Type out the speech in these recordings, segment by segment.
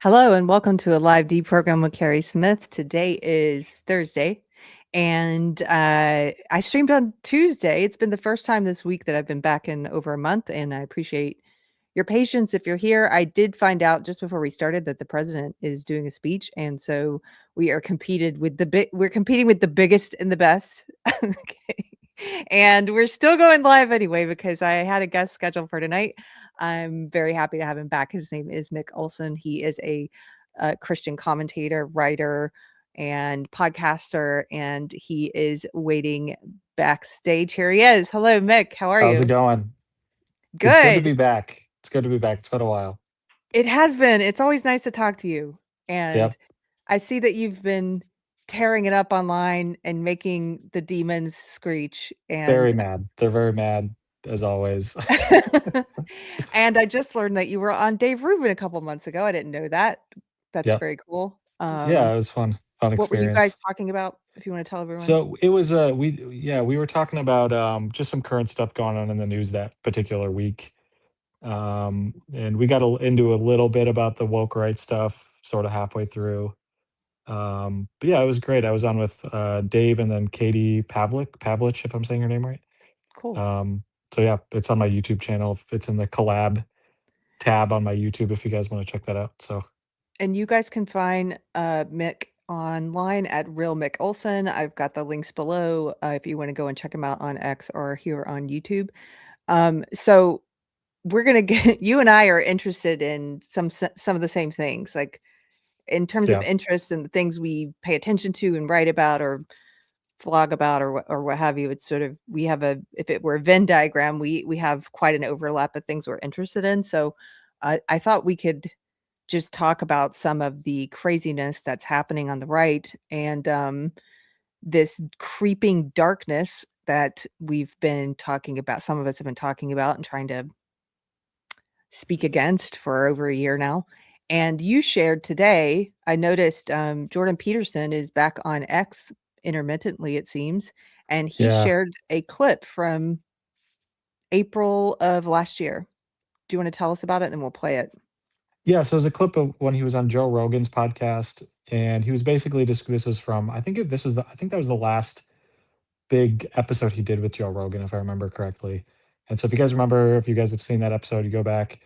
Hello and welcome to a live deprogram with Keri Smith. Today is Thursday, and I streamed on Tuesday. It's been the first time this week that I've been back in over a month, and I appreciate your patience if you're here. I did find out just before we started that the president is doing a speech, and so we're competing with the biggest and the best. Okay. And we're still going live anyway because I had a guest scheduled for tonight. I'm very happy to have him back. His name is Mick Olson. He is a Christian commentator, writer, and podcaster, and he is waiting backstage. Here he is. Hello, Mick. How are How's it you? going? It's good to Good. be back. It's good to be back. It's been a while. It has been. It's always nice to talk to you. And Yep. I see that you've been tearing it up online and making the demons screech. Very And mad. They're very mad as always. and I just learned that you were on Dave Rubin a couple months ago. I didn't know that. That's Yep. very cool. Yeah, it was fun. Fun What were you guys experience. talking about, if you want to tell everyone? So it was we were talking about just some current stuff going on in the news that particular week. And we got into a little bit about the woke right stuff sort of halfway through. But yeah, it was great. I was on with Dave and then Katie Pavlich, if I'm saying her name right. Cool. Um, so yeah, it's on my YouTube channel. It's in the collab tab on my YouTube if you guys want to check that out. So And you guys can find Mick online at Real Mick Olson. I've got the links below if you want to go and check him out on X or here on YouTube. So we're gonna get you and I are interested in some of the same things, like in terms of yeah, interests and the things we pay attention to and write about or vlog about or what have you. It's sort of we have a if it were a Venn diagram, we have quite an overlap of things we're interested in. So I thought we could just talk about some of the craziness that's happening on the right and this creeping darkness that we've been talking about. Some of us have been talking about and trying to speak against for over a year now. And you shared today, I noticed Jordan Peterson is back on X intermittently, it seems, and he yeah, shared a clip from April of last year. Do you want to tell us about it? And then we'll play it. yeah. So there's a clip of when he was on Joe Rogan's podcast, and he was basically just this was from I think that was the last big episode he did with Joe Rogan, if I remember correctly. And so if you guys remember, if you guys have seen that episode, you go back.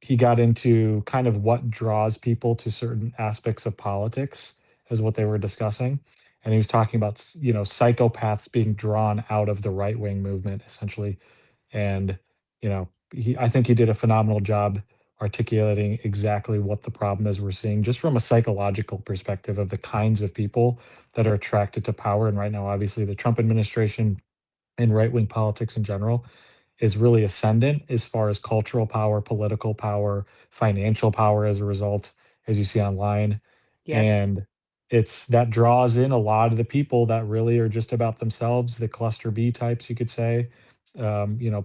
He got into kind of what draws people to certain aspects of politics, is what they were discussing. And he was talking about, psychopaths being drawn out of the right wing movement, essentially. And, I think he did a phenomenal job articulating exactly what the problem is we're seeing, just from a psychological perspective of the kinds of people that are attracted to power. And right now, obviously, the Trump administration and right wing politics in general is really ascendant as far as cultural power, political power, financial power as a result, as you see online. Yes. And it's that draws in a lot of the people that really are just about themselves, the cluster B types, you could say.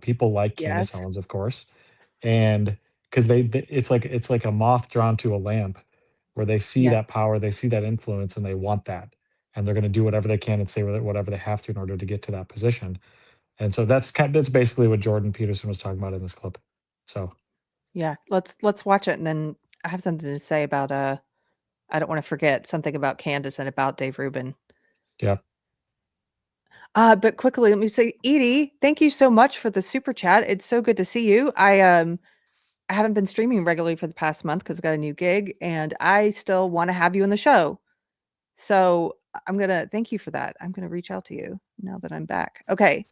People like Candace Yes. Owens, of course. And because it's like a moth drawn to a lamp, where they see Yes. that power, they see that influence, and they want that. And they're going to do whatever they can and say whatever they have to in order to get to that position. And so that's basically what Jordan Peterson was talking about in this clip. So Yeah. Let's watch it and then I have something to say about I don't want to forget something about Candace and about Dave Rubin. yeah, But quickly, let me say, Edie, thank you so much for the super chat. It's so good to see you. I haven't been streaming regularly for the past month because I got a new gig, and I still want to have you in the show. So I'm gonna thank you for that. I'm gonna reach out to you now that I'm back. Okay,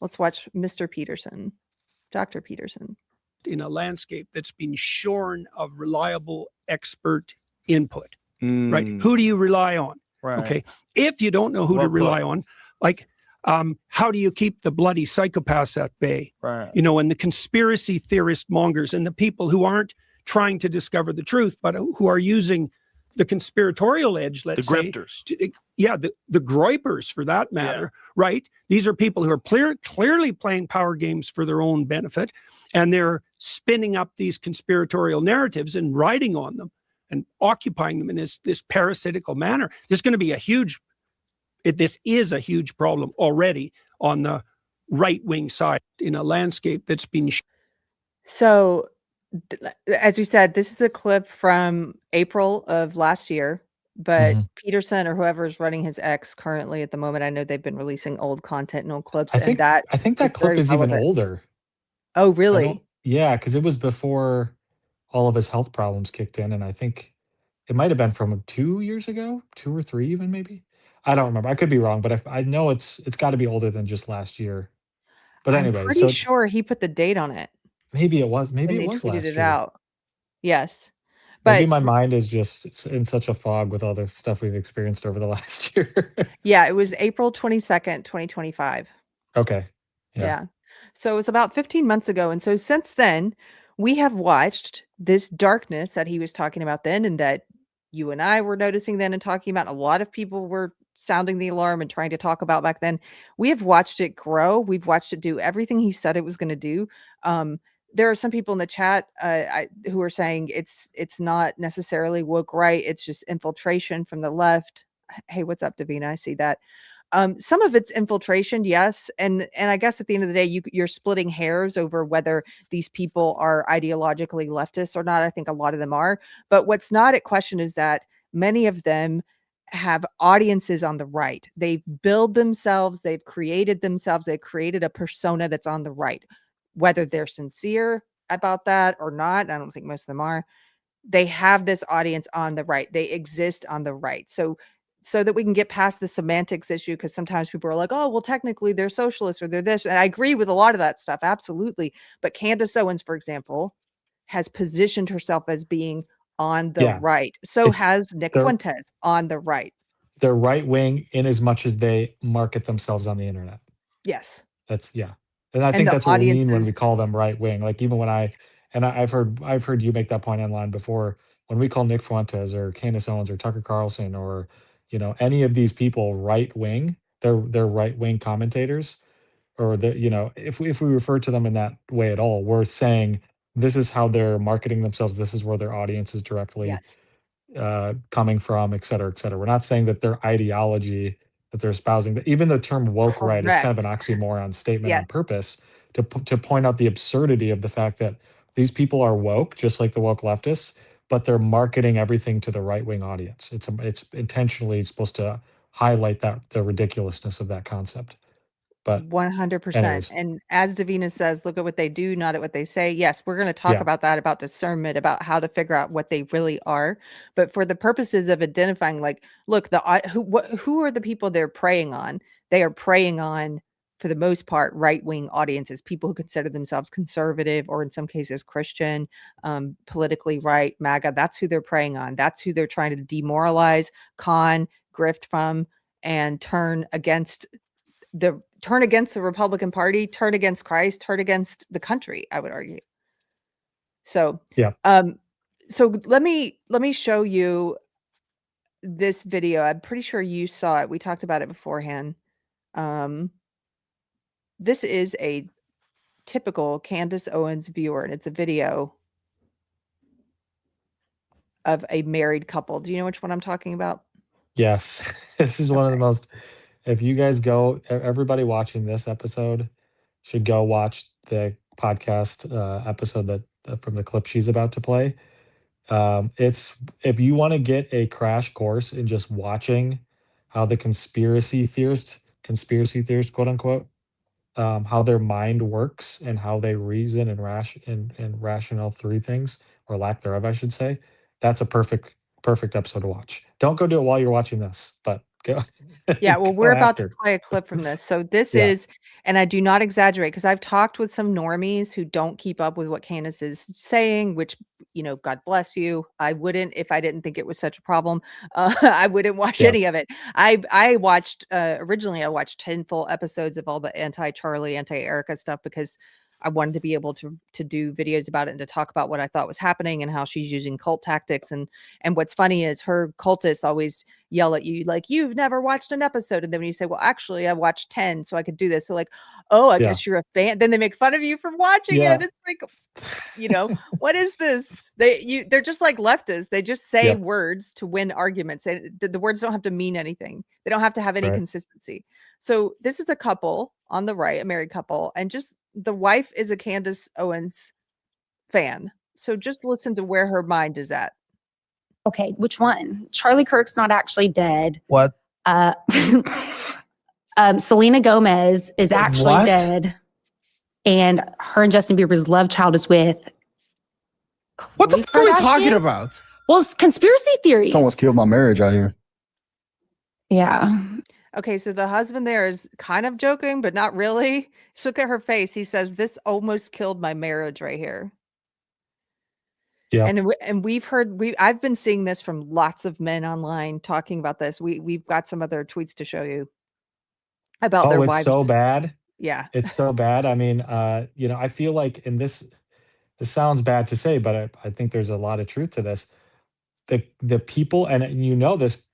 let's watch Mr. Peterson, Dr. Peterson. In a landscape that's been shorn of reliable expert input, right? Who do you rely on? Right. Okay. If you don't know who to rely on, like, how do you keep the bloody psychopaths at bay? Right. And the conspiracy theorist mongers and the people who aren't trying to discover the truth, but who are using the conspiratorial edge, let's The say. grifters. The groypers, for that matter, right? These are people who are clearly playing power games for their own benefit, and they're spinning up these conspiratorial narratives and riding on them and occupying them in this parasitical manner. This is a huge problem already on the right-wing side in a landscape that's been... So as we said, this is a clip from April of last year, but Mhm. Peterson or whoever is running his X currently at the moment, I know they've been releasing old content and old clips, I and think that I think is that clip very is even relevant. older. Oh, I don't really? Yeah, because it was before all of his health problems kicked in, and I think it might have been from 2 years ago, 2 or 3 even maybe? I don't remember, I could be wrong, but I know it's gotta be older than just last year. But I'm anyway, pretty so sure he put the date on it maybe when it they was tweeted last it year. out. Yes. Maybe But my mind is just in such a fog with all the stuff we've experienced over the last year. yeah, it was April 22nd, 2025. Okay. Yeah. Yeah. So it was about 15 months ago. And so since then, we have watched this darkness that he was talking about then, and that you and I were noticing then and talking about. A lot of people were sounding the alarm and trying to talk about back then. We have watched it grow. We've watched it do everything he said it was going to do. Um, there are some people in the chat who are saying it's not necessarily woke right. It's just infiltration from the left. Hey, what's up, Davina? I see that. Some of it's infiltration, yes, and I guess at the end of the day, you're splitting hairs over whether these people are ideologically leftist or not. I think a lot of them are, but what's not at question is that many of them have audiences on the right. They've built themselves, they've created themselves, they've created a persona that's on the right, whether they're sincere about that or not. I don't think most of them are. They have this audience on the right. They exist on the right. So that we can get past the semantics issue, because sometimes people are like, oh, well, technically they're socialists or they're this. And I agree with a lot of that stuff. Absolutely. But Candace Owens, for example, has positioned herself as being on the Yeah. right. So It's has Nick they're Fuentes on the right. they're right wing in as much as they market themselves on the internet. Yes. That's yeah. And I And think the that's what we mean when audiences, we call them right wing. Like even when I've heard you make that point online before. When we call Nick Fuentes or Candace Owens or Tucker Carlson or any of these people right wing, they're right wing commentators, or if we refer to them in that way at all, we're saying this is how they're marketing themselves. This is where their audience is directly yes, coming from, et cetera, et cetera. We're not saying that their ideology that they're espousing, that even the term woke right, it's kind of correct. an oxymoron statement Yes, on purpose to point out the absurdity of the fact that these people are woke, just like the woke leftists, but they're marketing everything to the right wing audience. It's intentionally supposed to highlight the ridiculousness of that concept. But 100%. anyways, And as Davina says, look at what they do, not at what they say. Yes, we're going to talk yeah, about that, about discernment, about how to figure out what they really are. But for the purposes of identifying, like, look, who are the people they're preying on? They are preying on, for the most part, right-wing audiences, people who consider themselves conservative or in some cases Christian, politically right, MAGA. That's who they're preying on. That's who they're trying to demoralize, con, grift from, and turn against the Republican Party, turn against Christ, turn against the country, I would argue. So, yeah, um, so let me show you this video. I'm pretty sure you saw it. We talked about it beforehand. Um, this is a typical Candace Owens viewer, and it's a video of a married couple. Do you know which one I'm talking about? yes. This is one of the Okay. most. If you guys go, everybody watching this episode should go watch the podcast episode from the clip she's about to play. It's if you want to get a crash course in just watching how the conspiracy theorist, quote unquote, how their mind works and how they reason and rationale through things, or lack thereof, I should say. That's a perfect episode to watch. Don't go do it while you're watching this, but go Yeah, well, we're go about to after. play a clip from this. So this Yeah, is, and I do not exaggerate, because I've talked with some normies who don't keep up with what Candace is saying, which, God bless you. I wouldn't if I didn't think it was such a problem. I wouldn't watch yeah, any of it. I watched originally I watched 10 full episodes of all the anti-Charlie, anti-Erica stuff, because I wanted to be able to do videos about it and to talk about what I thought was happening and how she's using cult tactics. And what's funny is her cultists always yell at you like, you've never watched an episode, and then when you say, well, actually I watched 10 so I could do this, so like, oh, I yeah, guess you're a fan, then they make fun of you for watching it. yeah, It's like, what is this? They're just like leftists. They just say yep, words to win arguments. The words don't have to mean anything. They don't have to have any right, consistency. So this is a couple on the right, a married couple, and just the wife is a Candace Owens fan. So just listen to where her mind is at. Okay, which one? Charlie Kirk's not actually dead. What? Selena Gomez is actually What? dead. And her and Justin Bieber's love child is with What the Khloe fuck are we talking Kardashian? about? Well, it's conspiracy theories. Someone's killed my marriage out here. Yeah. Okay, so the husband there is kind of joking, but not really. Just look at her face. He says, "This almost killed my marriage right here." Yeah. And I've been seeing this from lots of men online talking about this. We've got some other tweets to show you about their Oh, it's wives. so bad. Yeah. It's so bad. I mean, I feel like in this sounds bad to say, but I think there's a lot of truth to this. The people, and you know this,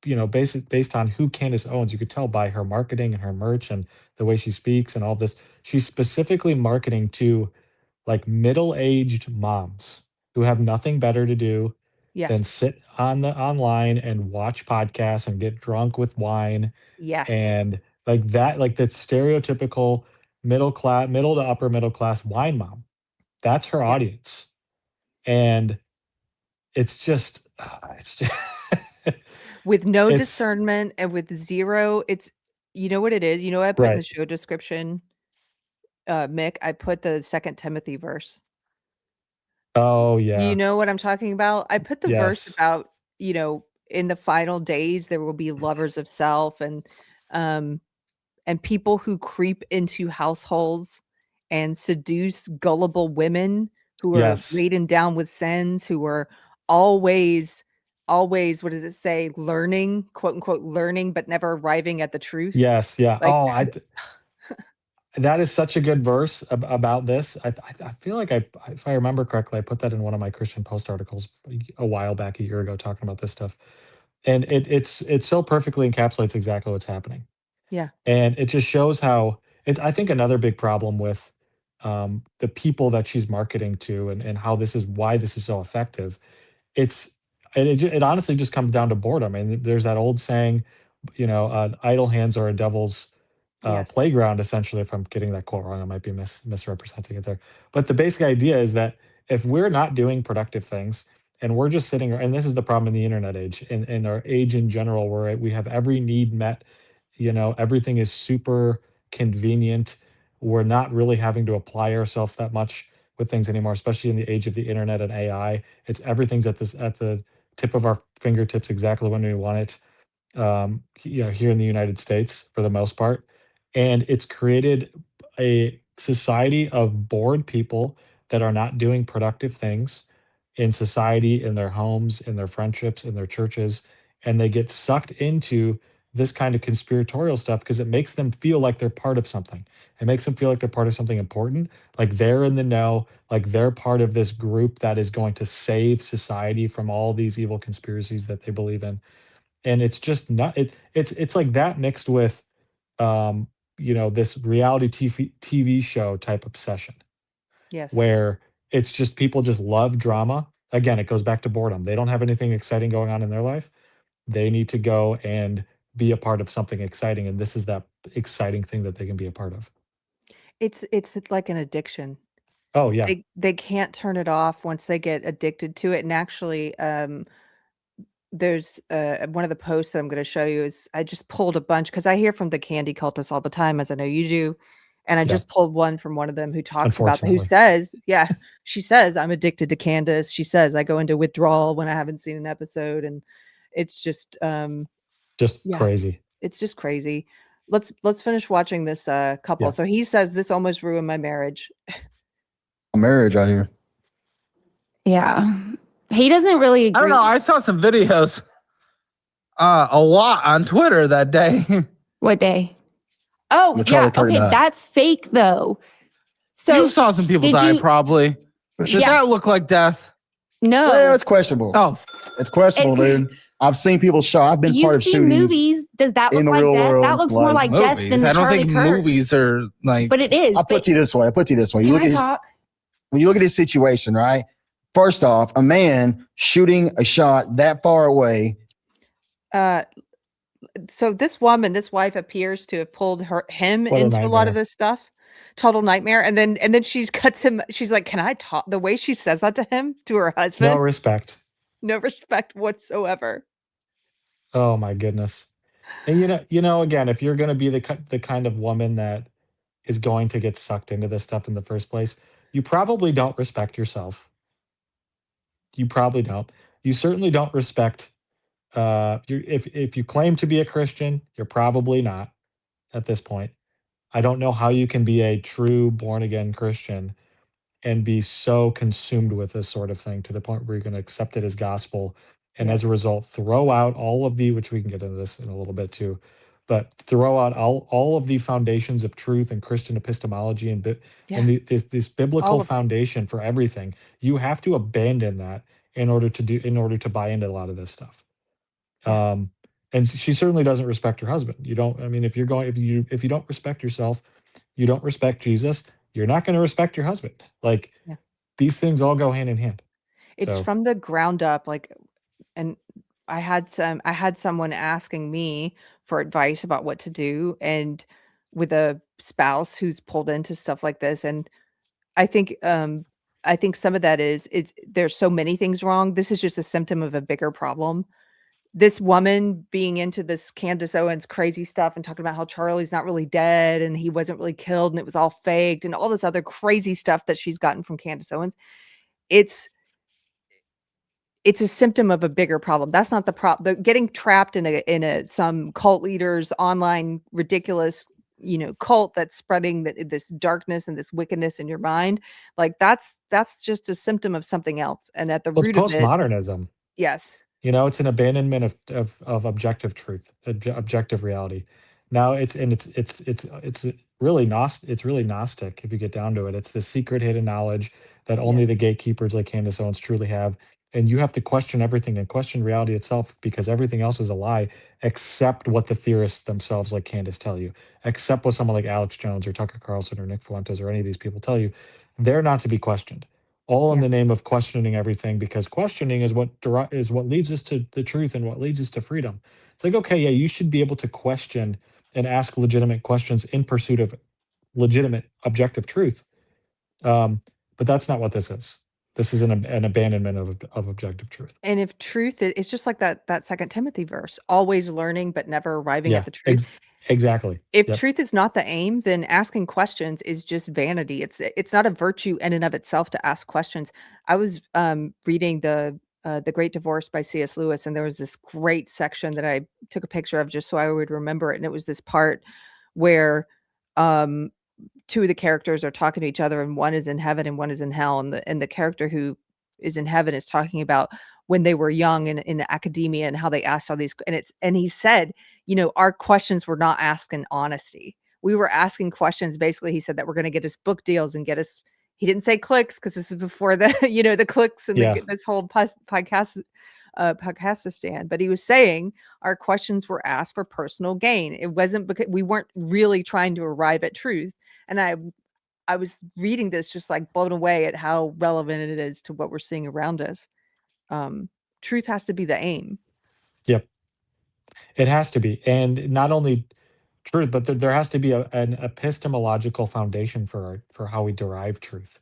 based on who Candace Owens, you could tell by her marketing and her merch and the way she speaks and all this. She's specifically marketing to like middle-aged moms who have nothing better to do than Yes. sit online and watch podcasts and get drunk with wine Yes. and like that stereotypical middle to upper middle class wine mom. That's her Yes. audience. And it's just With no it's discernment and with zero, you know what it is? You know what I put in the right. show description, Mick? I put the 2 Timothy verse. Oh yeah. You know what I'm talking about? I put the verse Yes. about, in the final days there will be lovers of self and people who creep into households and seduce gullible women who are Yes. laden down with sins, who are always, what does it say? Learning, quote unquote, learning, but never arriving at the truth. Yes. Yeah. Like, That is such a good verse about this. I feel like if I remember correctly, I put that in one of my Christian Post articles a while back, a year ago, talking about this stuff, and it so perfectly encapsulates exactly what's happening. yeah, And it just shows how I think another big problem with the people that she's marketing to and how why this is so effective. It honestly just comes down to boredom. And there's that old saying, idle hands are a devil's yes, playground, essentially. If I'm getting that quote wrong, I might be misrepresenting it there. But the basic idea is that if we're not doing productive things and we're just sitting, and this is the problem in the internet age, in our age in general, where we have every need met, everything is super convenient. We're not really having to apply ourselves that much with things anymore, especially in the age of the internet and AI. Everything's at the tip of our fingertips exactly when we want it. Here in the United States for the most part. And it's created a society of bored people that are not doing productive things in society, in their homes, in their friendships, in their churches. And they get sucked into this kind of conspiratorial stuff because it makes them feel like they're part of something. It makes them feel like they're part of something important, like they're in the know, like they're part of this group that is going to save society from all these evil conspiracies that they believe in. And it's just not it's like that mixed with this reality TV show type obsession yes. where it's just people just love drama. Again, it goes back to boredom. They don't have anything exciting going on in their life. They need to go and be a part of something exciting, and this is that exciting thing that they can be a part of. It's like an addiction. Oh yeah. They can't turn it off once they get addicted to it. And actually, there's one of the posts that I'm going to show you is I just pulled a bunch because I hear from the candy cultists all the time, as I know you do. And I Yeah. just pulled one from one of them who talks about, who Unfortunately. says, she says, I'm addicted to Candace. She says, I go into withdrawal when I haven't seen an episode. And it's just, Just yeah. crazy. it's just crazy. Let's finish watching this couple. Yeah. So he says, this almost ruined my marriage. My marriage out here. Yeah. He doesn't really agree. I don't know. I saw some videos a lot on Twitter that day. What day? Oh, When yeah. Charlie Kirk Okay, died. that's fake though. So You saw some people did die, you- probably. Did Yeah. that look like death? no. Well, it's questionable. Oh, It's questionable, It's- dude. I've seen people shot. I've been part You've of seen shootings. movies. Does that in look the like real death? world, That looks more like like death than movies. the I don't Charlie think Kirk. movies are like. But it is. I'll put it this way. When you Can look I at his, talk? when you look at his situation, right? First off, a man shooting a shot that far away. So this woman, this wife, appears to have pulled him What a into a lot of nightmare. this stuff total nightmare. And then she cuts him. She's like, "Can I talk?" The way she says that to him, to her No husband, respect. no respect whatsoever. Oh my goodness. And again, if you're going to be the kind of woman that is going to get sucked into this stuff in the first place, you probably don't respect yourself. You probably don't. You certainly don't respect. If you claim to be a Christian, you're probably not at this point. I don't know how you can be a true born again Christian and be so consumed with this sort of thing to the point where you're going to accept it as gospel, and as a Yes. result throw out all of the, which we can get into this in a little bit too, but throw out all of the foundations of truth and Christian epistemology and Yeah. and this biblical All of it. foundation for everything. You have to abandon that in order to buy into a lot of this stuff. Yeah. And she certainly doesn't respect her husband. You don't. I mean, if you don't respect yourself, you don't respect Jesus, you're not going to respect your husband. Like, Yeah. these things all go hand in hand. It's So from the ground up, like, and I had someone asking me for advice about what to do, and with a spouse who's pulled into stuff like this. And I think some of that is there's so many things wrong. This is just a symptom of a bigger problem. This woman being into this Candace Owens crazy stuff and talking about how Charlie's not really dead and he wasn't really killed and it was all faked and all this other crazy stuff that she's gotten from Candace Owens. It's a symptom of a bigger problem. That's not the problem. The getting trapped in a some cult leaders online ridiculous, cult that's spreading this darkness and this wickedness in your mind. Like, that's just a symptom of something else. And at the it's root of it, postmodernism. yes. It's an abandonment of objective truth, objective reality. Now it's really Gnostic if you get down to it. It's the secret hidden knowledge that only Yes. the gatekeepers like Candace Owens truly have. And you have to question everything and question reality itself, because everything else is a lie except what the theorists themselves like Candace tell you, except what someone like Alex Jones or Tucker Carlson or Nick Fuentes or any of these people tell you. They're not to be questioned, all in Yeah. the name of questioning everything, because questioning is what leads us to the truth and what leads us to freedom. It's like, okay, yeah, you should be able to question and ask legitimate questions in pursuit of legitimate objective truth. But that's not what this is. This is an abandonment of objective truth. And if truth it's just like that second Timothy verse, always learning but never arriving at Yeah, the truth. exactly. If Yep. truth is not the aim, then asking questions is just vanity. It's not a virtue in and of itself to ask questions. I was reading the Great Divorce by C.S. Lewis, and there was this great section that I took a picture of just so I would remember it. And it was this part where um two of the characters are talking to each other, and one is in heaven and one is in hell. And the character who is in heaven is talking about when they were young in academia and how they asked all these, and he said, our questions were not asked in honesty. We were asking questions, basically, he said, that we're going to get us book deals and get us, he didn't say clicks because this is before the, the clicks and Yeah. this whole podcast stand, but he was saying our questions were asked for personal gain. It wasn't because we weren't really trying to arrive at truth. And I was reading this just like blown away at how relevant it is to what we're seeing around us. Truth has to be the aim. Yep. It has to be, and not only truth, but there has to be an epistemological foundation for how we derive truth.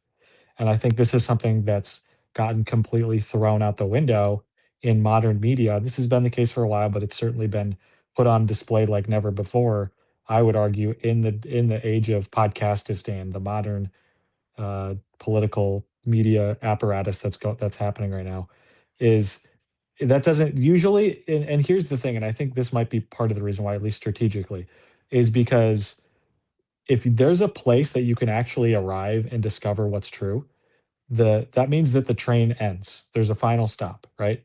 And I think this is something that's gotten completely thrown out the window in modern media. This has been the case for a while, but it's certainly been put on display like never before. I would argue in the age of podcastistan, the modern political media apparatus that's happening right now, is that doesn't usually. And here's the thing, and I think this might be part of the reason why, at least strategically, is because if there's a place that you can actually arrive and discover what's true, that means that the train ends. There's a final stop, right?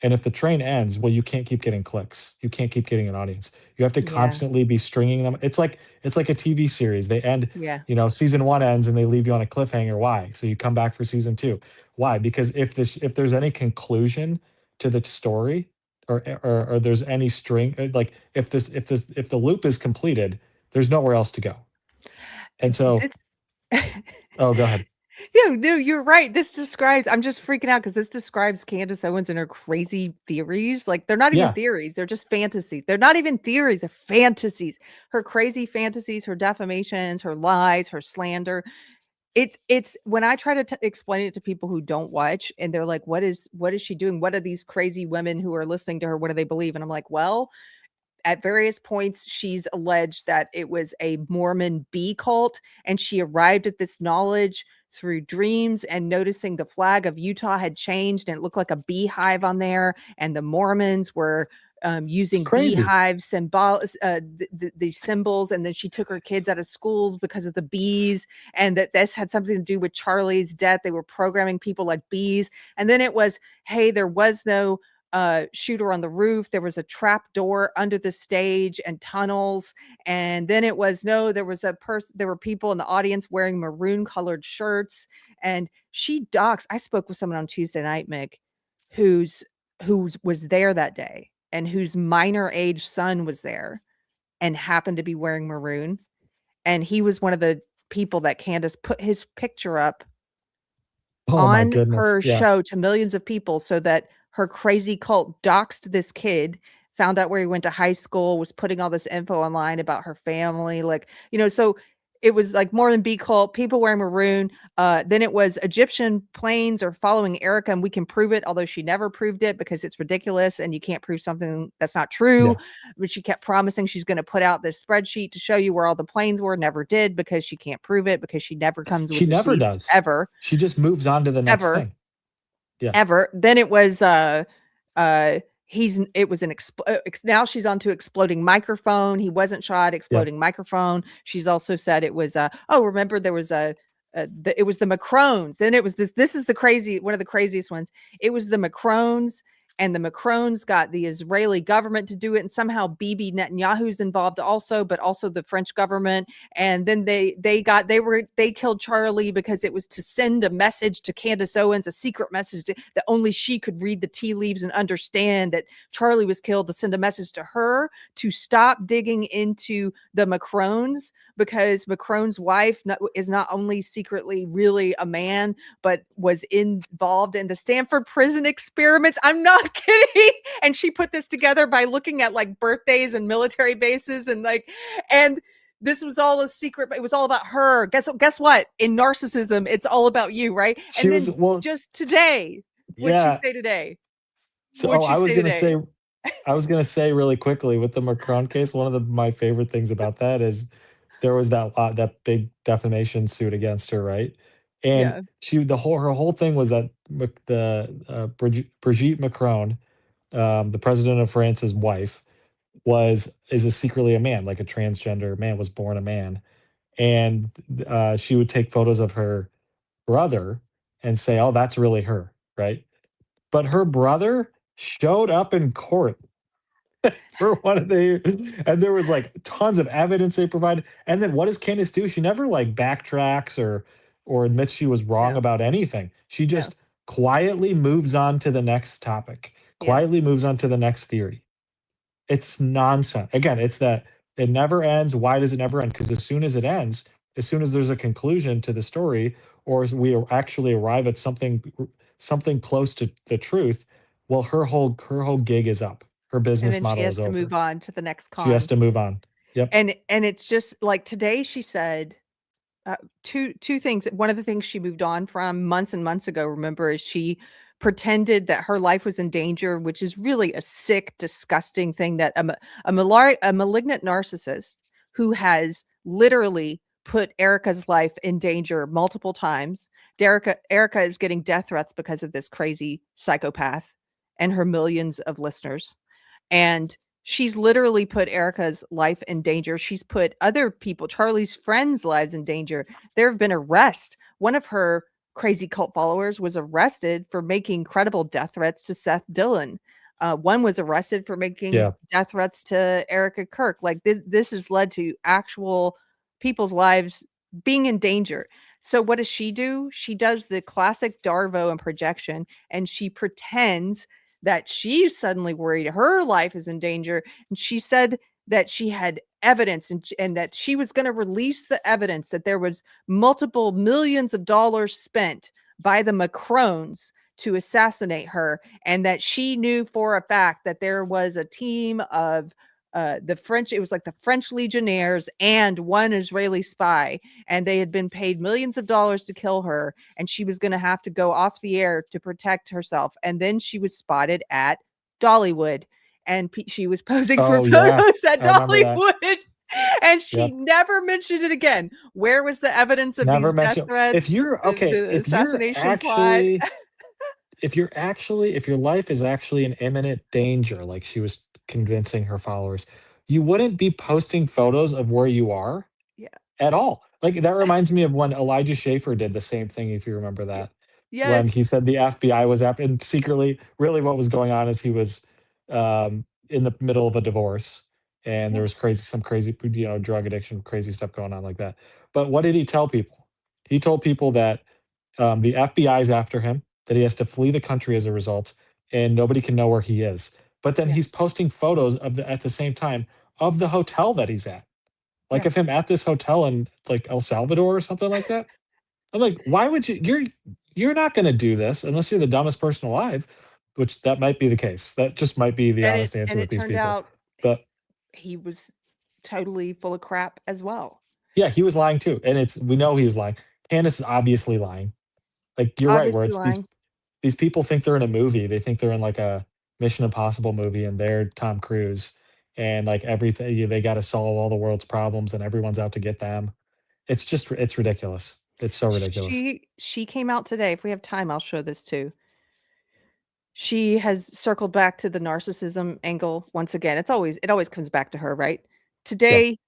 And if the train ends, well, you can't keep getting clicks. You can't keep getting an audience. You have to Yeah. constantly be stringing them. It's like a TV series. They end, Yeah. season 1 ends and they leave you on a cliffhanger. Why? So you come back for season 2. Why? Because if there's any conclusion to the story, or there's any string, like if the loop is completed, there's nowhere else to go. And so, This oh, go ahead. No, you're right. This describes, I'm just freaking out because this describes Candace Owens and her crazy theories. Like, they're not even Yeah. theories, they're just fantasies. They're not even theories, they're fantasies. Her crazy fantasies, her defamations, her lies, her slander. It's when I try to explain it to people who don't watch and they're like, what is she doing? What are these crazy women who are listening to her? What do they believe? And I'm like, well, at various points, she's alleged that it was a Mormon bee cult, and she arrived at this knowledge through dreams and noticing the flag of Utah had changed and it looked like a beehive on there, and the Mormons were It's using crazy. beehive these symbols, and then she took her kids out of schools because of the bees, and that this had something to do with Charlie's death. They were programming people like bees, and then it was, hey, there was no shooter on the roof. There was a trap door under the stage and tunnels. And then it was, no, there was there were people in the audience wearing maroon colored shirts. And she docs. I spoke with someone on Tuesday night, Mick, who was there that day and whose minor age son was there and happened to be wearing maroon. And he was one of the people that Candace put his picture up Oh my on goodness. her Yeah. show to millions of people so that her crazy cult doxed this kid, found out where he went to high school, was putting all this info online about her family. Like, so it was like Mormon bee cult, people wearing maroon. Then it was Egyptian planes are following Erica, and we can prove it, although she never proved it because it's ridiculous and you can't prove something that's not true. Yeah. But she kept promising she's going to put out this spreadsheet to show you where all the planes were. Never did, because she can't prove it, because she never comes with She never receipts does. ever. She just moves on to the next Ever. thing. Yeah. Ever. Then it was now she's on to exploding microphone. He wasn't shot, exploding microphone. She's also said it was remember there was it was the Macrones. Then it was this is one of the craziest ones. It was the Macrones, and the Macrones got the Israeli government to do it, and somehow Bibi Netanyahu's involved also, but also the French government. And then they killed Charlie because it was to send a message to Candace Owens, a secret message that only she could read the tea leaves and understand that Charlie was killed, to send a message to her to stop digging into the Macrones, because Macron's wife is not only secretly really a man, but was involved in the Stanford prison experiments. I'm not kidding. And she put this together by looking at like birthdays and military bases and this was all a secret, but it was all about her. Guess what? In narcissism, it's all about you, right? She and was, then well, just today, what'd she say today? So What'd she I was say gonna today? say really quickly with the Macron case, one of my favorite things about that is there was that big defamation suit against her, right? And Yeah. her whole thing was that Brigitte Macron, the president of France's wife, is a secretly a man, like a transgender man, was born a man, and she would take photos of her brother and say, "Oh, that's really her," right? But her brother showed up in court for one of and there was like tons of evidence they provided. And then what does Candace do? She never like backtracks or admits she was wrong No. about anything. She No. just quietly moves on to the next topic, Yes. quietly moves on to the next theory. It's nonsense. Again, it's that it never ends. Why does it never end? Because as soon as it ends, as soon as there's a conclusion to the story, or as we actually arrive at something close to the truth, well, her whole gig is up. Her And business then she model has is to over. move on to the next She has con. to move on. Yep. And it's just like today she said two things. One of the things she moved on from months and months ago, remember, is she pretended that her life was in danger, which is really a sick, disgusting thing, that a malignant narcissist who has literally put Erica's life in danger multiple times. Erica is getting death threats because of this crazy psychopath and her millions of listeners. And she's literally put Erica's life in danger. She's put other people, Charlie's friends' lives in danger. There have been arrests. One of her crazy cult followers was arrested for making credible death threats to Seth Dillon. One was arrested for making death threats to Erica Kirk. Like this has led to actual people's lives being in danger. So what does she do? She does the classic Darvo and projection, and she pretends that she's suddenly worried her life is in danger. And she said that she had evidence and that she was going to release the evidence that there was multiple millions of dollars spent by the Macrons to assassinate her, and that she knew for a fact that there was a team of the French, it was like the French Legionnaires and one Israeli spy, and they had been paid millions of dollars to kill her, and she was going to have to go off the air to protect herself. And then she was spotted at Dollywood, and she was posing for photos at Dollywood. And she never mentioned it again. Where was the evidence of these death threats? If you're the assassination plot. If your life is actually in imminent danger, like she was convincing her followers, you wouldn't be posting photos of where you are at all. Like that reminds me of when Elijah Schaffer did the same thing, if you remember that. Yes. When he said the FBI was after, and secretly, really what was going on is he was in the middle of a divorce, and there was some crazy, drug addiction, crazy stuff going on like that. But what did he tell people? He told people that the FBI is after him, that he has to flee the country as a result, and nobody can know where he is. But then he's posting photos at the same time of the hotel that he's at, like of him at this hotel in like El Salvador or something like that. I'm like, why would you? You're not going to do this unless you're the dumbest person alive, which that might be the case. That just might be the honest answer with these people. Out but he was totally full of crap as well. Yeah, he was lying too, and we know he was lying. Candace is obviously lying. Like you're right, where it's these people think they're in a movie. They think they're in like a Mission Impossible movie, and they're Tom Cruise, and like everything they got to solve all the world's problems, and everyone's out to get them. It's ridiculous. It's so ridiculous. She came out today. If we have time, I'll show this too. She has circled back to the narcissism angle once again. It always comes back to her, right? Today,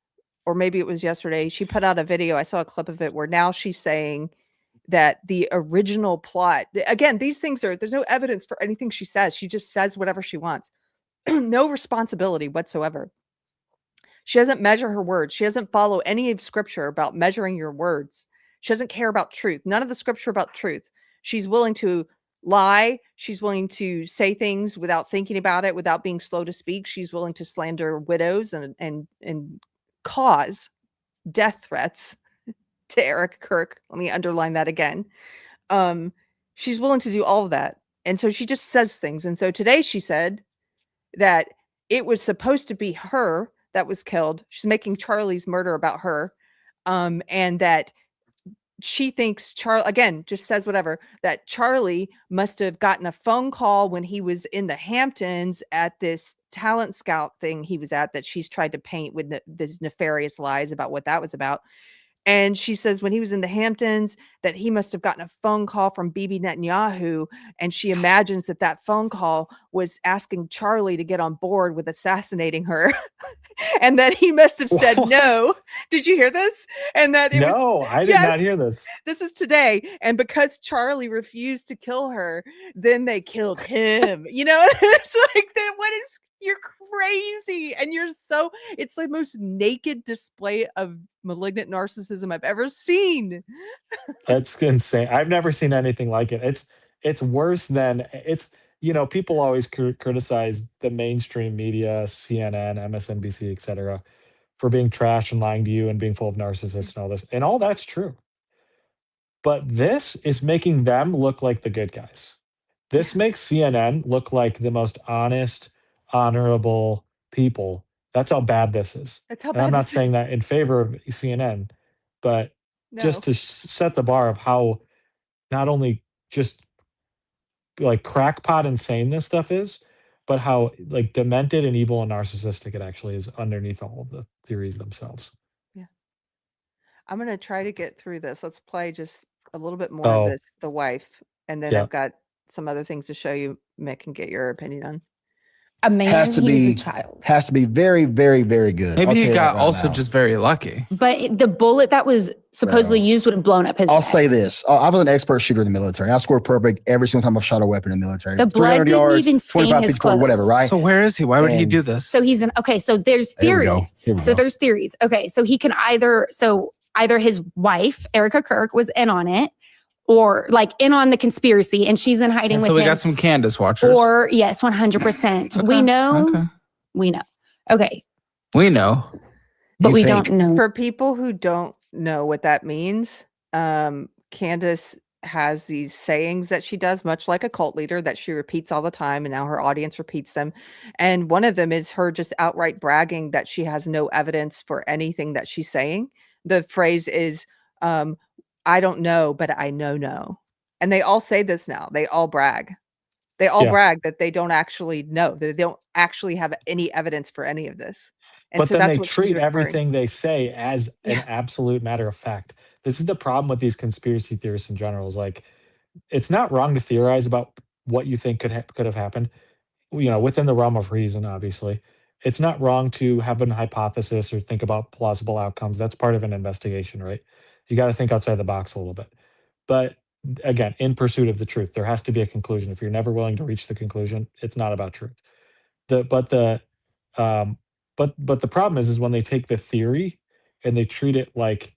or maybe it was yesterday, she put out a video. I saw a clip of it where now she's saying that the original plot, again, these things there's no evidence for anything she says. She just says whatever she wants. No responsibility whatsoever. She doesn't measure her words. She doesn't follow any of scripture about measuring your words. She doesn't care about truth. None of the scripture about truth. She's willing to lie. She's willing to say things without thinking about it, without being slow to speak. She's willing to slander widows and cause death threats to Eric Kirk. Let me underline that again. She's willing to do all of that. And so she just says things. And so today she said that it was supposed to be her that was killed. She's making Charlie's murder about her. And that she thinks again, just says whatever, that Charlie must have gotten a phone call when he was in the Hamptons at this talent scout thing he was at, that she's tried to paint with this nefarious lies about what that was about. And she says when he was in the Hamptons that he must have gotten a phone call from Bibi Netanyahu. And she imagines that phone call was asking Charlie to get on board with assassinating her. And that he must have said no. Did you hear this? And that I did not hear this. This is today. And because Charlie refused to kill her, then they killed him. It's like, you're crazy. And it's the most naked display of malignant narcissism I've ever seen. That's insane. I've never seen anything like it. It's worse than people always criticize the mainstream media, CNN, MSNBC, etc., for being trash and lying to you and being full of narcissists and all this. And all that's true. But this is making them look like the good guys. This makes CNN look like the most honest, honorable people. That's how bad this is. And I'm not saying that in favor of CNN, but just to set the bar of how not only just like crackpot insane this stuff is, but how like demented and evil and narcissistic it actually is underneath all of the theories themselves. Yeah. I'm going to try to get through this. Let's play just a little bit more of this, the wife, and then I've got some other things to show you, Mick, and get your opinion on. A man has to be a child. Has to be very, very, very good. Maybe he got also just very lucky. But the bullet that was supposedly used would have blown up his I'll neck. say this. I was an expert shooter in the military. I scored perfect every single time I've shot a weapon in the military. The blood didn't even stain his clothes. Whatever, right? So where is he? Why would he do this? So he's so there's theories. There's theories. Okay, so he can either his wife, Erica Kirk, was in on it, or like in on the conspiracy, and she's in hiding with him. So we got some Candace watchers. Or yes, 100%. Okay. We know. Okay. We know. but You we think- don't know. For people who don't know what that means, Candace has these sayings that she does, much like a cult leader, that she repeats all the time, and now her audience repeats them. And one of them is her just outright bragging that she has no evidence for anything that she's saying. The phrase is, I don't know, but I know. And they all say this now. They all brag. They all Yeah. brag that they don't actually know, that they don't actually have any evidence for any of this. And But so then that's they what she's treat referring. everything they say as an Yeah. absolute matter of fact. This is the problem with these conspiracy theorists in general. Is like, it's not wrong to theorize about what you think could have happened, within the realm of reason. Obviously, it's not wrong to have an hypothesis or think about plausible outcomes. That's part of an investigation, right? You got to think outside the box a little bit. But again, in pursuit of the truth, there has to be a conclusion. If you're never willing to reach the conclusion, it's not about truth. But the problem is when they take the theory and they treat it like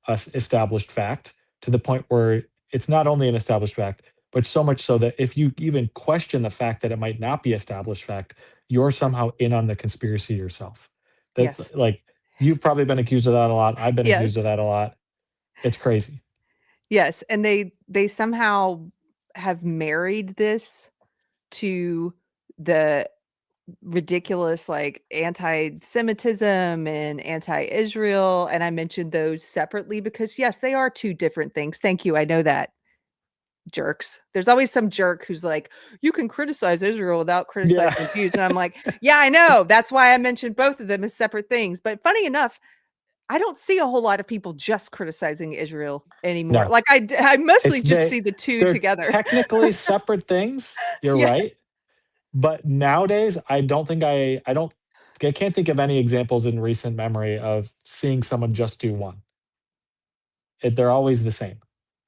a established fact, to the point where it's not only an established fact, but so much so that if you even question the fact that it might not be established fact, you're somehow in on the conspiracy yourself. That's Yes. like, you've probably been accused of that a lot. I've been accused of Yes. that a lot. It's crazy. Yes, and they somehow have married this to the ridiculous, like, anti-Semitism and anti-Israel, and I mentioned those separately because, yes, they are two different things. Thank you, I know that, jerks. There's always some jerk who's like, "You can criticize Israel without criticizing the Jews," and I'm like, "Yeah, I know. That's why I mentioned both of them as separate things." But funny enough, I don't see a whole lot of people just criticizing Israel anymore. No. Like I mostly It's just see the two they're together. technically separate things. You're Yeah. right. But nowadays, I can't think of any examples in recent memory of seeing someone just do one. They're always the same.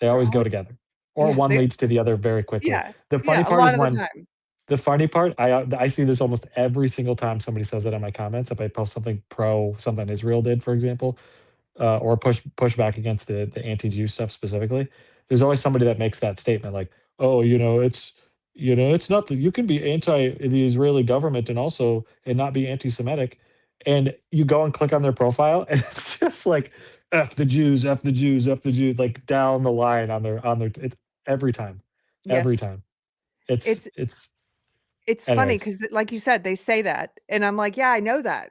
They They're always go always- together, or Yeah, one they- leads to the other very quickly. Yeah. The funny Yeah, a part lot is of the when time. the funny part, I see this almost every single time somebody says it in my comments. If I post something pro something Israel did, for example, or push back against the anti-Jew stuff specifically, there's always somebody that makes that statement like, "Oh, it's not that you can be anti the Israeli government and not be anti-Semitic." And you go and click on their profile, and it's just like, "F the Jews, F the Jews, F the Jews," like down the line on their it's every time, every Yes. time. It's It's funny anyways. because, like you said, they say that, and I'm like, "Yeah, I know that."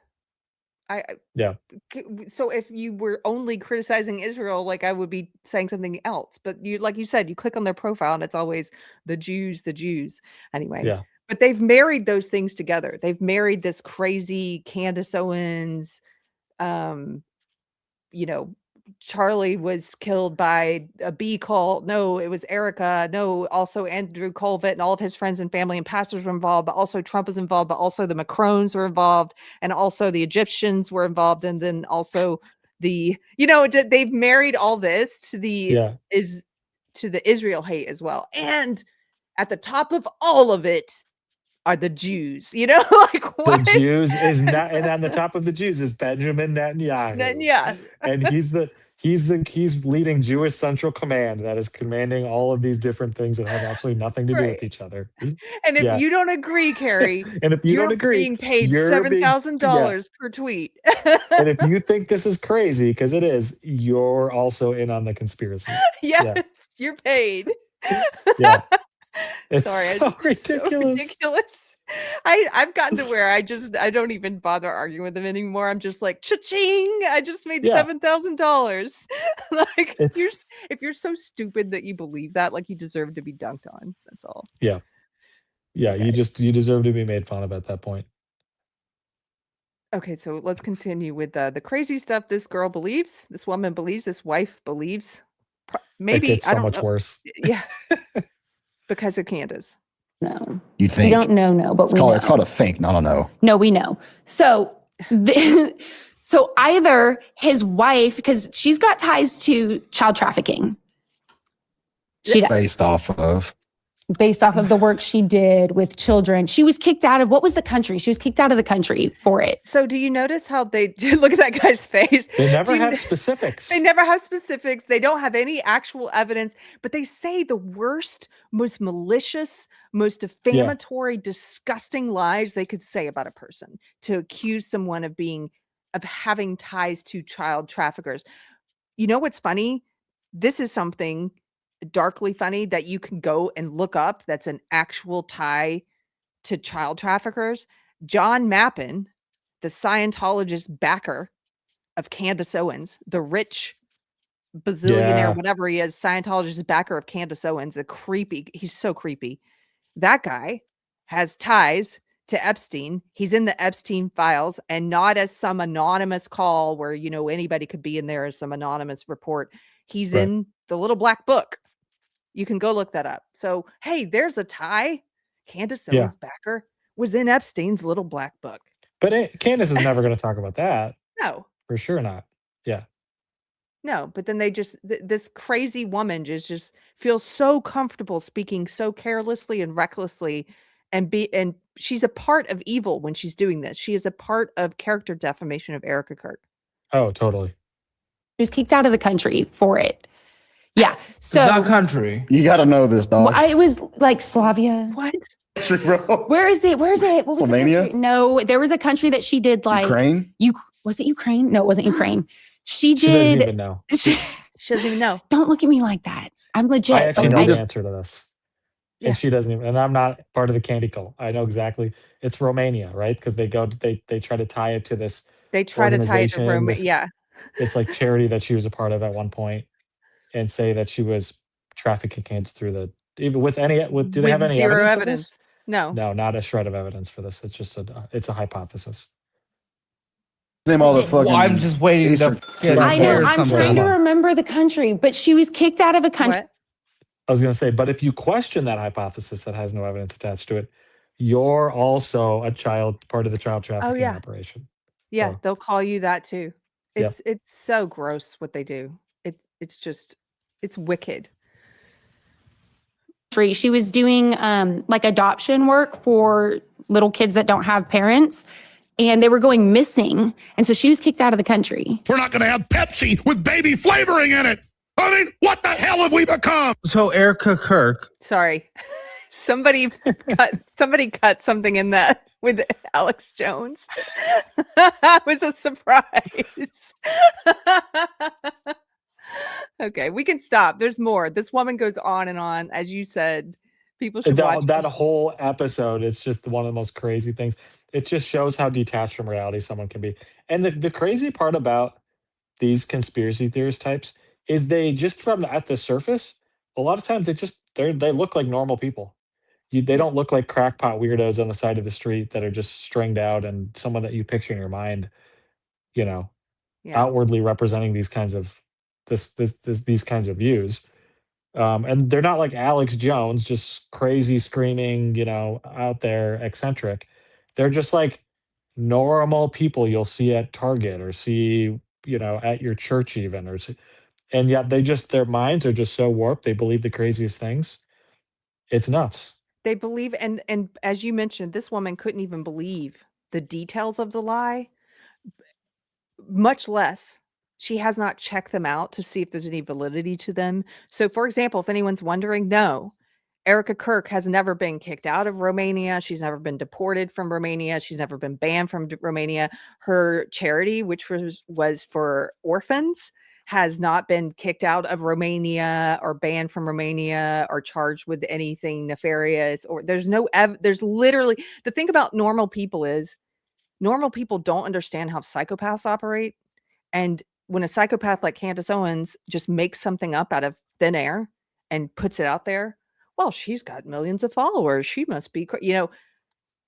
Yeah. So if you were only criticizing Israel, like, I would be saying something else. But like you said, you click on their profile and it's always the Jews, the Jews. Anyway, Yeah. but they've married those things together. They've married this crazy Candace Owens, you know, Charlie was killed by a bee cult. No, it was Erica. No, also Andrew Colvett and all of his friends and family and pastors were involved, but also Trump was involved, but also the Macrons were involved, and also the Egyptians were involved, and then also they've married all this to the Israel hate as well. And at the top of all of it are the Jews, like what? The Jews is not, and on the top of the Jews is Benjamin Netanyahu. Yeah. And he's leading Jewish Central Command that is commanding all of these different things that have absolutely nothing to do with Right. each other. And if you don't agree, Keri, and if you you're don't agree, being paid you're being- $7,000 per tweet. And if you think this is crazy, because it is, you're also in on the conspiracy. Yes, you're paid. Yeah. It's Sorry, so it's so ridiculous. ridiculous. I've gotten to where I don't even bother arguing with them anymore. I'm just like, cha-ching! I just made $7,000. Like, if you're so stupid that you believe that, like, you deserve to be dunked on. That's all. Yeah. Yeah, Okay. you deserve to be made fun of at that point. Okay, so let's continue with the crazy stuff this girl believes, this woman believes, this wife believes. Maybe It gets I so don't much know. worse. Yeah, because of Candace. No. You think? We don't know, but we know. It's called a think, not a know. No, we know. So, so either his wife, because she's got ties to child trafficking. She does. Based off of. based off of the work she did with children. She was kicked out of, what was the country? She was kicked out of the country for it. So do you notice how they look at that guy's face? They never have specifics. They never have specifics. They don't have any actual evidence, but they say the worst, most malicious, most defamatory, disgusting lies they could say about a person to accuse someone of having ties to child traffickers. You know what's funny? This is something darkly funny that you can go and look up that's an actual tie to child traffickers. John Mappin, the Scientologist backer of Candace Owens, the rich bazillionaire, whatever he is, Scientologist backer of Candace Owens, he's so creepy. That guy has ties to Epstein. He's in the Epstein files, and not as some anonymous call where, anybody could be in there as some anonymous report. He's in the little black book. You can go look that up. So, hey, there's a tie. Candace Owens backer was in Epstein's little black book. But Candace is never going to talk about that. No. For sure not. Yeah. No, but then they this crazy woman just feels so comfortable speaking so carelessly and recklessly and she's a part of evil when she's doing this. She is a part of character defamation of Erica Kirk. Oh, totally. She was kicked out of the country for it. Yeah. So that country. You got to know this, dog. It was like Slavia. What? Where is it? What was Slovenia? the country? No, there was a country that she did like Ukraine. Was it Ukraine? No, it wasn't Ukraine. She doesn't even know. She doesn't even know. Don't look at me like that. I'm legit. I actually know the just answer to this. And she doesn't even, and I'm not part of the candy cult. I know exactly. It's Romania, right? Because they try to tie it to this. They try to tie it to Romania. Yeah. It's like charity that she was a part of at one point, and say that she was trafficking kids through do they have any zero evidence? No, not a shred of evidence for this. It's just it's a hypothesis. I'm just waiting to I know. I'm trying to remember the country, but she was kicked out of a country. What? I was going to say, but if you question that hypothesis that has no evidence attached to it, you're also part of the child trafficking operation. Yeah, so. They'll call you that too. It's so gross what they do. It's wicked. She was doing like adoption work for little kids that don't have parents, and they were going missing, and so she was kicked out of the country. We're not going to have Pepsi with baby flavoring in it. I mean, what the hell have we become? So Erica Kirk. Sorry, somebody cut something in that with Alex Jones. It was a surprise. Okay, we can stop. There's more. This woman goes on and on. As you said, people should watch that whole episode. It's just one of the most crazy things. It just shows how detached from reality someone can be. And the crazy part about these conspiracy theorist types is they just at the surface, a lot of times they look like normal people. They don't look like crackpot weirdos on the side of the street that are just stringed out and someone that you picture in your mind, outwardly representing these kinds of these kinds of views. And they're not like Alex Jones, just crazy screaming, out there, eccentric. They're just like normal people you'll see at Target or see, at your church even, and yet their minds are just so warped. They believe the craziest things. It's nuts. They believe, and as you mentioned, this woman couldn't even believe the details of the lie, much less she has not checked them out to see if there's any validity to them. So, for example, if anyone's wondering, no, Erica Kirk has never been kicked out of Romania. She's never been deported from Romania. She's never been banned from Romania. Her charity, which was for orphans, has not been kicked out of Romania or banned from Romania or charged with anything nefarious. Or there's literally, the thing about normal people is normal people don't understand how psychopaths operate. And when a psychopath like Candace Owens just makes something up out of thin air and puts it out there, well, she's got millions of followers. She must be,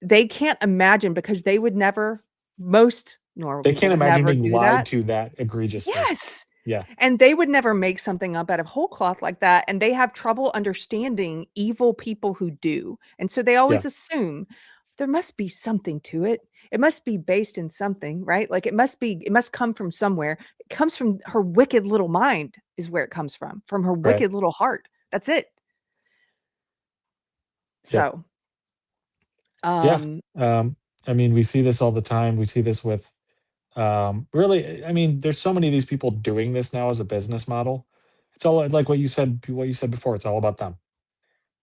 they can't imagine, because they would never, most normal people can't imagine never being lied to that egregiously. Yes. Yeah. And they would never make something up out of whole cloth like that. And they have trouble understanding evil people who do. And so they always assume there must be something to it. It must be based in something, right? Like it must come from somewhere. It comes from her wicked little mind is where it comes from her wicked little heart. That's it. So, Yeah. I mean, we see this all the time. We see this with really, I mean, there's so many of these people doing this now as a business model. It's all like what you said before, it's all about them.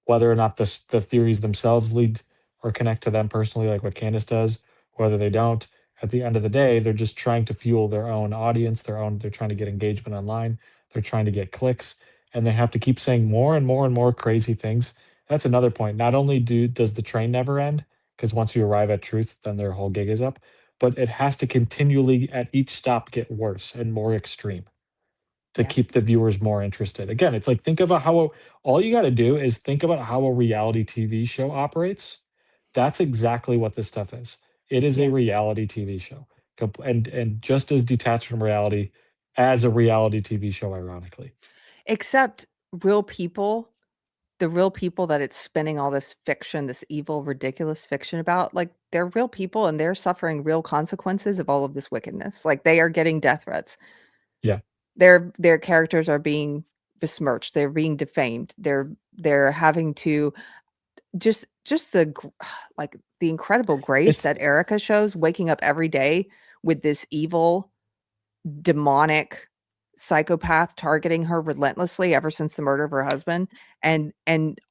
Whether or not the theories themselves lead or connect to them personally, like what Candace does, whether they don't, at the end of the day, they're just trying to fuel their own audience, they're trying to get engagement online, they're trying to get clicks, and they have to keep saying more and more and more crazy things. That's another point. Not only does the train never end, because once you arrive at truth, then their whole gig is up, but it has to continually at each stop get worse and more extreme to Yeah. keep the viewers more interested. Again, it's like think about how all you got to do is think about how a reality TV show operates. That's exactly what this stuff is. It is a reality TV show, and just as detached from reality as a reality TV show, ironically. Except real people, the real people that it's spinning all this fiction, this evil, ridiculous fiction about, like they're real people and they're suffering real consequences of all of this wickedness. Like they are getting death threats. Yeah. Their characters are being besmirched. They're being defamed. They're having to just the like the incredible grace It's that Erica shows, waking up every day with this evil, demonic psychopath targeting her relentlessly ever since the murder of her husband, and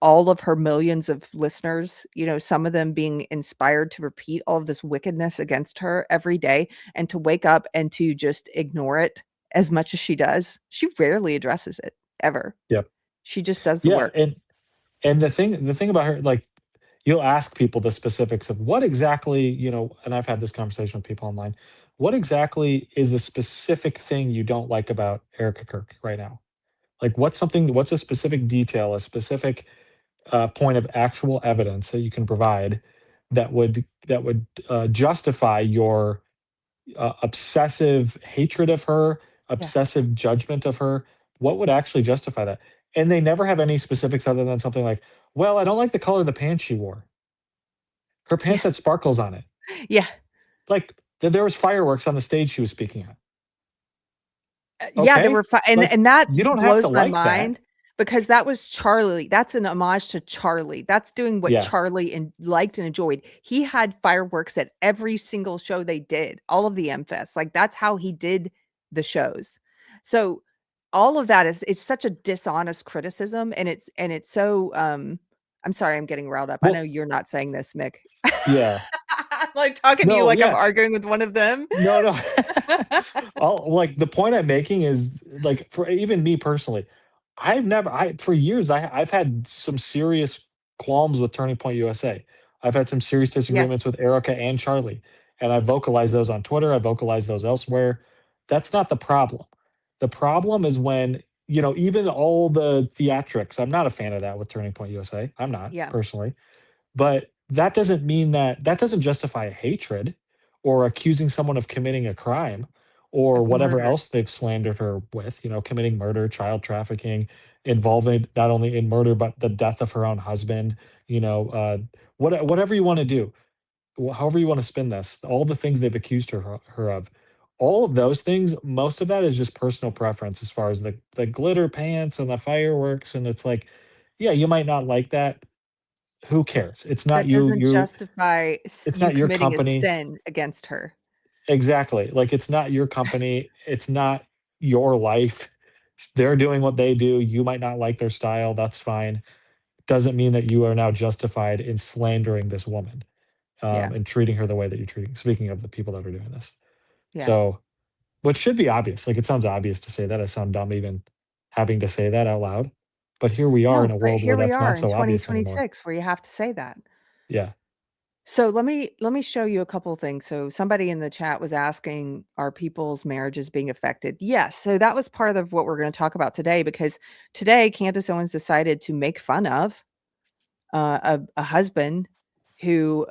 all of her millions of listeners, you know, some of them being inspired to repeat all of this wickedness against her every day, and to wake up and to just ignore it as much as she does. She rarely addresses it ever. Yep. She just does the Yeah, work. and the thing about her, like you'll ask people the specifics of what exactly, and I've had this conversation with people online. What exactly is a specific thing you don't like about Erica Kirk right now? Like what's a specific detail, a specific point of actual evidence that you can provide that would justify your obsessive hatred of her, Yeah. obsessive judgment of her? What would actually justify that? And they never have any specifics other than something like, well, I don't like the color of the pants she wore. Her pants Yeah. had sparkles on it. Yeah. Like there was fireworks on the stage she was speaking at. Yeah, they Okay? were and Like, that you don't have to blows my like that. mind because that was Charlie. That's an homage to Charlie. That's doing what Yeah. Charlie liked and enjoyed. He had fireworks at every single show they did, all of the M-Fests. Like that's how he did the shows. So all of that is such a dishonest criticism, and it's so I'm sorry, I'm getting riled up. I know Well, you're not saying this, Mick. yeah. I'm like talking to you No, like I'm yeah. arguing with one of them. No. Like the point I'm making is like for even me personally, for years I've had some serious qualms with Turning Point USA. I've had some serious Yes. disagreements with Erica and Charlie, and I vocalized those on Twitter. I vocalized those elsewhere. That's not the problem. The problem is when even all the theatrics. I'm not a fan of that with Turning Point USA. I'm not Yeah. personally. But that doesn't mean that doesn't justify hatred or accusing someone of committing a crime or Of whatever murder. else they've slandered her with, committing murder, child trafficking, involving not only in murder but the death of her own husband, whatever you want to do, however you want to spin this, all the things they've accused her of, all of those things, most of that is just personal preference as far as the glitter pants and the fireworks, and it's like, yeah, you might not like that. Who cares? It's not That doesn't you. justify It's you not your committing a company. sin against her. Exactly. Like it's not your company. It's not your life. They're doing what they do. You might not like their style. That's fine. Doesn't mean that you are now justified in slandering this woman Yeah. and treating her the way that you're treating. Speaking of the people that are doing this. Yeah. So, which should be obvious. Like it sounds obvious to say that. I sound dumb even having to say that out loud. But here we are in No, a but world where here we that's are not in so obvious anymore. 2026 where you have to say that. Yeah. So let me show you a couple of things. So somebody in the chat was asking, are people's marriages being affected? Yes. So that was part of what we're going to talk about today, because today Candace Owens decided to make fun of a husband who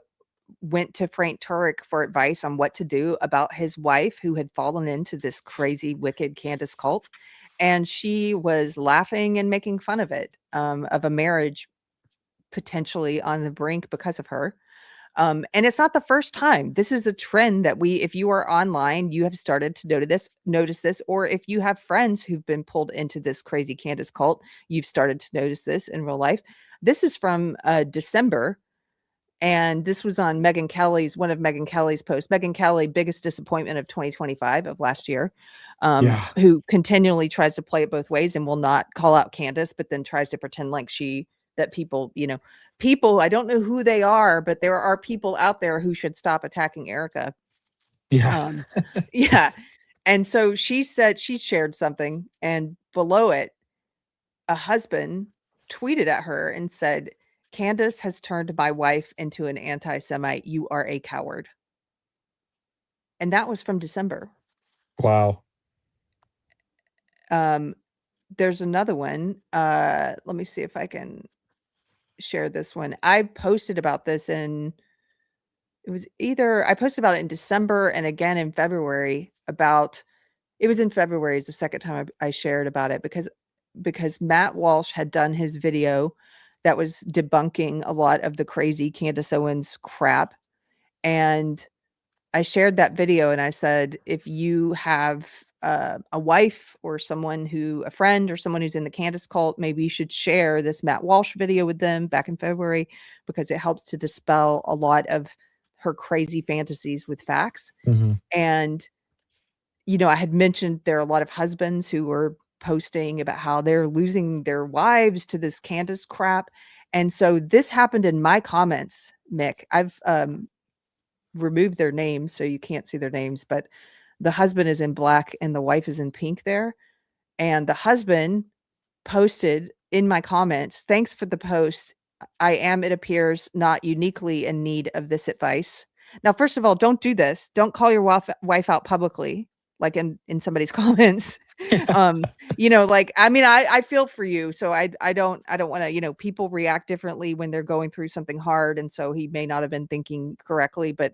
went to Frank Turek for advice on what to do about his wife who had fallen into this crazy, wicked Candace cult. And she was laughing and making fun of it, of a marriage potentially on the brink because of her. And it's not the first time. This is a trend that if you are online, you have started to notice this, or if you have friends who've been pulled into this crazy Candace cult, you've started to notice this in real life. This is from December. And this was on one of Megyn Kelly's posts. Megyn Kelly, biggest disappointment of 2025 of last year, who continually tries to play it both ways and will not call out Candace, but then tries to pretend like that people, I don't know who they are, but there are people out there who should stop attacking Erica. Yeah. Yeah. And so she shared something, and below it, a husband tweeted at her and said, "Candace has turned my wife into an anti-Semite. You are a coward." And that was from December. Wow. There's another one. Let me see if I can share this one. I posted about this I posted about it in December and again in February it was in February is the second time I shared about it because Matt Walsh had done his video that was debunking a lot of the crazy Candace Owens crap. And I shared that video and I said, if you have a wife or a friend or someone who's in the Candace cult, maybe you should share this Matt Walsh video with them back in February, because it helps to dispel a lot of her crazy fantasies with facts. Mm-hmm. And, I had mentioned there are a lot of husbands who were posting about how they're losing their wives to this Candace crap. And so this happened in my comments, Mick. I've removed their names so you can't see their names, but the husband is in black and the wife is in pink there. And the husband posted in my comments, "Thanks for the post. I am, it appears, not uniquely in need of this advice." Now, first of all, don't do this. Don't call your wife out publicly, like in somebody's comments. I feel for you. So I don't want to, people react differently when they're going through something hard. And so he may not have been thinking correctly, but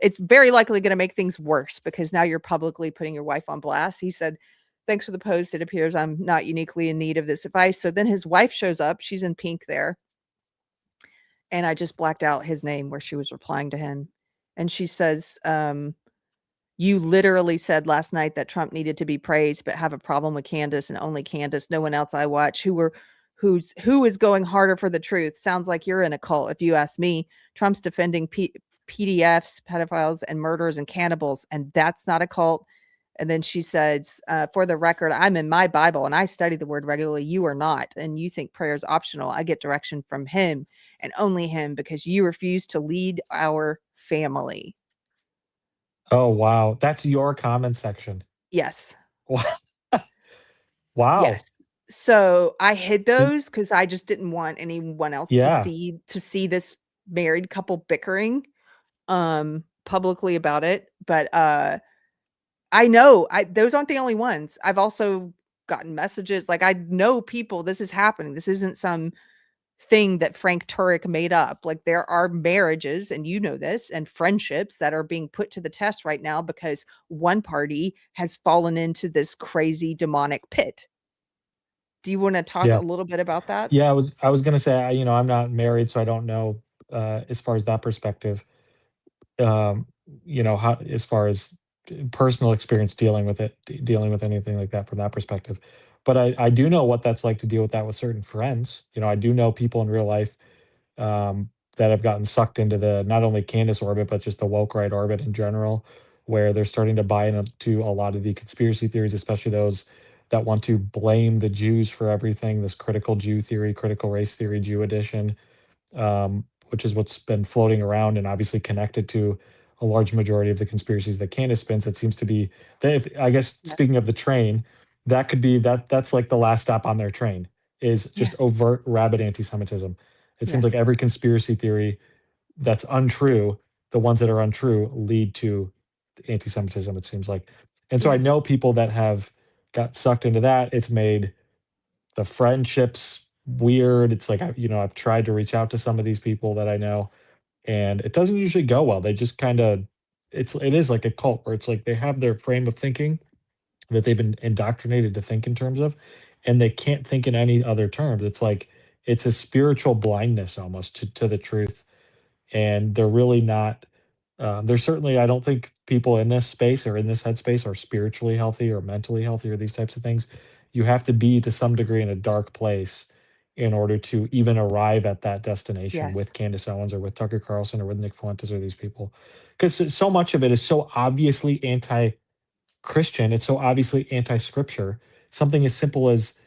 it's very likely going to make things worse, because now you're publicly putting your wife on blast. He said, "Thanks for the post. It appears I'm not uniquely in need of this advice." So then his wife shows up. She's in pink there. And I just blacked out his name where she was replying to him. And she says, "You literally said last night that Trump needed to be praised, but have a problem with Candace and only Candace. No one else I watch who is going harder for the truth. Sounds like you're in a cult. If you ask me, Trump's defending PDFs, pedophiles, and murderers and cannibals, and that's not a cult." And then she says, "For the record, I'm in my Bible and I study the word regularly. You are not. And you think prayer is optional. I get direction from him and only him, because you refuse to lead our family." Oh, wow. That's your comment section. Yes. Wow. Yes. So I hid those because I just didn't want anyone else to see this married couple bickering publicly about it. But I know those aren't the only ones. I've also gotten messages, like, I know people, this is happening. This isn't some thing that Frank Turek made up. Like, there are marriages, and this, and friendships that are being put to the test right now because one party has fallen into this crazy demonic pit. Do you want to talk a little bit about that? Yeah, I was going to say, I'm not married, so I don't know as far as that perspective. How, as far as personal experience dealing with anything like that from that perspective. But I do know what that's like to deal with that with certain friends. I do know people in real life that have gotten sucked into the not only Candace orbit, but just the woke right orbit in general, where they're starting to buy into a lot of the conspiracy theories, especially those that want to blame the Jews for everything. This critical Jew theory, critical race theory, Jew edition, which is what's been floating around and obviously connected to a large majority of the conspiracies that Candace spins. That seems to be, I guess, speaking of the train, that could be that's like the last stop on their train, is just overt rabid anti-Semitism. It seems like every conspiracy theory that's untrue, the ones that are untrue lead to anti-Semitism, it seems like. And so I know people that have got sucked into that. It's made the friendships weird. It's like, I've tried to reach out to some of these people that I know, and it doesn't usually go well. They just kind of, it is like a cult where it's like they have their frame of thinking that they've been indoctrinated to think in terms of, and they can't think in any other terms. It's like, it's a spiritual blindness almost to the truth. and they're really not. There's certainly, I don't think people in this space or in this headspace are spiritually healthy or mentally healthy or these types of things. You have to be to some degree in a dark place in order to even arrive at that destination Yes. with Candace Owens or with Tucker Carlson or with Nick Fuentes or these people. Because so much of it is so obviously anti-Christian. It's so obviously anti-scripture. Something as simple as,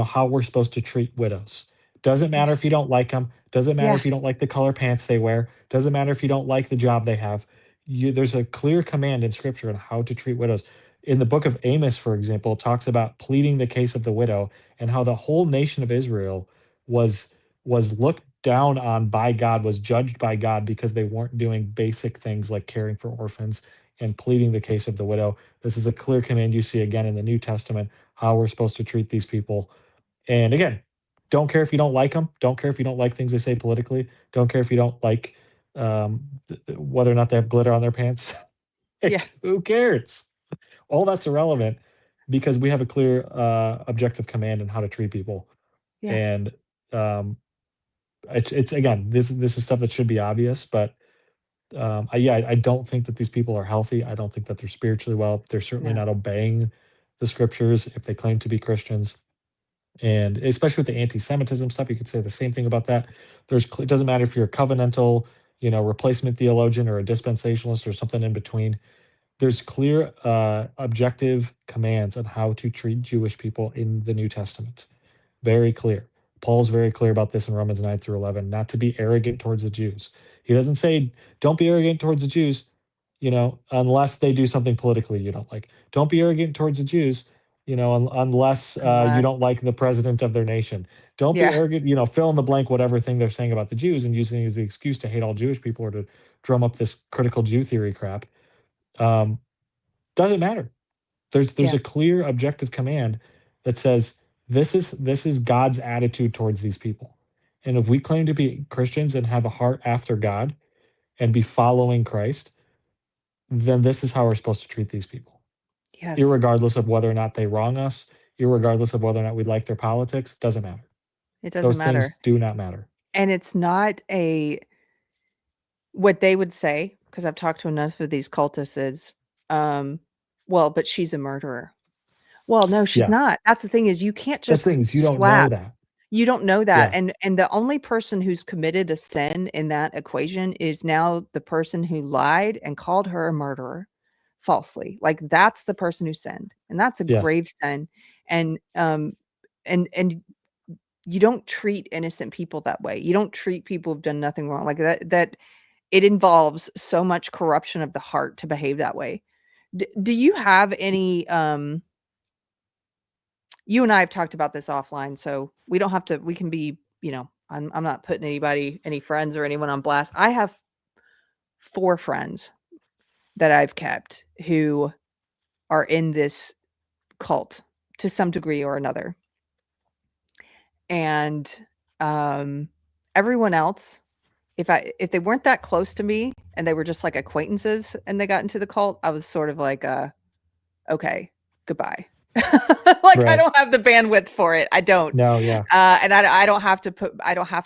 how we're supposed to treat widows. Doesn't matter if you don't like them. Doesn't matter Yeah. if you don't like the color pants they wear. Doesn't matter if you don't like the job they have. There's a clear command in scripture on how to treat widows. In the book of Amos, for example, it talks about pleading the case of the widow and how the whole nation of Israel was looked down on by God, was judged by God because they weren't doing basic things like caring for orphans and pleading the case of the widow. This is a clear command you see again in the New Testament, how we're supposed to treat these people. And again, don't care if you don't like them. Don't care if you don't like things they say politically. Don't care if you don't like whether or not they have glitter on their pants. Yeah. Who cares? All that's irrelevant because we have a clear objective command on how to treat people. Yeah. And it's again, this is stuff that should be obvious, but I don't think that these people are healthy. I don't think that they're spiritually well. They're certainly No. not obeying the scriptures if they claim to be Christians. And especially with the anti-Semitism stuff, you could say the same thing about that. It doesn't matter if you're a covenantal, replacement theologian or a dispensationalist or something in between. There's clear objective commands on how to treat Jewish people in the New Testament. Very clear. Paul's very clear about this in Romans 9 through 11, not to be arrogant towards the Jews. He doesn't say, don't be arrogant towards the Jews, unless they do something politically you don't like. Don't be arrogant towards the Jews, unless you don't like the president of their nation. Don't be arrogant, fill in the blank, whatever thing they're saying about the Jews and using it as the excuse to hate all Jewish people or to drum up this critical Jew theory crap. Doesn't matter. There's a clear objective command that says this is God's attitude towards these people. And if we claim to be Christians and have a heart after God and be following Christ, then this is how we're supposed to treat these people. Yes. Irregardless of whether or not they wrong us, irregardless of whether or not we like their politics, doesn't matter. It doesn't Those matter. things do not matter. And it's not what they would say, because I've talked to enough of these cultists is, well, but she's a murderer. Well, no, she's not. That's the thing is you can't just you don't slap. know that. You don't know that. And the only person who's committed a sin in that equation is now the person who lied and called her a murderer falsely. Like that's the person who sinned. And that's a grave sin. And you don't treat innocent people that way. You don't treat people who've done nothing wrong. Like that it involves so much corruption of the heart to behave that way. Do you have any you and I have talked about this offline, so we don't have to, we can be, I'm not putting any friends or anyone on blast. I have 4 friends that I've kept who are in this cult to some degree or another. And everyone else, if they weren't that close to me and they were just like acquaintances and they got into the cult, I was sort of like, okay, goodbye. I don't have the bandwidth for it. I don't. No, yeah. And I don't have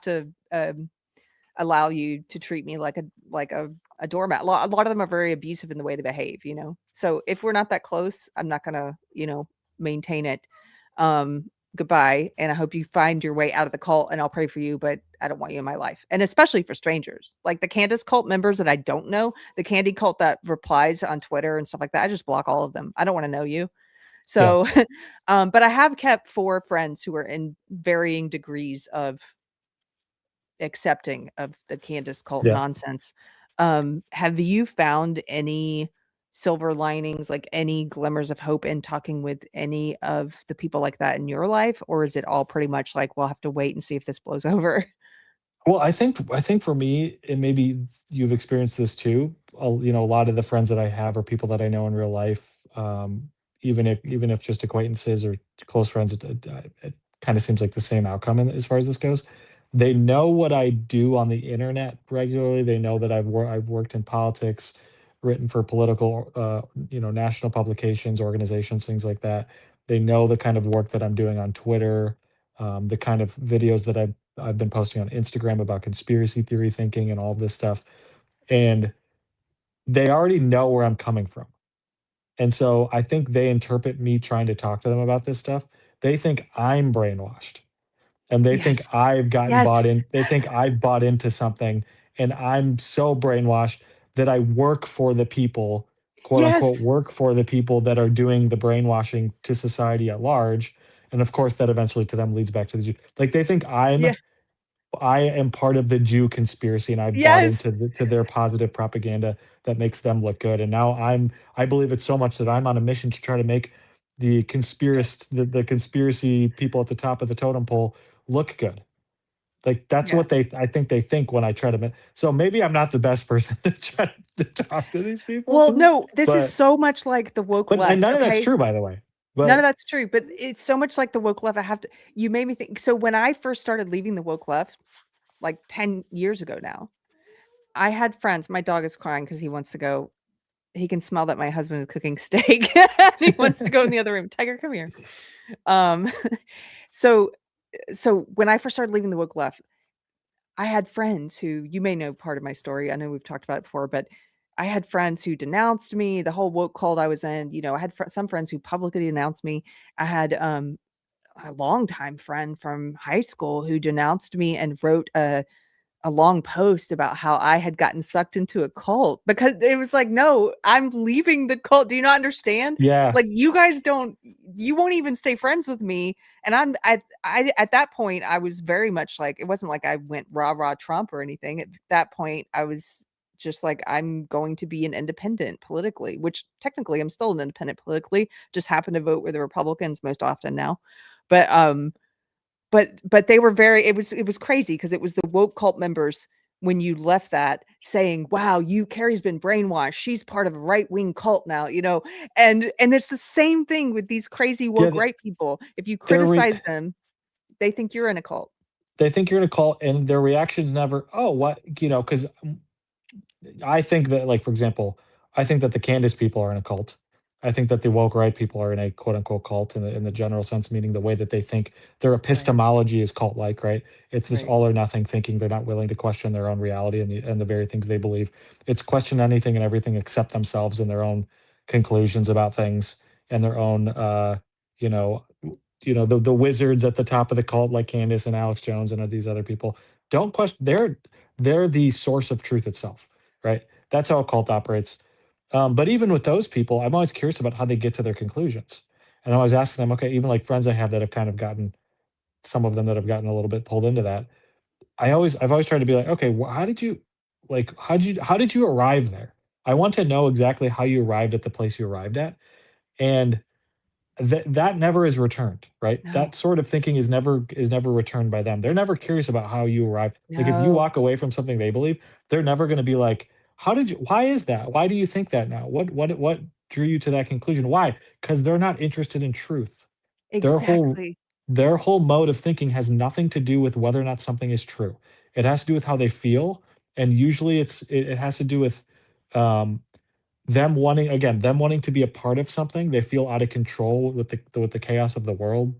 to allow you to treat me like a doormat. A lot of them are very abusive in the way they behave, So if we're not that close, I'm not gonna, maintain it. Goodbye. And I hope you find your way out of the cult and I'll pray for you, but I don't want you in my life. And especially for strangers, like the Candace cult members that I don't know, the Candy cult that replies on Twitter and stuff like that. I just block all of them. I don't want to know you. So, but I have kept 4 friends who are in varying degrees of accepting of the Candace cult nonsense. Have you found any silver linings, like any glimmers of hope in talking with any of the people like that in your life? Or is it all pretty much like, we'll have to wait and see if this blows over? Well, I think for me, and maybe you've experienced this too. A lot of the friends that I have are people that I know in real life. Even if just acquaintances or close friends, it kind of seems like the same outcome as far as this goes. They know what I do on the internet regularly. They know that I've worked in politics, written for political, national publications, organizations, things like that. They know the kind of work that I'm doing on Twitter, the kind of videos that I I've been posting on Instagram about conspiracy theory thinking and all this stuff, and they already know where I'm coming from. And so I think they interpret me trying to talk to them about this stuff. They think I'm brainwashed, and they think Yes. I've gotten Yes. bought in. They think I've bought into something, and I'm so brainwashed that I work for the people, quote unquote, Yes. work for the people that are doing the brainwashing to society at large. And of course, that eventually to them leads back to the Jew. Like they think Yeah. I am part of the Jew conspiracy, and I bought Yes. into to their positive propaganda that makes them look good. And now I believe it so much that I'm on a mission to try to make the conspiracy people at the top of the totem pole look good. Like that's Yeah. what I think they think when I try to. So maybe I'm not the best person to try to talk to these people. Well, no, this is But so much like the woke and left. none of that's Okay. true, by the way. None of But that's true, but it's so much like the woke left. You made me think. So when I first started leaving the woke left, like 10 years ago now, I had friends. My dog is crying because he wants to go. He can smell that my husband is cooking steak. He wants to go in the other room. Tiger, come here. Um, so when I first started leaving the woke left, I had friends who you may know part of my story. I know we've talked about it before, but I had friends who denounced me, the whole woke cult I was in. I had some friends who publicly denounced me. I had a longtime friend from high school who denounced me and wrote a long post about how I had gotten sucked into a cult because it was like, no, I'm leaving the cult. Do you not understand? yeah, Like you won't even stay friends with me. And at that point, I was very much like, it wasn't like I went rah, rah Trump or anything. At that point, I was just like, I'm going to be an independent politically, which technically I'm still an independent politically, just happen to vote with the Republicans most often now. But they were it was crazy because it was the woke cult members when you left that saying, wow, Keri's been brainwashed. She's part of a right-wing cult now, and it's the same thing with these crazy woke yeah, right people. If you they're criticize them, they think you're in a cult. they think you're in a cult, and their reaction's never, oh, what, because I think that, like, for example, I think that the Candace people are in a cult. I think that the woke right people are in a quote unquote cult in the general sense, meaning the way that they think their Right. epistemology is cult like, right? It's this Right. all or nothing thinking. They're not willing to question their own reality and the very things they believe. It's question anything and everything except themselves and their own conclusions about things and their own, you know, the wizards at the top of the cult like Candace and Alex Jones and these other people don't question. They're the source of truth itself, right? That's how a cult operates. But even with those people, I'm always curious about how they get to their conclusions. And I was asking them, okay, even like friends I have that have kind of gotten, some of them that have gotten a little bit pulled into that. I've always tried to be like, okay, how did you arrive there? I want to know exactly how you arrived at the place you arrived at. And that never is returned, right? No. That sort of thinking is never returned by them. They're never curious about how you arrive. Like if you No. walk away from something they believe, they're never going to be like, why is that? Why do you think that now? What drew you to that conclusion? Why? Because they're not interested in truth. Their whole Exactly. their whole mode of thinking has nothing to do with whether or not something is true. It has to do with how they feel, and usually it has to do with um, them wanting to be a part of something. They feel out of control with the chaos of the world,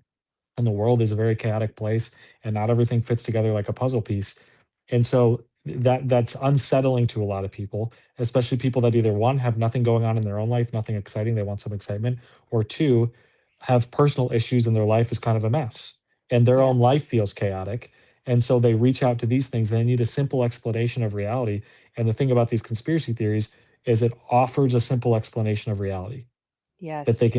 and the world is a very chaotic place, and not everything fits together like a puzzle piece. And so that's unsettling to a lot of people, especially people that either one have nothing going on in their own life, nothing exciting, they want some excitement, or two have personal issues and their life is kind of a mess and their Yeah. own life feels chaotic. And so they reach out to these things. They need a simple explanation of reality. And the thing about these conspiracy theories is it offers a simple explanation of reality that Yes. they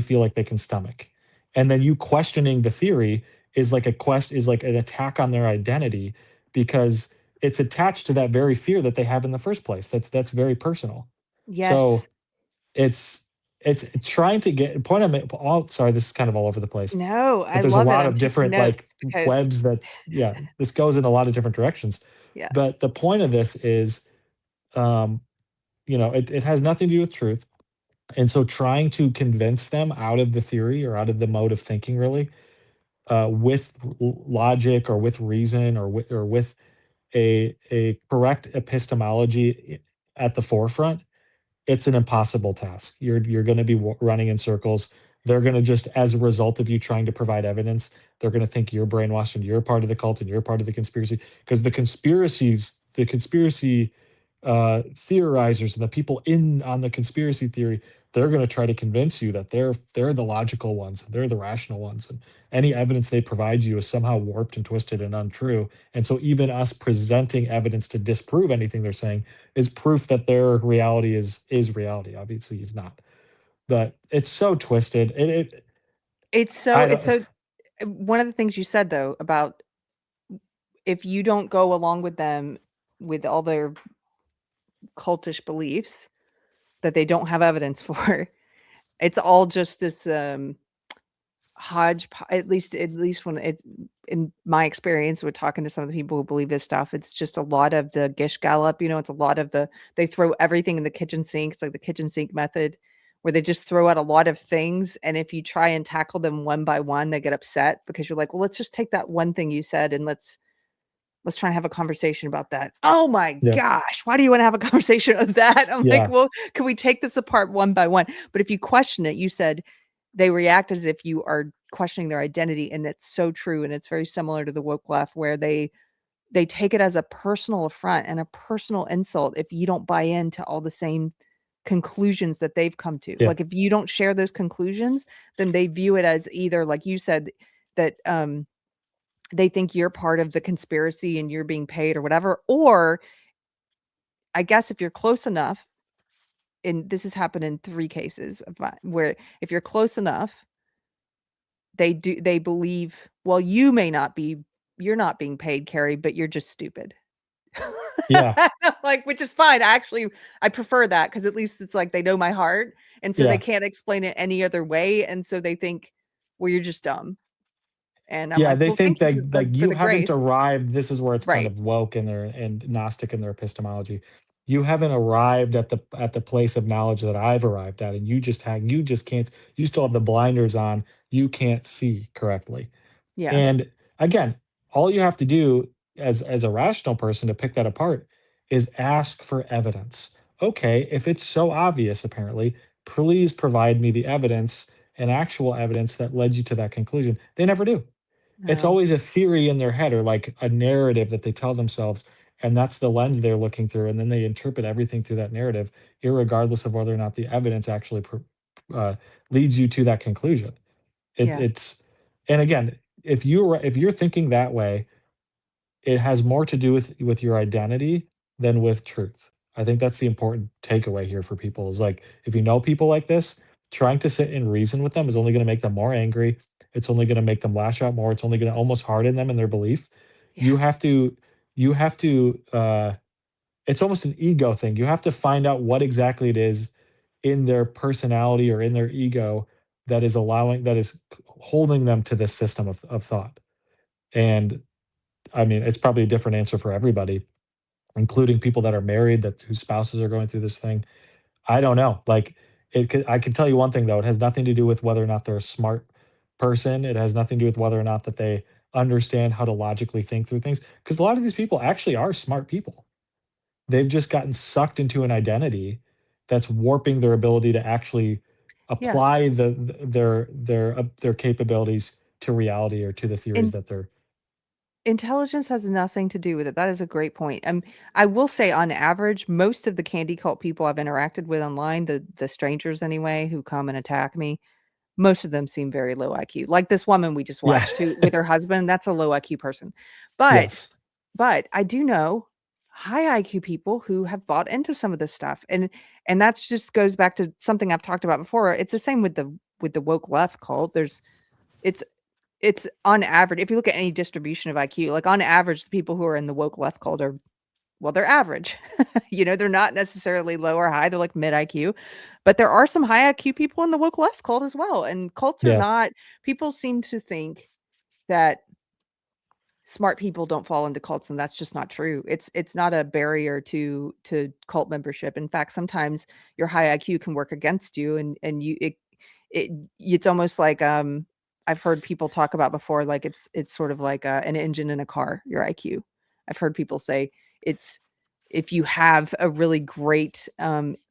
feel like they can stomach. And then you questioning the theory is like is like an attack on their identity because it's attached to that very fear that they have in the first place. That's very personal. So Yes. it's trying to get point I'm all sorry, this is kind of all over the place. No, But I there's a love it. lot I'm of taking different like notes because webs that's yeah, this goes in a lot of different directions. yeah. But the point of this is um, it has nothing to do with truth. And so trying to convince them out of the theory or out of the mode of thinking really with logic or with reason or with a correct epistemology at the forefront, it's an impossible task. You're going to be running in circles. they're going to just, as a result of you trying to provide evidence, they're going to think you're brainwashed and you're part of the cult and you're part of the conspiracy. Because the conspiracy theorizers and the people in on the conspiracy theory, they're going to try to convince you that they're the logical ones, they're the rational ones, and any evidence they provide you is somehow warped and twisted and untrue. And so even us presenting evidence to disprove anything they're saying is proof that their reality is reality. Obviously it's not, but it's so twisted. It's I so one of the things you said though about if you don't go along with them with all their cultish beliefs that they don't have evidence for, it's all just this hodgepodge. At least when it, in my experience with talking to some of the people who believe this stuff, it's just a lot of the gish gallop. It's a lot of they throw everything in the kitchen sink. It's like the kitchen sink method, where they just throw out a lot of things, and if you try and tackle them one by one, they get upset because you're like, well, let's just take that one thing you said and let's try and have a conversation about that. Oh my gosh, why do you want to have a conversation of that? I'm like, well, can we take this apart one by one? But if you question it, you said they react as if you are questioning their identity, and it's so true. And it's very similar to the woke left, where they take it as a personal affront and a personal insult if you don't buy into all the same conclusions that they've come to. Like if you don't share those conclusions, then they view it as either, like you said, that they think you're part of the conspiracy and you're being paid or whatever. Or I guess if you're close enough, and this has happened in 3 cases where if you're close enough, they believe, well, you're not being paid, Keri, but you're just stupid. Yeah. Like, which is fine. I prefer that, because at least it's like they know my heart. And so they can't explain it any other way. And so they think, well, you're just dumb. And I'm like, they well, think thank you that for like you the haven't grace. arrived. This is where it's kind Right. of woke and Gnostic in their epistemology. You haven't arrived at the place of knowledge that I've arrived at, and you just can't. You still have the blinders on. You can't see correctly. Yeah. And again, all you have to do as a rational person to pick that apart is ask for evidence. Okay, if it's so obvious, apparently, please provide me the evidence and actual evidence that led you to that conclusion. They never do. It's No. always a theory in their head, or like a narrative that they tell themselves, and that's the lens they're looking through, and then they interpret everything through that narrative, irregardless of whether or not the evidence actually leads you to that conclusion. Yeah. It's and again, if you're thinking that way, it has more to do with your identity than with truth. I think that's the important takeaway here for people, is like, if you know people like this, trying to sit and reason with them is only going to make them more angry. It's only going to make them lash out more. It's only going to almost harden them in their belief. Yeah. You have to it's almost an ego thing. You have to find out what exactly it is in their personality or in their ego that is holding them to this system of thought. And I mean, it's probably a different answer for everybody, including people that are married, whose spouses are going through this thing. I don't know. Like, I can tell you one thing though. It has nothing to do with whether or not they're a smart person. It has nothing to do with whether or not that they understand how to logically think through things. Because a lot of these people actually are smart people. They've just gotten sucked into an identity that's warping their ability to actually apply their capabilities to reality or to the theories that they're. Intelligence has nothing to do with it. That is a great point. I will say, on average, most of the candy cult people I've interacted with online, the strangers anyway, who come and attack me, most of them seem very low IQ. Like this woman we just watched with her husband, that's a low IQ person. But I do know high IQ people who have bought into some of this stuff. And that's just goes back to something I've talked about before. It's the same with the woke left cult. It's on average, if you look at any distribution of IQ, like on average, the people who are in the woke left cult are, well, they're average. They're not necessarily low or high. They're like mid IQ, but there are some high IQ people in the woke left cult as well. And cults are not, people seem to think that smart people don't fall into cults, and that's just not true. It's not a barrier to cult membership. In fact, sometimes your high IQ can work against you, and it's almost like, I've heard people talk about before, like it's sort of like an engine in a car, your IQ. I've heard people say if you have a really great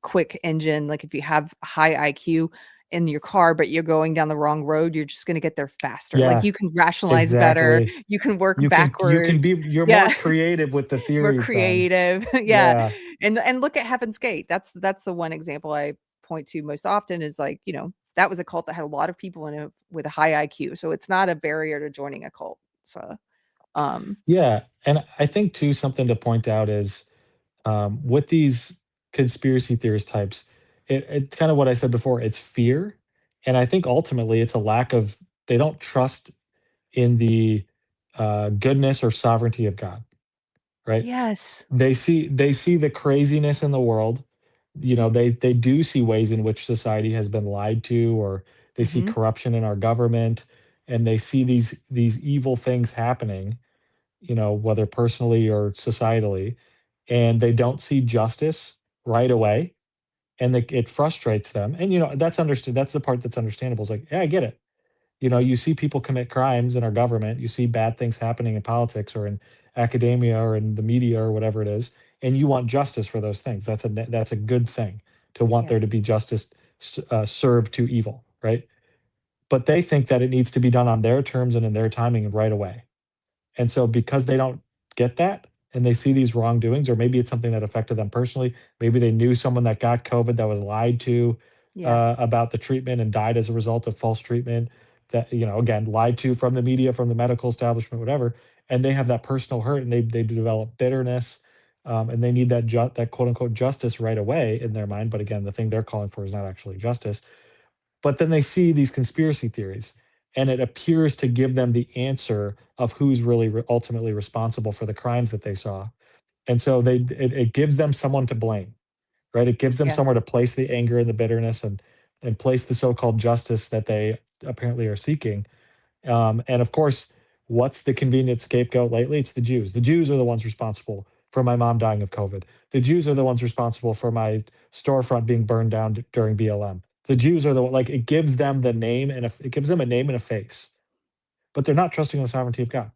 quick engine, like if you have high IQ, in your car, but you're going down the wrong road, you're just going to get there faster. Yeah, Like you can rationalize better. exactly. You can work You can backwards. you're more Yeah. creative with the More theories then. creative. Yeah. Yeah. And look at Heaven's Gate. That's the one example I point to most often is like, that was a cult that had a lot of people in it with a high IQ. So it's not a barrier to joining a cult. So Yeah. And I think too, something to point out is with these conspiracy theorist types, it kind of what I said before, it's fear. And I think ultimately it's a lack of, they don't trust in the goodness or sovereignty of God, right? yes. They see the craziness in the world. They do see ways in which society has been lied to, or they see Mhm. corruption in our government, and they see these evil things happening, whether personally or societally, and they don't see justice right away, and it frustrates them. And that's understood. That's the part that's understandable. It's like, yeah, I get it. You see people commit crimes in our government, you see bad things happening in politics or in academia or in the media or whatever it is, and you want justice for those things. That's a good thing to want Yeah. there to be justice served to evil, right? But they think that it needs to be done on their terms and in their timing and right away. And so because they don't get that and they see these wrongdoings, or maybe it's something that affected them personally, maybe they knew someone that got COVID that was lied to Yeah. about the treatment and died as a result of false treatment, that, again, lied to from the media, from the medical establishment, whatever. And they have that personal hurt, and they develop bitterness, and they need that quote unquote justice right away in their mind. But again, the thing they're calling for is not actually justice. But then they see these conspiracy theories, and it appears to give them the answer of who's really ultimately responsible for the crimes that they saw. And so it gives them someone to blame, right? It gives them Yeah. somewhere to place the anger and the bitterness, and place the so-called justice that they apparently are seeking. And of course, what's the convenient scapegoat lately? It's the Jews. The Jews are the ones responsible for my mom dying of COVID. The Jews are the ones responsible for my storefront being burned down during BLM. The Jews are like, it gives them the name, and it gives them a name and a face, but they're not trusting the sovereignty of God.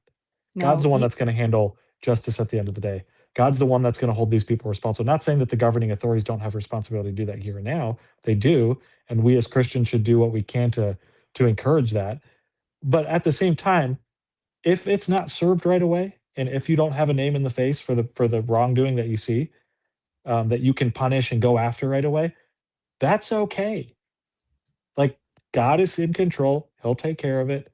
God's No. the one that's going to handle justice at the end of the day. God's the one that's going to hold these people responsible. Not saying that the governing authorities don't have responsibility to do that here and now. They do, and we as Christians should do what we can to encourage that. But at the same time, if it's not served right away, and if you don't have a name in the face for the wrongdoing that you see, that you can punish and go after right away, that's okay. Like, God is in control; He'll take care of it.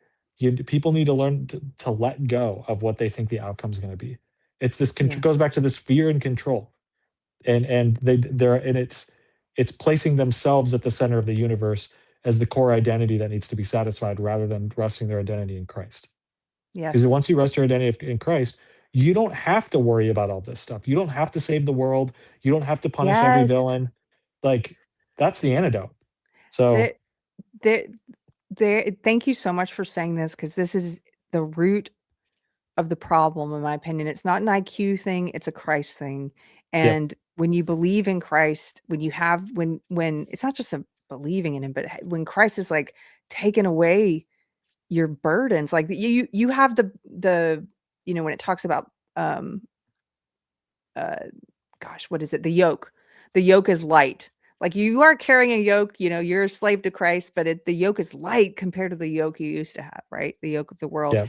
People need to learn to let go of what they think the outcome is going to be. It's this Yeah. goes back to this fear and control, and it's placing themselves at the center of the universe as the core identity that needs to be satisfied, rather than resting their identity in Christ. Because Yes. once you rest your identity in Christ, you don't have to worry about all this stuff. You don't have to save the world. You don't have to punish every Yes. villain. Like, that's the antidote. So There, thank you so much for saying this, because this is the root of the problem, in my opinion. It's not an IQ thing, it's a Christ thing. yep, And when you believe in Christ, when it's not just a believing in him, but when Christ is like taking away your burdens, like you have the when it talks about uh gosh, what is it? The yoke. The yoke is light. Like you are carrying a yoke, you're a slave to Christ, but the yoke is light compared to the yoke you used to have, right? The yoke of the world. yep.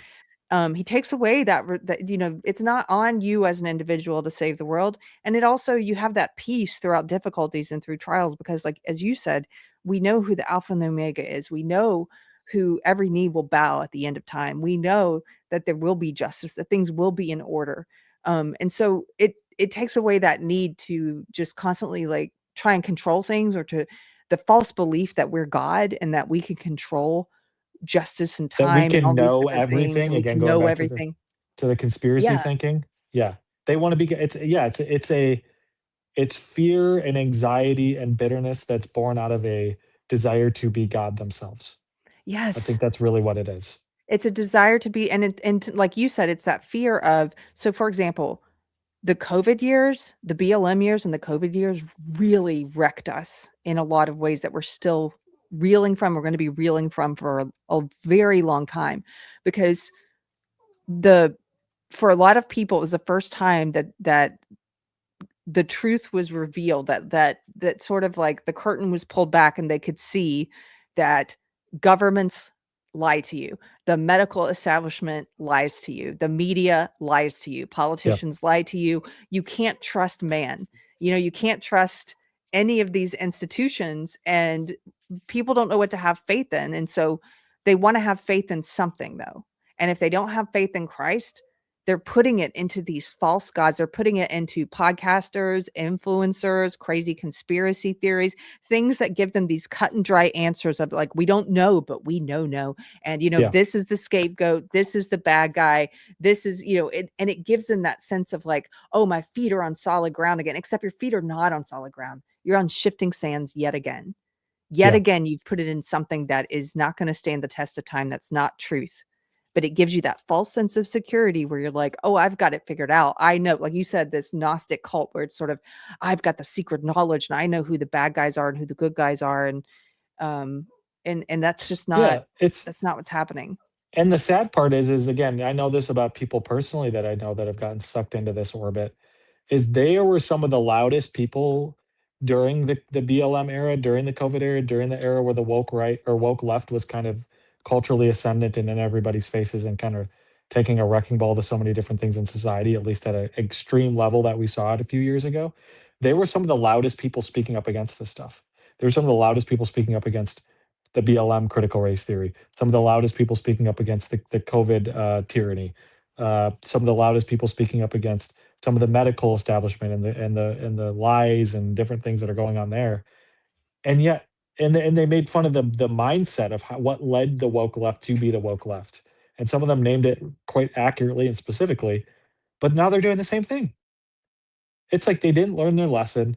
He takes away that it's not on you as an individual to save the world. And it also, you have that peace throughout difficulties and through trials, because like, as you said, we know who the Alpha and the Omega is. We know who every knee will bow at the end of time. We know that there will be justice, that things will be in order. And so it takes away that need to just constantly like try and control things, or to the false belief that we're God and that we can control justice and That we time and can all these know different things, everything. and we Again, can going know back to the everything. conspiracy Yeah. thinking. Yeah, they want to be. It's fear and anxiety and bitterness that's born out of a desire to be God themselves. I Yes. think that's really what it is. It's a desire to be, like you said, it's that fear of, so for example, the COVID years, the BLM years and the COVID years really wrecked us in a lot of ways that we're still reeling from. We're going to be reeling from for a very long time, because for a lot of people, it was the first time that the truth was revealed, that sort of like the curtain was pulled back and they could see that governments lie to you, the medical establishment lies to you, the media lies to you, politicians lie to you. You can't trust man. You can't trust any of these institutions, and people don't know what to have faith in. And so they want to have faith in something, though. And if they don't have faith in Christ, they're putting it into these false gods. They're putting it into podcasters, influencers, crazy conspiracy theories, things that give them these cut and dry answers of like, we don't know, but we know. And, this is the scapegoat. This is the bad guy. This is, and it gives them that sense of like, oh, my feet are on solid ground again, except your feet are not on solid ground. You're on shifting sands yet again. Again, you've put it in something that is not going to stand the test of time. That's not truth. But it gives you that false sense of security where you're like, oh, I've got it figured out. I know, like you said, this Gnostic cult where it's sort of, I've got the secret knowledge and I know who the bad guys are and who the good guys are. And that's just not, that's not what's happening. And the sad part is again, I know this about people personally that I know that have gotten sucked into this orbit, is they were some of the loudest people during the BLM era, during the COVID era, during the era where the woke right or woke left was kind of culturally ascendant and in everybody's faces and kind of taking a wrecking ball to so many different things in society, at least at an extreme level that we saw it a few years ago. They were some of the loudest people speaking up against this stuff. They were some of the loudest people speaking up against the BLM critical race theory, some of the loudest people speaking up against the COVID tyranny, some of the loudest people speaking up against some of the medical establishment and the lies and different things that are going on there. And yet, and they made fun of the mindset of what led the woke left to be the woke left. And some of them named it quite accurately and specifically, but now they're doing the same thing. It's like they didn't learn their lesson.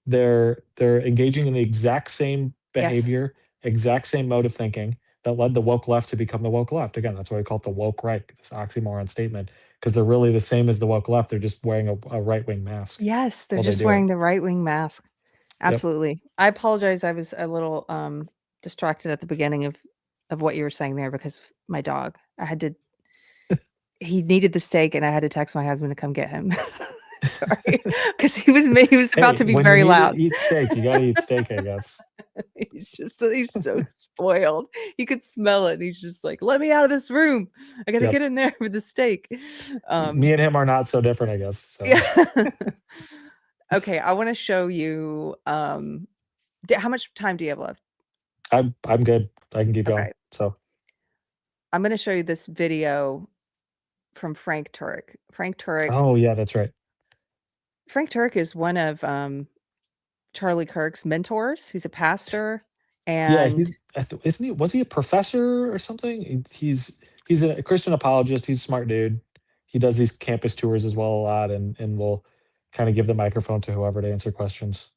They're engaging in the exact same behavior, exact same mode of thinking that led the woke left to become the woke left. Again, that's why we call it the woke right, this oxymoron statement, because they're really the same as the woke left. They're just wearing a right-wing mask. Yes, they're just wearing the right-wing mask. Absolutely. Yep. I apologize. I was a little distracted at the beginning of what you were saying there because my dog, he needed the steak and I had to text my husband to come get him. Sorry. Because he was about to be very loud. Eat steak. You got to eat steak, I guess. He's so spoiled. He could smell it. And he's just like, let me out of this room. I got to get in there with the steak. Me and him are not so different, I guess. So. Yeah. Okay, I want to show you. How much time do you have left? I'm good. I can keep going. So I'm going to show you this video from Frank Turek. Frank Turek. Oh yeah, that's right. Frank Turek is one of Charlie Kirk's mentors. He's a pastor, and isn't he? Was he a professor or something? He's a Christian apologist. He's a smart dude. He does these campus tours as well a lot, and will kind of give the microphone to whoever to answer questions.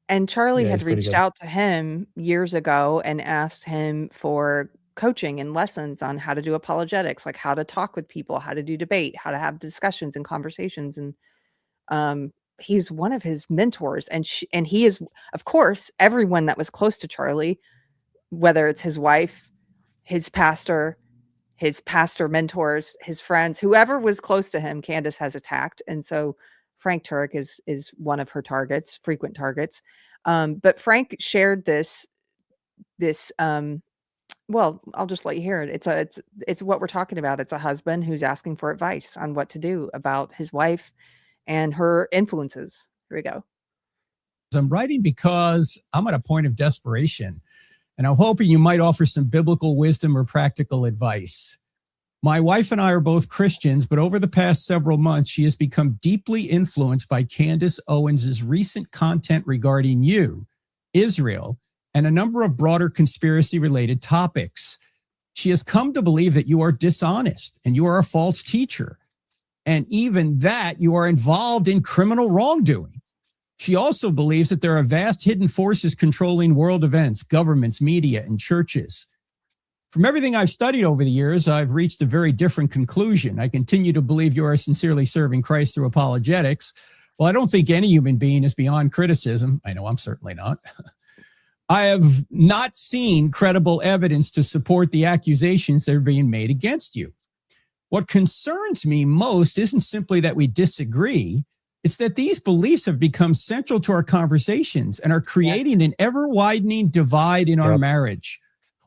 And Charlie had reached out to him years ago and asked him for coaching and lessons on how to do apologetics, like how to talk with people, how to do debate, how to have discussions and conversations. And he's one of his mentors. And he is, of course, everyone that was close to Charlie, whether it's his wife, his pastor mentors, his friends, whoever was close to him, Candace has attacked. And so Frank Turek is one of her targets, frequent targets. But Frank shared this. Well, I'll just let you hear it. It's what we're talking about. It's a husband who's asking for advice on what to do about his wife and her influences. Here we go. I'm writing because I'm at a point of desperation, and I'm hoping you might offer some biblical wisdom or practical advice. My wife and I are both Christians, but over the past several months, she has become deeply influenced by Candace Owens' recent content regarding you, Israel, and a number of broader conspiracy-related topics. She has come to believe that you are dishonest and you are a false teacher, and even that you are involved in criminal wrongdoing. She also believes that there are vast hidden forces controlling world events, governments, media, and churches. From everything I've studied over the years, I've reached a very different conclusion. I continue to believe you are sincerely serving Christ through apologetics. Well, I don't think any human being is beyond criticism. I know I'm certainly not. I have not seen credible evidence to support the accusations that are being made against you. What concerns me most isn't simply that we disagree, It's that these beliefs have become central to our conversations and are creating an ever-widening divide in our marriage.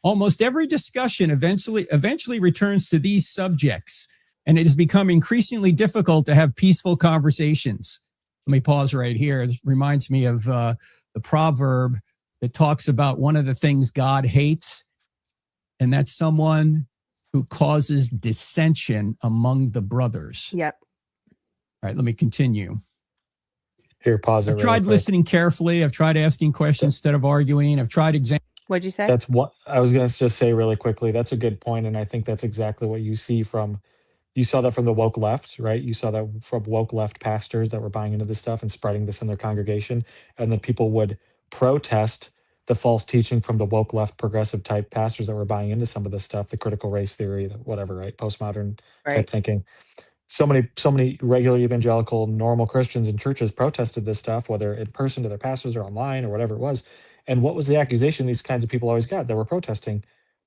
Almost every discussion eventually returns to these subjects, and it has become increasingly difficult to have peaceful conversations. Let me pause right here. This reminds me of the proverb that talks about one of the things God hates, and that's someone who causes dissension among the brothers. Yep. All right, let me continue. Here, pause it. I've tried listening carefully. I've tried asking questions instead of arguing. I've tried examining. What'd you say? That's what I was going to just say really quickly. That's a good point, and I think that's exactly what you see from. You saw that from the woke left, right? You saw that from woke left pastors that were buying into this stuff and spreading this in their congregation, and then people would protest the false teaching from the woke left progressive type pastors that were buying into some of this stuff, the critical race theory, whatever, right? Postmodern type thinking. So many regular evangelical normal Christians in churches protested this stuff, whether in person to their pastors or online or whatever it was. And what was the accusation these kinds of people always got that were protesting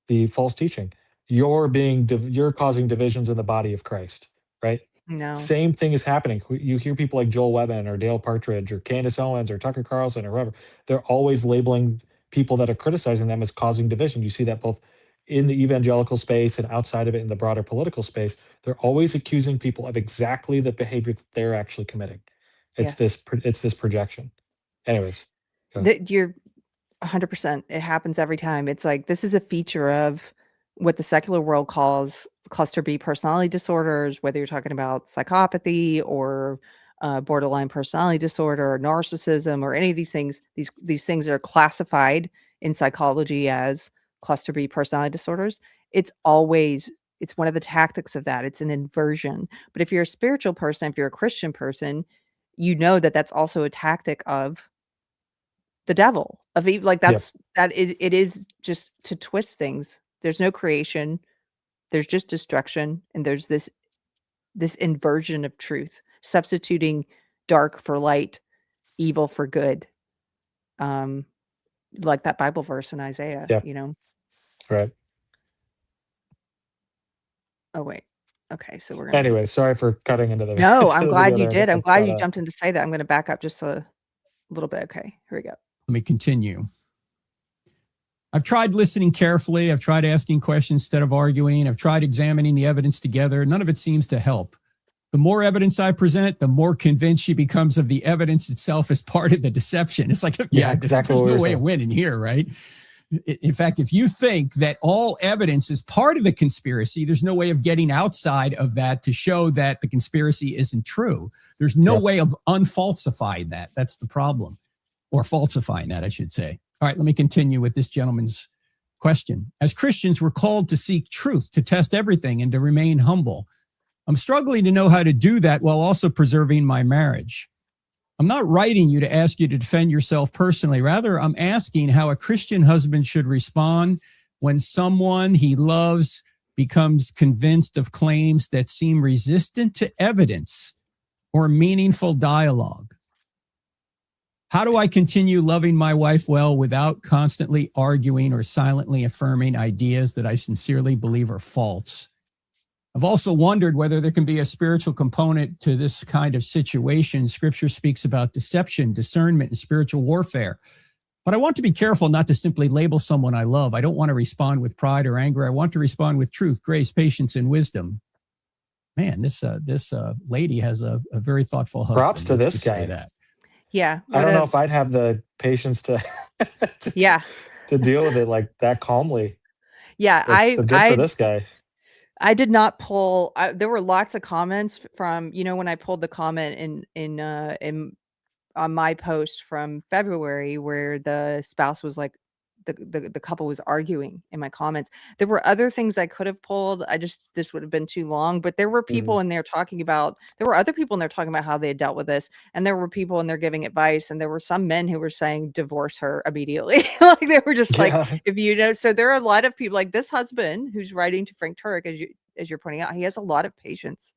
the false teaching? You're causing divisions in the body of Christ, right? No. Same thing is happening. You hear people like Joel Webben or Dale Partridge or Candace Owens or Tucker Carlson or whoever. They're always labeling people that are criticizing them as causing division. You see that both in the evangelical space and outside of it in the broader political space. They're always accusing people of exactly the behavior that they're actually committing. It's this projection. Anyways. You're 100%. It happens every time. It's like, this is a feature of what the secular world calls cluster B personality disorders, whether you're talking about psychopathy or borderline personality disorder or narcissism or any of these things. These things are classified in psychology as cluster B personality disorders. It's one of the tactics of that. It's an inversion. But if you're a spiritual person, if you're a Christian person, you know that that's also a tactic of the devil, of evil. Like it is just to twist things. There's no creation. There's just destruction. And there's this inversion of truth, substituting dark for light, evil for good. Like that Bible verse in Isaiah, Right. Oh, wait. Okay. So we're going to. Anyway, sorry for cutting into the. No, I'm glad you did. I'm glad you jumped in to say that. I'm going to back up just a little bit. Okay. Here we go. Let me continue. I've tried listening carefully. I've tried asking questions instead of arguing. I've tried examining the evidence together. None of it seems to help. The more evidence I present, the more convinced she becomes of the evidence itself as part of the deception. It's like, exactly. There's no way of winning here, right? In fact, if you think that all evidence is part of the conspiracy, there's no way of getting outside of that to show that the conspiracy isn't true. There's no way of unfalsifying that. That's the problem. Or falsifying that, I should say. All right, let me continue with this gentleman's question. As Christians, we're called to seek truth, to test everything, and to remain humble. I'm struggling to know how to do that while also preserving my marriage. I'm not writing you to ask you to defend yourself personally. Rather, I'm asking how a Christian husband should respond when someone he loves becomes convinced of claims that seem resistant to evidence or meaningful dialogue. How do I continue loving my wife well without constantly arguing or silently affirming ideas that I sincerely believe are false? I've also wondered whether there can be a spiritual component to this kind of situation. Scripture speaks about deception, discernment, and spiritual warfare. But I want to be careful not to simply label someone I love. I don't want to respond with pride or anger. I want to respond with truth, grace, patience, and wisdom. Man, this lady has a very thoughtful husband. Props to this guy. Say that. Yeah. I don't know if I'd have the patience to to deal with it like that calmly. Yeah, so good for this guy. I did not pull. There were lots of comments from, when I pulled the comment in on my post from February where the spouse was like, the couple was arguing in my comments. There were other things I could have pulled. This would have been too long, but there were people in there there were other people in there talking about how they had dealt with this. And there were people in there giving advice. And there were some men who were saying, divorce her immediately. Like they were just like, so there are a lot of people like this husband who's writing to Frank Turek, as you're pointing out, he has a lot of patience.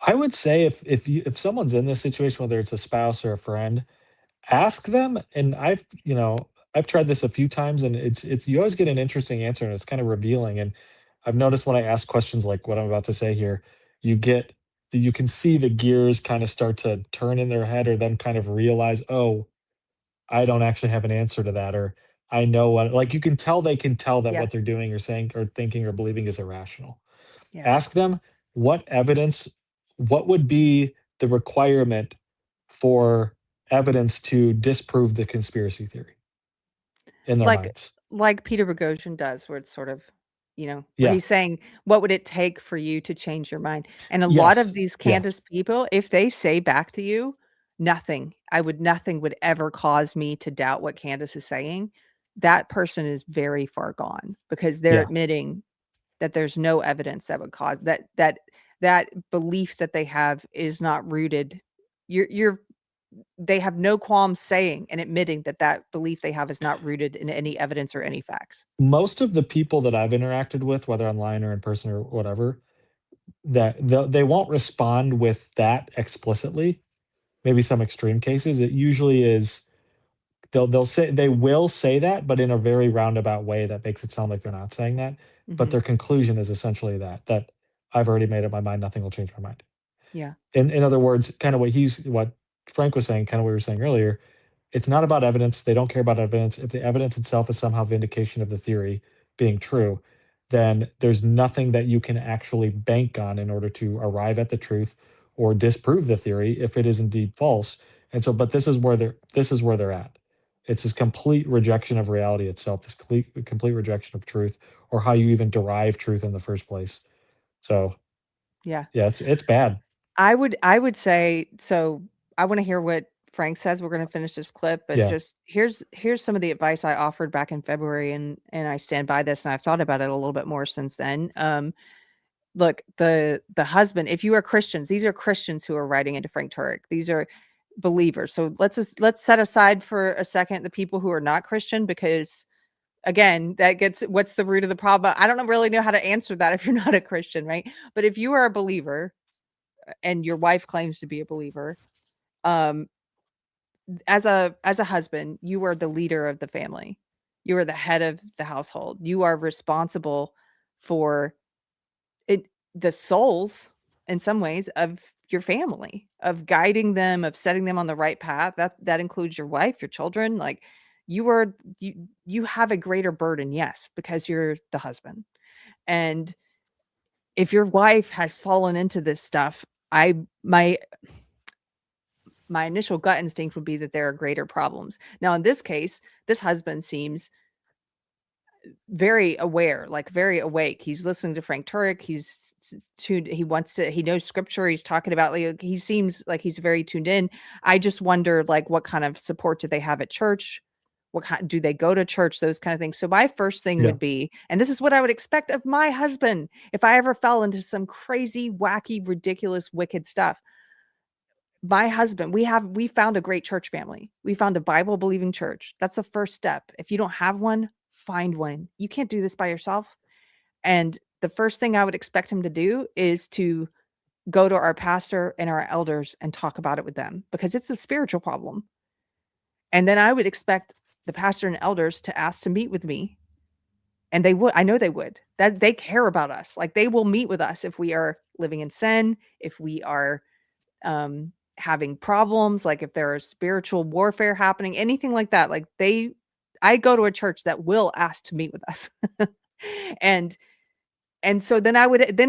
I would say if someone's in this situation, whether it's a spouse or a friend, ask them. And I've tried this a few times, and it's you always get an interesting answer, and it's kind of revealing. And I've noticed when I ask questions like what I'm about to say here, you get you can see the gears kind of start to turn in their head, or them kind of realize, oh, I don't actually have an answer to that, or I know what, like, you can tell, they can tell that what they're Yes. doing or saying or thinking or believing is irrational. Yes. Ask them what would be the requirement for evidence to disprove the conspiracy theory in their Like minds. Peter Boghossian does, where it's sort of, where Yeah. he's saying, what would it take for you to change your mind? And a lot of Yes. these Yeah. Candace people, if they say back to you, nothing would ever cause me to doubt what Candace is saying, that person is very far gone, because they're Yeah. admitting that there's no evidence that would cause that belief that they have is not rooted. They have no qualms saying and admitting that belief they have is not rooted in any evidence or any facts. Most of the people that I've interacted with, whether online or in person or whatever, that they won't respond with that explicitly. Maybe some extreme cases. It usually is they will say that, but in a very roundabout way that makes it sound like they're not saying that. But Mhm. their conclusion is essentially that I've already made up my mind, nothing will change my mind. Yeah. In other words, kind of what Frank was saying, kind of what we were saying earlier, it's not about evidence. They don't care about evidence. If the evidence itself is somehow vindication of the theory being true, then there's nothing that you can actually bank on in order to arrive at the truth or disprove the theory if it is indeed false. And so, but this is where they're at. It's this complete rejection of reality itself, this complete rejection of truth, or how you even derive truth in the first place. So Yeah. yeah, it's bad. I would say, so I want to hear what Frank says. We're going to finish this clip, but Yeah. just here's some of the advice I offered back in February, and I stand by this, and I've thought about it a little bit more since then. Look, the husband, if you are Christians, these are Christians who are writing into Frank Turek. These are believers. So let's set aside for a second the people who are not Christian, because again, that gets, what's the root of the problem? I don't really know how to answer that if you're not a Christian, right? But if you are a believer and your wife claims to be a believer, as a husband, you are the leader of the family. You are the head of the household. You are responsible for the souls, in some ways, of your family, of guiding them, of setting them on the right path. That includes your wife, your children. Like, you have a greater burden, yes, because you're the husband. And if your wife has fallen into this stuff, my initial gut instinct would be that there are greater problems. Now, in this case, this husband seems very aware, like very awake. He's listening to Frank Turek. He's tuned. He knows scripture. He's talking about, like, he seems like he's very tuned in. I just wonder, like, what kind of support do they have at church? What kind, do they go to church? Those kind of things. So my first thing Yeah. would be, and this is what I would expect of my husband if I ever fell into some crazy, wacky, ridiculous, wicked stuff. My husband, we found a great church family. We found a Bible believing church. That's the first step. If you don't have one, find one. You can't do this by yourself. And the first thing I would expect him to do is to go to our pastor and our elders and talk about it with them, because it's a spiritual problem. And then I would expect the pastor and elders to ask to meet with me. And they would. I know they would. That they care about us. Like, they will meet with us if we are living in sin, if we are having problems, like if there is spiritual warfare happening, anything like that. Like, I go to a church that will ask to meet with us. and so then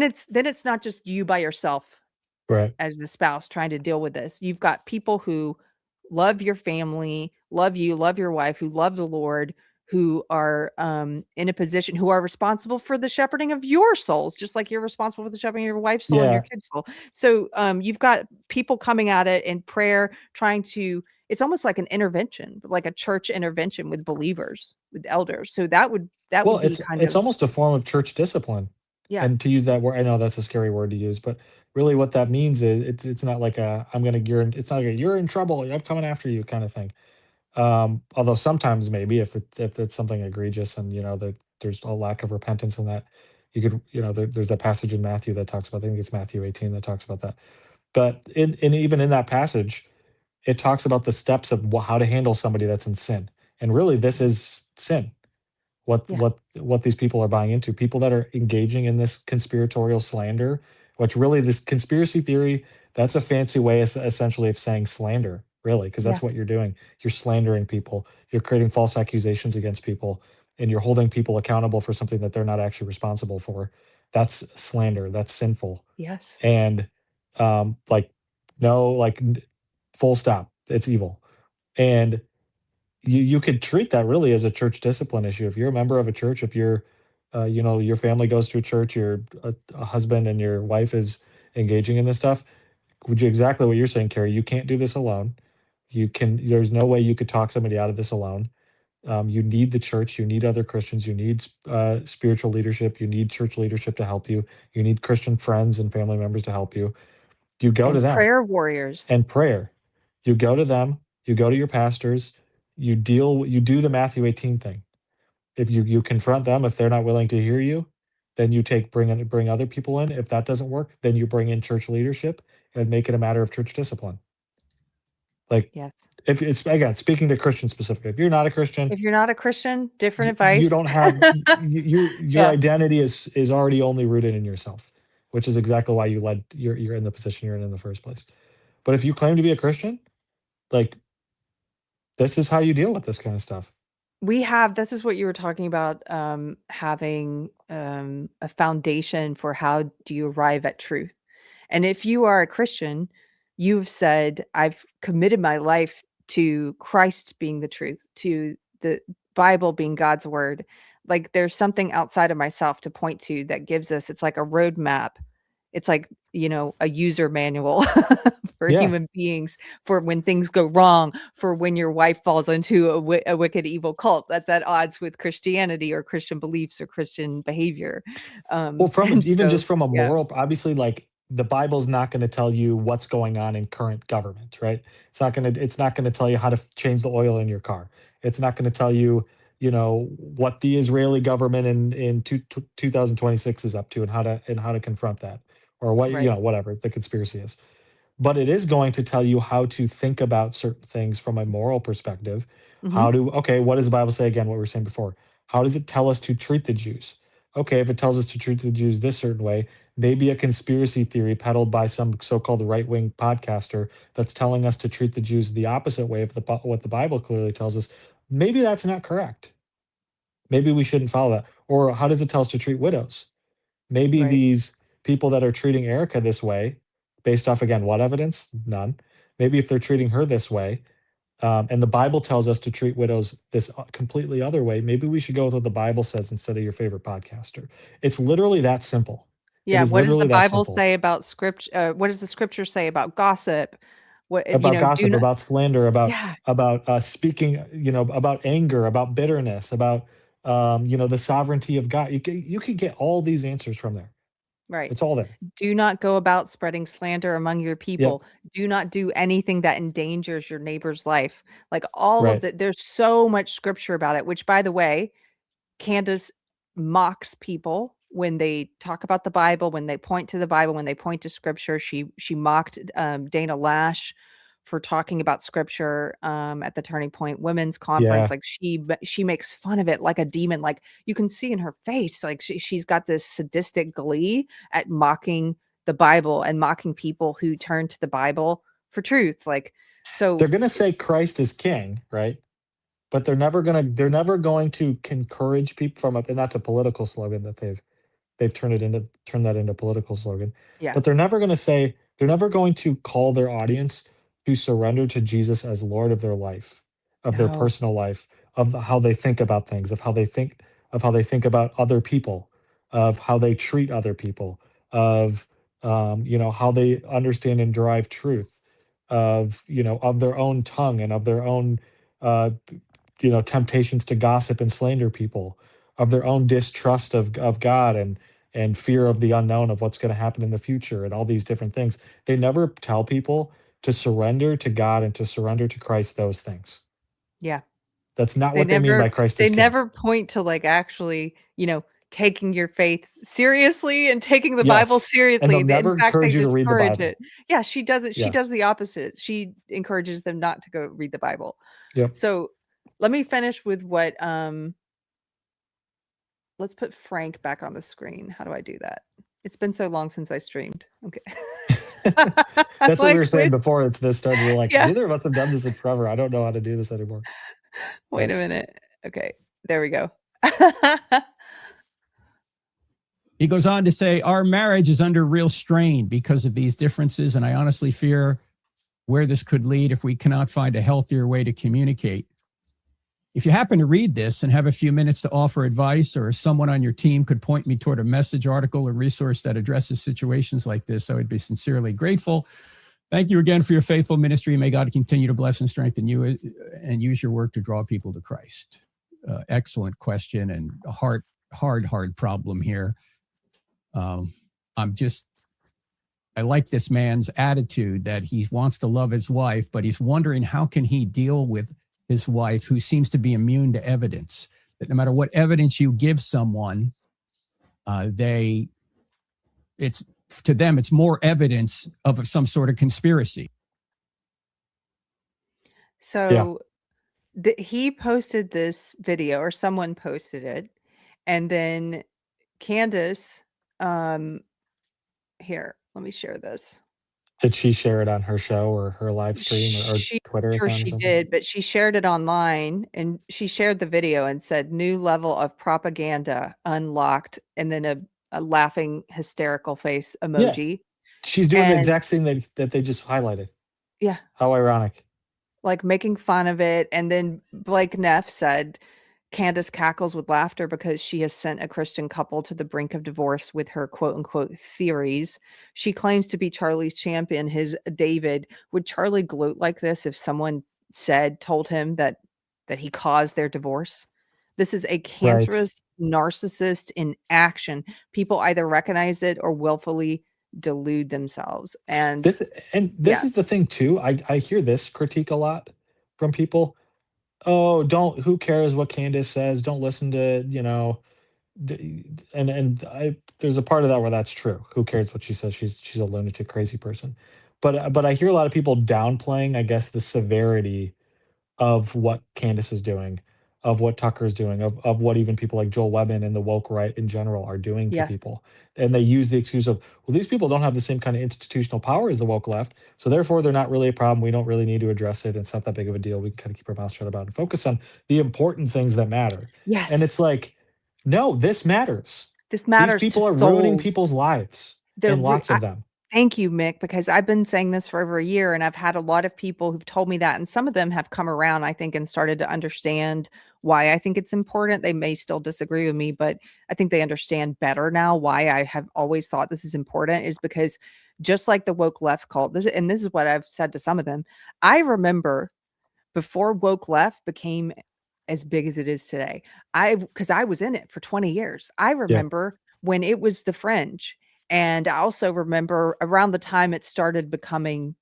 it's not just you by yourself, Right. as the spouse, trying to deal with this. You've got people who love your family, love you, love your wife, who love the Lord, who are in a position, who are responsible for the shepherding of your souls, just like you're responsible for the shepherding of your wife's soul and your Yeah. kid's soul. So you've got people coming at it in prayer, trying to, it's almost like an intervention, like a church intervention with believers, with elders. So that would Well, be kind it's of, almost a form of church discipline. yeah. And to use that word, I know that's a scary word to use, but really what that means is it's not like it's not like a you're in trouble, I'm coming after you kind of thing. Although sometimes maybe if it's something egregious and that there's a lack of repentance in that, you could, there's a passage in Matthew that talks about, I think it's Matthew 18 that talks about that. But even in that passage, it talks about the steps of how to handle somebody that's in sin. And really this is sin. What Yeah. what these people are buying into, people that are engaging in this conspiratorial slander, which really this conspiracy theory, that's a fancy way essentially of saying slander, really, because that's Yeah. what you're doing. You're slandering people. You're creating false accusations against people, and you're holding people accountable for something that they're not actually responsible for. That's slander. That's sinful. Yes. And like no, like full stop. It's evil. And you could treat that really as a church discipline issue. If you're a member of a church, if you're your family goes to a church, you're a husband and your wife is engaging in this stuff, would you exactly what you're saying, Keri? You can't do this alone. There's no way you could talk somebody out of this alone. You need the church, you need other Christians, you need spiritual leadership, you need church leadership to help you, you need Christian friends and family members to help you. You go to And them. prayer warriors. And prayer. You go to them, you go to your pastors, you do the Matthew 18 thing. If you confront them, if they're not willing to hear you, then you bring other people in. If that doesn't work, then you bring in church leadership and make it a matter of church discipline. Like, Yes. if it's, again, speaking to Christians specifically, if you're not a Christian, If you're not a Christian, different advice. you don't have your Yeah. identity is already only rooted in yourself, which is exactly why you're in the position you're in the first place. But if you claim to be a Christian, like, this is how you deal with this kind of stuff. This is what you were talking about, having a foundation for how do you arrive at truth. And if you are a Christian, you've said, I've committed my life to Christ being the truth, to the Bible being God's word. Like, there's something outside of myself to point to that gives us, it's like a roadmap. It's like, a user manual for Yeah. human beings, for when things go wrong, for when your wife falls into a wicked, evil cult that's at odds with Christianity or Christian beliefs or Christian behavior. Well, just from a yeah, moral, obviously, like, the Bible's not going to tell you what's going on in current government, right? It's not going to tell you how to change the oil in your car. It's not going to tell you, what the Israeli government in 2026 is up to and how to confront that, or what, right. whatever the conspiracy is. But it is going to tell you how to think about certain things from a moral perspective. Mhm. What does the Bible say again? What we were saying before. How does it tell us to treat the Jews? Okay, if it tells us to treat the Jews this certain way, maybe a conspiracy theory peddled by some so-called right-wing podcaster that's telling us to treat the Jews the opposite way of what the Bible clearly tells us, maybe that's not correct. Maybe we shouldn't follow that. Or how does it tell us to treat widows? Maybe Right. these people that are treating Erica this way, based off, again, what evidence? None. Maybe if they're treating her this way, and the Bible tells us to treat widows this completely other way, maybe we should go with what the Bible says instead of your favorite podcaster. It's literally that simple. It Yeah, is what does the literally that Bible simple. say about scripture? What does the scripture say about gossip? What, About do gossip, not. about slander, Yeah, about speaking, about anger, about bitterness, about the sovereignty of God. You can get all these answers from there. right. It's all there. Do not go about spreading slander among your Yep. people. Do not do anything that endangers your neighbor's life. Like, all of Right. that, there's so much scripture about it, which, by the way, Candace mocks people when they talk about the Bible, when they point to the Bible, when they point to scripture. She mocked Dana Lash for talking about scripture at the Turning Point Women's Conference. Yeah. Like, she makes fun of it like a demon. Like, you can see in her face, like, she's got this sadistic glee at mocking the Bible and mocking people who turn to the Bible for truth. Like, so They're gonna say Christ is king, right? But they're never going to encourage people and that's a political slogan that they've turned that into a political slogan. yeah, But they're never going to call their audience to surrender to Jesus as Lord of their life, of their no, personal life, of how they think about things, of how they think about other people, of how they treat other people, of how they understand and derive truth, of their own tongue and of their own uh, temptations to gossip and slander people, of their own distrust of God and fear of the unknown of what's going to happen in the future and all these different things. They never tell people to surrender to God and to surrender to Christ those things. yeah. That's not They what they mean by never Christ they is king. never point to, like, actually, taking your faith seriously and taking the Bible Yes. And seriously. they'll In never fact, they encourage you to read the discourage it. Bible. Yeah, she doesn't she Yeah. does the opposite. She encourages them not to go read the Bible. Yep. So, let me finish with what, let's put Frank back on the screen. How do I do that? It's been so long since I streamed. Okay. That's what we were saying wait, before this started. We're like, yeah. neither of us have done this in forever. I don't know how to do this anymore. Wait a minute. Okay, there we go. He goes on to say, our marriage is under real strain because of these differences, and I honestly fear where this could lead if we cannot find a healthier way to communicate. If you happen to read this and have a few minutes to offer advice, or someone on your team could point me toward a message, article, or resource that addresses situations like this, I would be sincerely grateful. Thank you again for your faithful ministry. May God continue to bless and strengthen you and use your work to draw people to Christ. Excellent question and a hard problem here. I like this man's attitude that he wants to love his wife, but he's wondering how can he deal with his wife, who seems to be immune to evidence, that no matter what evidence you give someone, it's to them, it's more evidence of some sort of conspiracy. So he posted this video, or someone posted it, and then Candace, here, let me share this. Did she share it on her show or her live stream or Twitter Sure, account or she something? did, but she shared it online, and she shared the video and said, "New level of propaganda unlocked," and then a laughing, hysterical face emoji. She's doing the And exact thing that they just highlighted. yeah, How ironic. like making fun of it. And then Blake Neff said, Candace cackles with laughter because she has sent a Christian couple to the brink of divorce with her quote unquote theories. She claims to be Charlie's champion, his David. Would Charlie gloat like this if someone told him that he caused their divorce? This is a cancerous narcissist in action. People either recognize it or willfully delude themselves. And this is the thing too. I hear this critique a lot from people. Oh, who cares what Candace says? Don't listen to, there's a part of that where that's true. Who cares what she says? She's a lunatic, crazy person. But I hear a lot of people downplaying, I guess, the severity of what Candace is doing, of what Tucker is doing, of what even people like Joel Webben and the woke right in general are doing to people. And they use the excuse of, well, these people don't have the same kind of institutional power as the woke left, so therefore they're not really a problem. We don't really need to address it. It's not that big of a deal. We can kind of keep our mouths shut about it and focus on the important things that matter. Yes. And it's like, no, this matters. This matters. These people are ruining people's lives, and lots of them. Thank you, Mick, because I've been saying this for over a year, and I've had a lot of people who've told me that, and some of them have come around, I think, and started to understand why I think it's important. They may still disagree with me, but I think they understand better now why I have always thought this is important, is because just like the woke left cult, this is what I've said to some of them. I remember before woke left became as big as it is today, because I was in it for 20 years. I remember when it was the fringe. And I also remember around the time it started becoming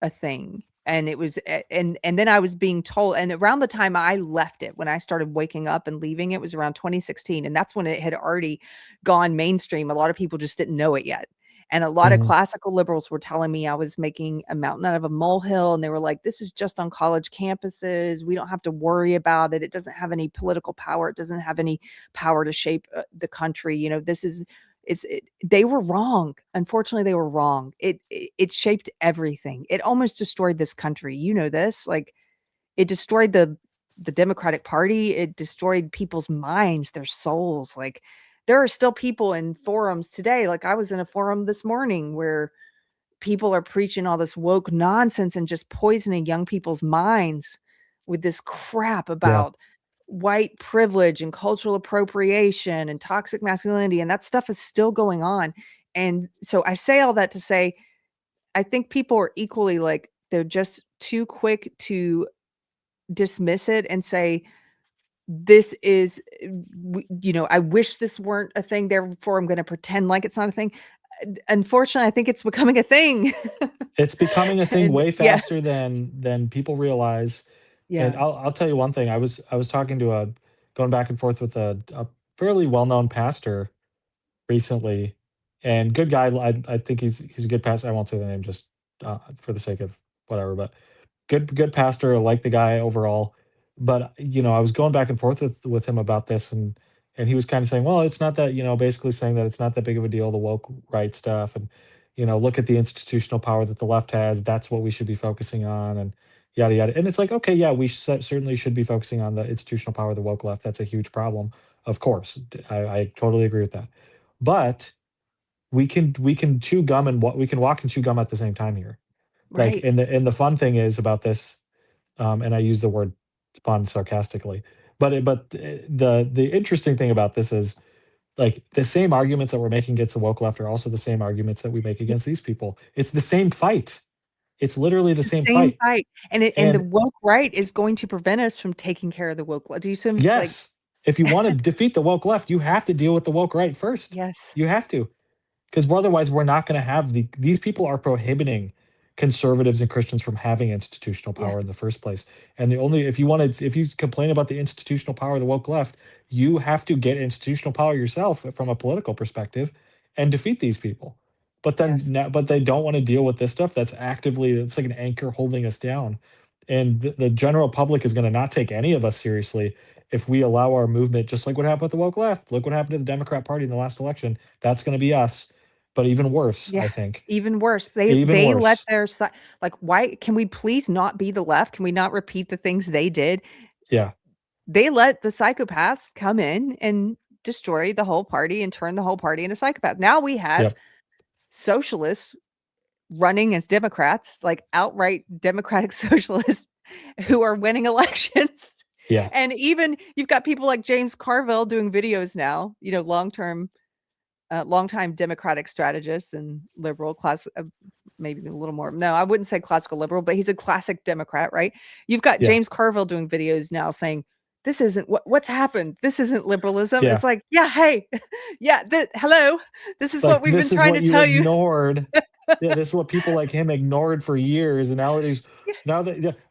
a thing, and it was, and then I was being told, and around the time I left it, when I started waking up and leaving, it was around 2016. And that's when it had already gone mainstream. A lot of people just didn't know it yet. And a lot of classical liberals were telling me I was making a mountain out of a molehill. And they were like, this is just on college campuses. We don't have to worry about it. It doesn't have any political power. It doesn't have any power to shape the country. They were wrong. Unfortunately, they were wrong. It shaped everything. It almost destroyed this country. You know this, like it destroyed the Democratic Party. It destroyed people's minds, their souls. Like there are still people in forums today. Like I was in a forum this morning where people are preaching all this woke nonsense and just poisoning young people's minds with this crap about white privilege and cultural appropriation and toxic masculinity, and that stuff is still going on. And so I say all that to say, I think people are equally like, they're just too quick to dismiss it and say, this is, I wish this weren't a thing, therefore I'm going to pretend like it's not a thing. Unfortunately, I think it's becoming a thing. It's becoming a thing way faster than people realize. Yeah. And I'll tell you one thing. I was talking to going back and forth with a fairly well-known pastor recently, and good guy. I think he's a good pastor. I won't say the name just for the sake of whatever, but good pastor. I like the guy overall. But I was going back and forth with him about this, and and he was kind of saying, well, it's not that, basically saying that it's not that big of a deal, the woke right stuff, and look at the institutional power that the left has. That's what we should be focusing on, and yada yada. And it's like, okay, yeah, we certainly should be focusing on the institutional power of the woke left. That's a huge problem, of course. I totally agree with that. But we can chew gum and we can walk and chew gum at the same time here. Like, Right. and the fun thing is about this, and I use the word fun sarcastically, but the interesting thing about this is, like, the same arguments that we're making against the woke left are also the same arguments that we make Yeah. against these people. It's the same fight. It's literally the The same same fight. fight. And the And woke right is going to prevent us from taking care of the woke left. Do you see, like, yes, if you want to defeat the woke left, you have to deal with the woke right first. yes. You have to, because otherwise we're not going to have these people are prohibiting conservatives and Christians from having institutional Yeah. power in the first place. And if you complain about the institutional power of the woke left, you have to get institutional power yourself from a political perspective and defeat these people. But then, Yes. but they don't want to deal with this stuff it's like an anchor holding us down. And the general public is going to not take any of us seriously if we allow our movement, just like what happened with the woke left. Look what happened to the Democrat Party in the last election. That's going to be us. But even worse, Yeah. I think. Even worse. They Even let worse. their side, like, why can we please not be the left? Can we not repeat the things they did? Yeah. They let the psychopaths come in and destroy the whole party and turn the whole party into psychopaths. Now we have Yep. socialists running as Democrats, like outright democratic socialists who are winning elections. Yeah. And even you've got people like James Carville doing videos now, longtime Democratic strategist and liberal class, maybe a little more. No, I wouldn't say classical liberal, but he's a classic Democrat, right? You've got Yeah. James Carville doing videos now saying, this isn't what's happened. This isn't liberalism. Yeah. It's like, yeah, hey, yeah, hello. This is Like, what we've been this is trying what to you tell you. ignored. Yeah, this is what people like him ignored for years. And nowadays,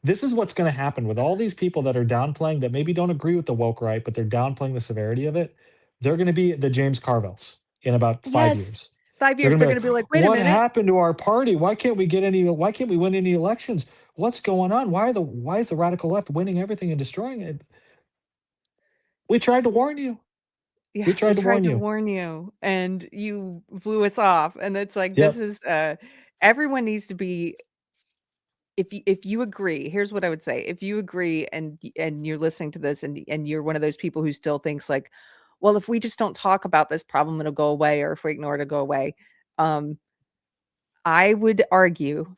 this is what's going to happen with all these people that are downplaying, that maybe don't agree with the woke right, but they're downplaying the severity of it. They're going to be the James Carvilles in about 5 Yes. years. 5 years, they're going to be like, wait a what minute. happened to our party? Why can't we win any elections? What's going on? Why is the radical left winning everything and destroying it? We tried to warn you. Yeah, We tried to warn you, and you blew us off. And it's like, Yep. this is everyone needs to be, if you agree, here's what I would say. If you agree and you're listening to this and you're one of those people who still thinks like, well, if we just don't talk about this problem, it'll go away, or if we ignore it, it'll go away. I would argue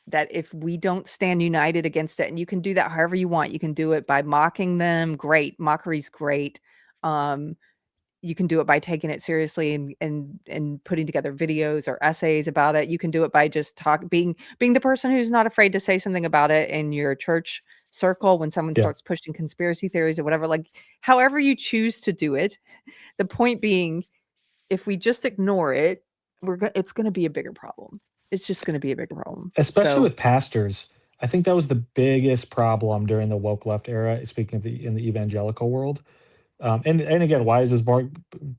that if we don't stand united against it, and you can do that however you want, you can do it by mocking them. Great. Mockery's great. You can do it by taking it seriously and putting together videos or essays about it. You can do it by just being the person who's not afraid to say something about it in your church circle when someone starts pushing conspiracy theories or whatever, like however you choose to do it. The point being, if we just ignore it, it's going to be a bigger problem. It's just going to be a bigger problem. Especially with pastors. I think that was the biggest problem during the woke left era, speaking of in the evangelical world. And again, why is this more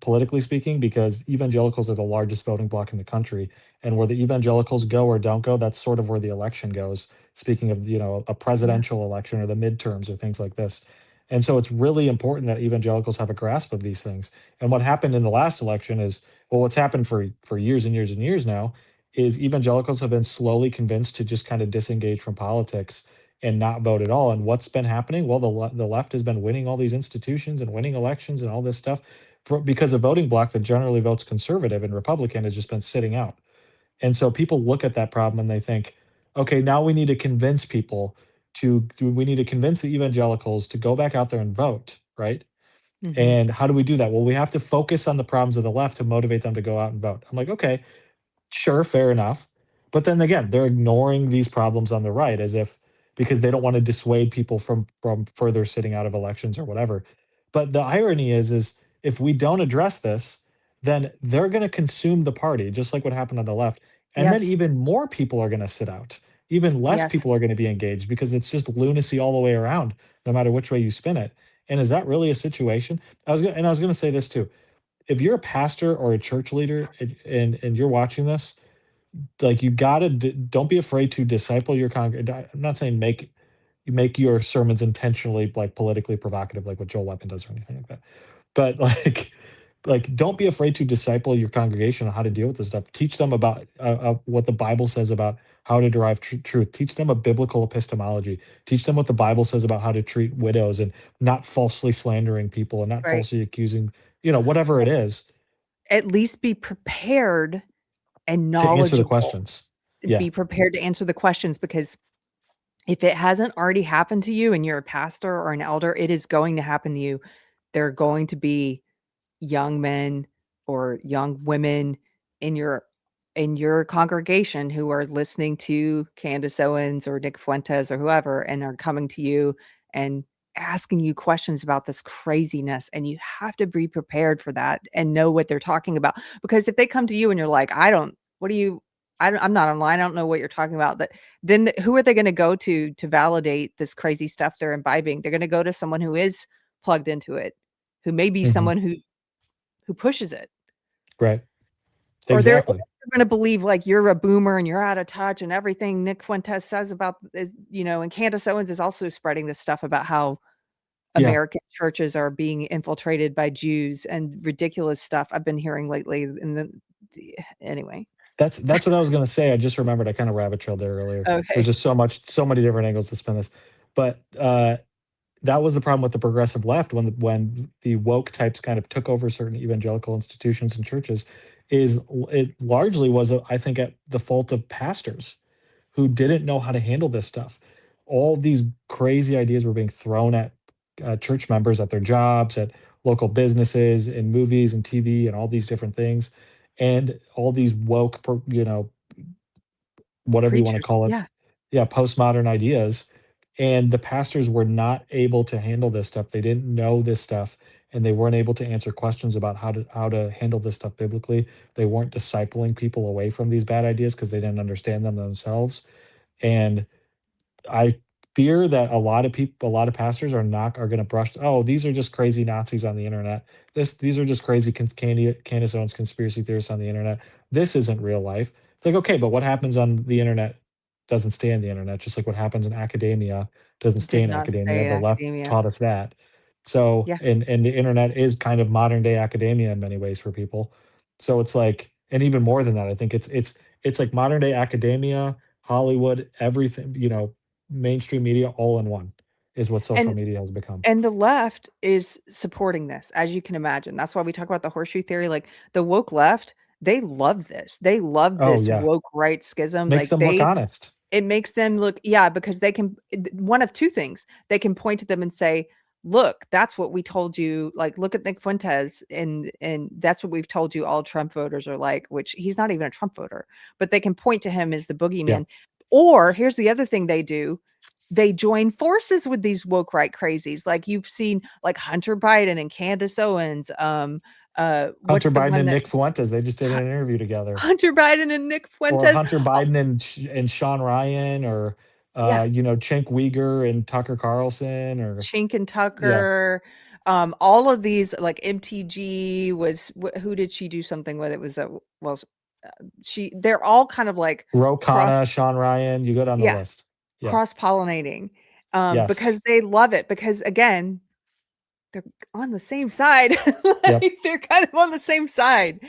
politically speaking? Because evangelicals are the largest voting bloc in the country, and where the evangelicals go or don't go, that's sort of where the election goes. Speaking of, a presidential election or the midterms or things like this. And so it's really important that evangelicals have a grasp of these things. And what happened in the last election is, well, what's happened for years and years and years now is evangelicals have been slowly convinced to just kind of disengage from politics and not vote at all. And what's been happening? Well, the left has been winning all these institutions and winning elections and all this stuff because a voting bloc that generally votes conservative and Republican has just been sitting out. And so people look at that problem and they think, okay, now we need to convince people we need to convince the evangelicals to go back out there and vote, right? Mm-hmm. And how do we do that? Well, we have to focus on the problems of the left to motivate them to go out and vote. I'm like, okay, sure, fair enough. But then again, they're ignoring these problems on the right because they don't want to dissuade people from further sitting out of elections or whatever. But the irony is if we don't address this, then they're going to consume the party, just like what happened on the left. And then even more people are going to sit out. Even less people are going to be engaged because it's just lunacy all the way around, no matter which way you spin it. And is that really a situation? I was going to say this too. If you're a pastor or a church leader and you're watching this, like, you gotta don't be afraid to disciple your congregation. I'm not saying make your sermons intentionally like politically provocative, like what Joel Weapon does or anything like that. But like don't be afraid to disciple your congregation on how to deal with this stuff. Teach them about what the Bible says about how to derive truth. Teach them a biblical epistemology. Teach them what the Bible says about how to treat widows and not falsely slandering people and not Right. falsely accusing, whatever it is. At least be prepared and To answer the knowledgeable. questions. Yeah. Be prepared to answer the questions, because if it hasn't already happened to you and you're a pastor or an elder, it is going to happen to you. There are going to be young men or young women in your congregation who are listening to Candace Owens or Nick Fuentes or whoever, and are coming to you and asking you questions about this craziness, and you have to be prepared for that and know what they're talking about. Because if they come to you and you're like, I'm not online, I don't know what you're talking about, then who are they going to go to validate this crazy stuff they're imbibing? They're going to go to someone who is plugged into it, who may be someone who pushes it. Right. Or Exactly. they're going to believe like you're a boomer and you're out of touch, and everything Nick Fuentes says about is, and Candace Owens is also spreading this stuff about how American churches are being infiltrated by Jews and ridiculous stuff I've been hearing lately. Anyway. That's what I was going to say. I just remembered I kind of rabbit trailed there earlier. Okay. There's just so many different angles to spin this. But that was the problem with the progressive left when the woke types kind of took over certain evangelical institutions and churches. It largely was, I think, at the fault of pastors who didn't know how to handle this stuff. All these crazy ideas were being thrown at church members at their jobs, at local businesses, in movies and TV, and all these different things, and all these woke, whatever you want to call it, postmodern ideas. And the pastors were not able to handle this stuff. They didn't know this stuff, and they weren't able to answer questions about how to handle this stuff biblically. They weren't discipling people away from these bad ideas because they didn't understand them themselves. And I fear that a lot of pastors are going to brush. Oh, these are just crazy Nazis on the internet. These are just crazy Candace Owens conspiracy theorists on the internet. This isn't real life. It's like, okay, but what happens on the internet doesn't stay on the internet. Just like what happens in academia doesn't stay in academia. The left taught us that. So, and the internet is kind of modern day academia in many ways for people. So it's like, and even more than that, I think it's like modern day academia, Hollywood, everything, mainstream media all in one is what social media has become. And the left is supporting this, as you can imagine. That's why we talk about the horseshoe theory. Like the woke left, they love this. They love this woke right schism. Makes them look honest. It makes them look, because they can, one of two things. They can point to them and say, look, that's what we told you. Like, look at Nick Fuentes, and that's what we've told you all Trump voters are like, which he's not even a Trump voter, but they can point to him as the boogeyman. Yeah. Or here's the other thing they do. They join forces with these woke right crazies. Like you've seen like Hunter Biden and Candace Owens, Hunter Biden and Nick Fuentes. They just did an interview together. Hunter Biden and Nick Fuentes. Or Hunter Biden and Sean Ryan, or Cenk Uygur and Tucker Carlson, or Chink and Tucker. Yeah. All of these, like MTG was, who did she do something with? It was they're all kind of like Ro Khanna, Sean Ryan. You go down the list. Yeah. Cross-pollinating, because they love it. Because again, they're on the same side. They're kind of on the same side.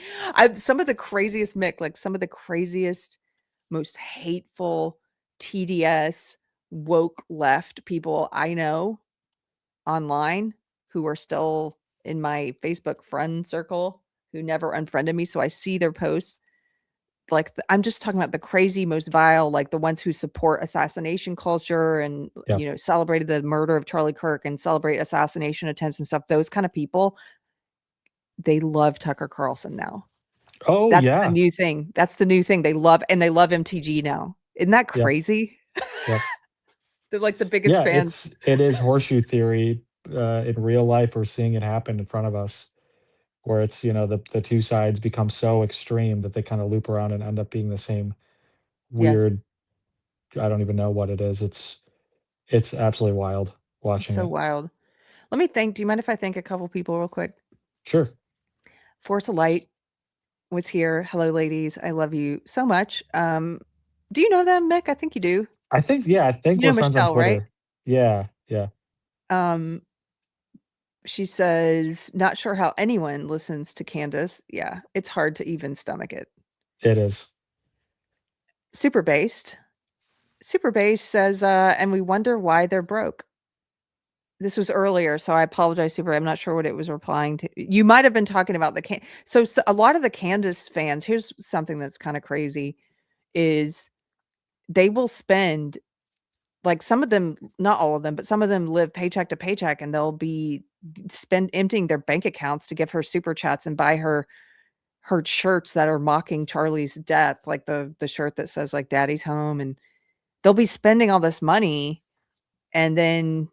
Some of the craziest, Mick, like some of the craziest, most hateful, TDS, woke left people I know online who are still in my Facebook friend circle, who never unfriended me. So I see their posts. Like I'm just talking about the crazy, most vile, like the ones who support assassination culture and, celebrated the murder of Charlie Kirk and celebrate assassination attempts and stuff. Those kind of people, they love Tucker Carlson now. Oh, that's the new thing. That's the new thing. They love MTG now. Isn't that crazy? Yep. They're like the biggest fans. It is horseshoe theory in real life. We're seeing it happen in front of us, where it's, the two sides become so extreme that they kind of loop around and end up being the same weird, I don't even know what it is. It's absolutely wild watching so it. Wild. Let me do you mind if I thank a couple people real quick? Sure. Force of Light was here. Hello, ladies. I love you so much. Do you know them, Mick? I think you do. I think we're friends Michelle, on Twitter. right? Yeah. She says, not sure how anyone listens to Candace. Yeah, it's hard to even stomach it. It is. Super based says, and we wonder why they're broke. This was earlier, so I apologize, Super. I'm not sure what it was replying to. You might have been talking about the so a lot of the Candace fans, here's something that's kind of crazy, is they will spend, like, some of them, not all of them, but some of them live paycheck to paycheck, and they'll be emptying their bank accounts to give her super chats and buy her shirts that are mocking Charlie's death, like the shirt that says, like, Daddy's home, and they'll be spending all this money, and then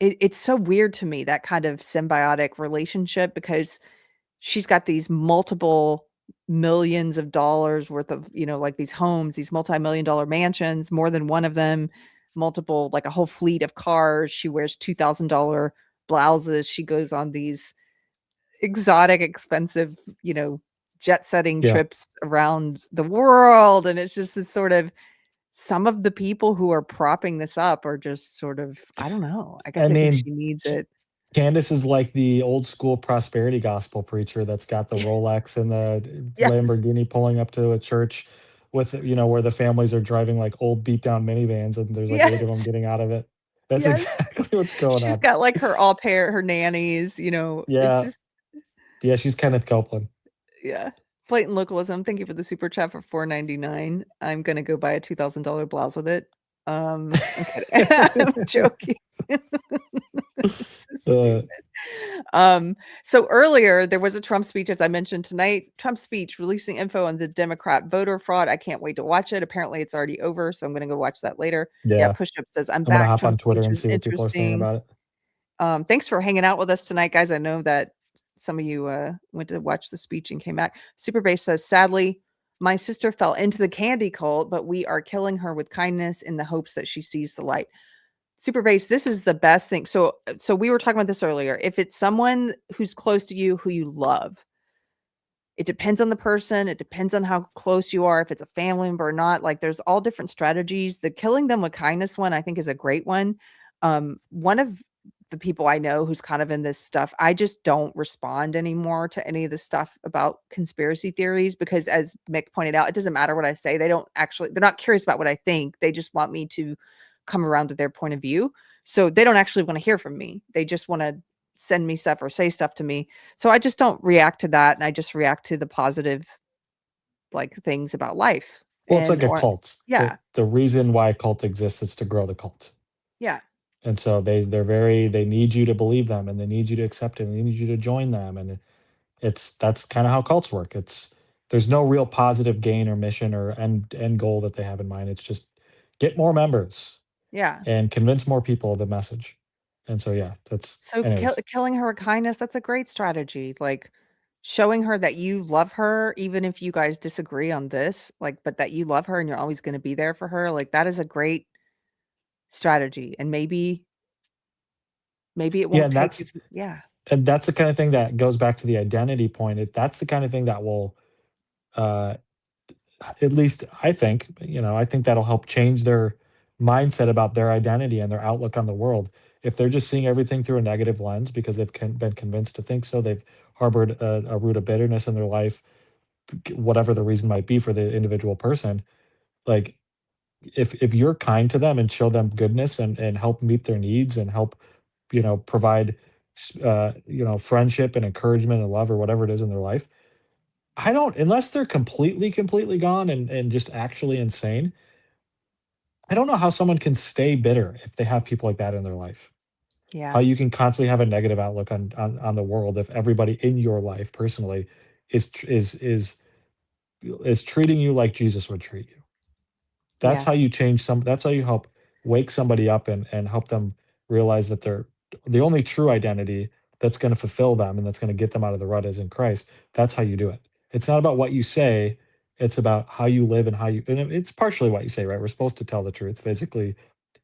it's so weird to me, that kind of symbiotic relationship, because she's got these multiple millions of dollars worth of, like, these homes, these multi-million-dollar mansions, more than one of them, multiple, like, a whole fleet of cars. She wears $2,000 blouses. She goes on these exotic, expensive, jet-setting Yeah. trips around the world, and it's just this sort of, some of the people who are propping this up are just sort of, I don't know. I guess I I think mean, she needs it. Candace is like the old school prosperity gospel preacher that's got the Rolex and the Yes. Lamborghini pulling up to a church with, where the families are driving like old beat down minivans and there's like 8 of them Yes. getting out of it. That's Yes. exactly what's going She's on. got, like, her au pair, her nannies, it's Yeah. just, Yeah, she's Kenneth Copeland. yeah. Blatant localism. Thank you for the super chat for $4.99. I'm gonna go buy a $2,000 blouse with it. I'm kidding. I'm joking. It's so stupid. So earlier there was a Trump speech, as I mentioned tonight. Trump speech releasing info on the Democrat voter fraud. I can't wait to watch it. Apparently it's already over, so I'm gonna go watch that later. Yeah, Yeah. Push Up says, I'm I'm gonna back. hop on Trump's Twitter speech and was see what people are saying interesting. about it. Thanks for hanging out with us tonight, guys. I know that some of you went to watch the speech and came back. Super Bass says, sadly, my sister fell into the candy cult, but we are killing her with kindness in the hopes that she sees the light. Super Bass, this is the best thing. So we were talking about this earlier. If it's someone who's close to you, who you love, it depends on the person. It depends on how close you are, if it's a family member or not. Like, there's all different strategies. The killing them with kindness one, I think, is a great one. One of the people I know who's kind of in this stuff, I just don't respond anymore to any of the stuff about conspiracy theories, because, as Mick pointed out, it doesn't matter what I say. They're not curious about what I think. They just want me to come around to their point of view. So they don't actually want to hear from me. They just want to send me stuff or say stuff to me. So I just don't react to that. And I just react to the positive, like, things about life. Well, it's like a cult. Yeah. The reason why a cult exists is to grow the cult. Yeah. And so they need you to believe them, and they need you to accept it, and they need you to join them. And that's kind of how cults work. There's no real positive gain or mission or end goal that they have in mind. It's just get more members. Yeah. And convince more people of the message. And so, yeah, that's so anyways. Killing her with kindness. That's a great strategy. Like, showing her that you love her, even if you guys disagree on this, like, but that you love her and you're always going to be there for her. Like, that is a great strategy. And maybe it won't take you. Yeah. And that's the kind of thing that goes back to the identity point. That's the kind of thing that will, at least I think, I think that'll help change their mindset about their identity and their outlook on the world. If they're just seeing everything through a negative lens because they've been convinced to think so, they've harbored a root of bitterness in their life, whatever the reason might be for the individual person. Like, if you're kind to them and show them goodness and help meet their needs and help, provide, friendship and encouragement and love or whatever it is in their life, unless they're completely gone and just actually insane, I don't know how someone can stay bitter if they have people like that in their life. Yeah. How you can constantly have a negative outlook on the world if everybody in your life personally is treating you like Jesus would treat you. That's how you change that's how you help wake somebody up and help them realize that they're the only true identity that's going to fulfill them and that's going to get them out of the rut is in Christ. That's how you do it. It's not about what you say. It's about how you live and and it's partially what you say, right? We're supposed to tell the truth, physically,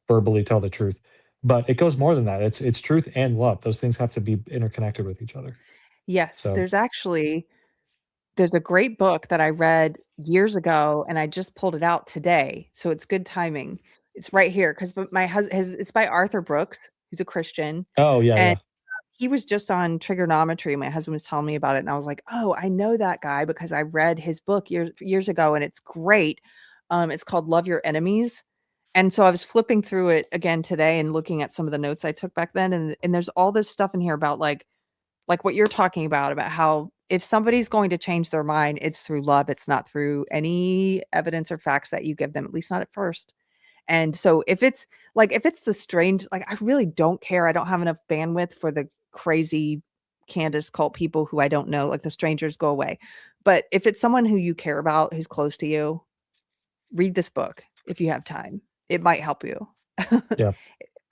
verbally tell the truth, but it goes more than that. It's truth and love. Those things have to be interconnected with each other. Yes. So There's a great book that I read years ago, and I just pulled it out today. So it's good timing. It's right here, because my husband, it's by Arthur Brooks, who's a Christian. oh yeah, And yeah. he was just on trigonometry. My husband was telling me about it, and I was like, oh, I know that guy because I read his book years ago, and it's great. It's called Love Your Enemies. And so I was flipping through it again today and looking at some of the notes I took back then. And there's all this stuff in here about like what you're talking about how if somebody's going to change their mind, it's through love. It's not through any evidence or facts that you give them, at least not at first. And so if it's the strange, like, I really don't care. I don't have enough bandwidth for the crazy Candace cult people who I don't know, like the strangers, go away. But if it's someone who you care about, who's close to you, read this book if you have time. It might help you. Yeah.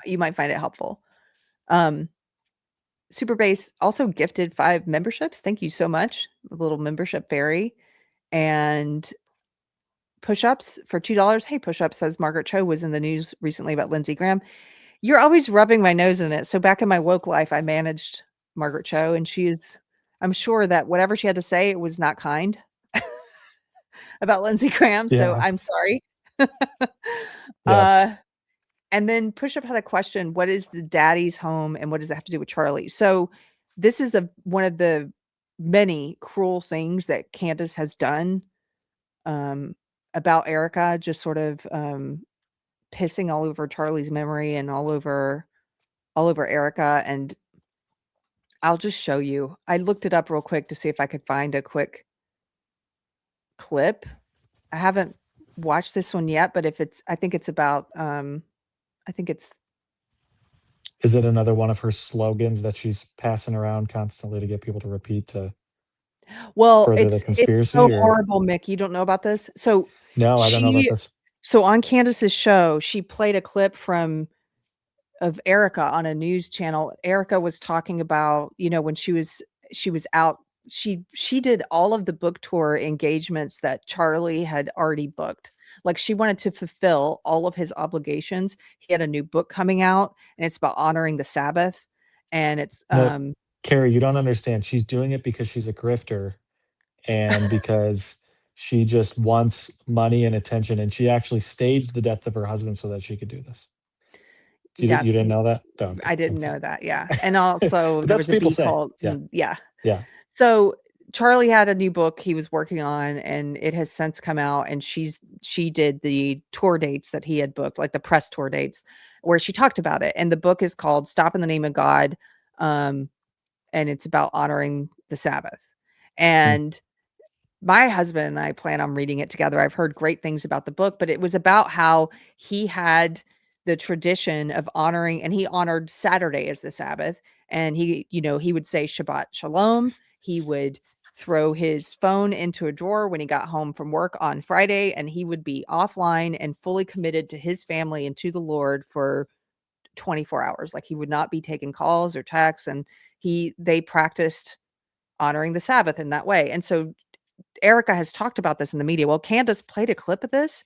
You might find it helpful. Superbase also gifted 5 memberships. Thank you so much. A little membership fairy. And Push-Ups for $2. Hey, Push-Up says Margaret Cho was in the news recently about Lindsey Graham. You're always rubbing my nose in it. So back in my woke life, I managed Margaret Cho, and I'm sure that whatever she had to say, it was not kind about Lindsey Graham. So Yeah. I'm sorry. Yeah. And then Push-Up had a question: what is the daddy's home, and what does it have to do with Charlie? So this is one of the many cruel things that Candace has done about Erica, just sort of pissing all over Charlie's memory and all over Erica. And I'll just show you. I looked it up real quick to see if I could find a quick clip. I haven't watched this one yet, but I think it's about Is it another one of her slogans that she's passing around constantly to get people to repeat to further the conspiracy? It's so horrible, Mick. You don't know about this? So no, I don't know about this. So on Candace's show, she played a clip of Erica on a news channel. Erica was talking about, when she was out, she did all of the book tour engagements that Charlie had already booked. Like, she wanted to fulfill all of his obligations. He had a new book coming out, and it's about honoring the Sabbath. And it's Keri, you don't understand. She's doing it because she's a grifter, and because she just wants money and attention. And she actually staged the death of her husband so that she could do this. You didn't know that? No, I didn't know that. Yeah. And also there was a bee called. Yeah. So Charlie had a new book he was working on, and it has since come out, and she did the tour dates that he had booked, like the press tour dates, where she talked about it. And the book is called Stop in the Name of God. And it's about honoring the Sabbath. And my husband and I plan on reading it together. I've heard great things about the book, but it was about how he had the tradition of honoring, and he honored Saturday as the Sabbath. And he would say Shabbat Shalom. He would throw his phone into a drawer when he got home from work on Friday, and he would be offline and fully committed to his family and to the Lord for 24 hours. Like, he would not be taking calls or texts, and they practiced honoring the Sabbath in that way. And so Erica has talked about this in the media. Well, Candace played a clip of this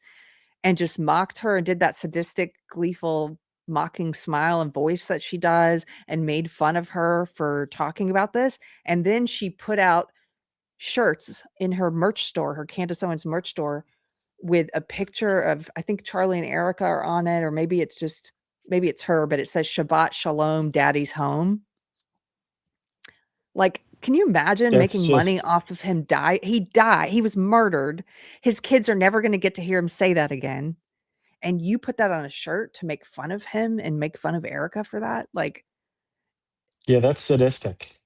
and just mocked her and did that sadistic, gleeful, mocking smile and voice that she does, and made fun of her for talking about this. And then she put out shirts in her merch store, her Candace Owens merch store, with a picture of, I think Charlie and Erica are on it, or maybe it's her, but it says Shabbat Shalom, Daddy's home. Like, can you imagine making money off of him? He died. He was murdered. His kids are never going to get to hear him say that again. And you put that on a shirt to make fun of him and make fun of Erica for that? Like, yeah, that's sadistic.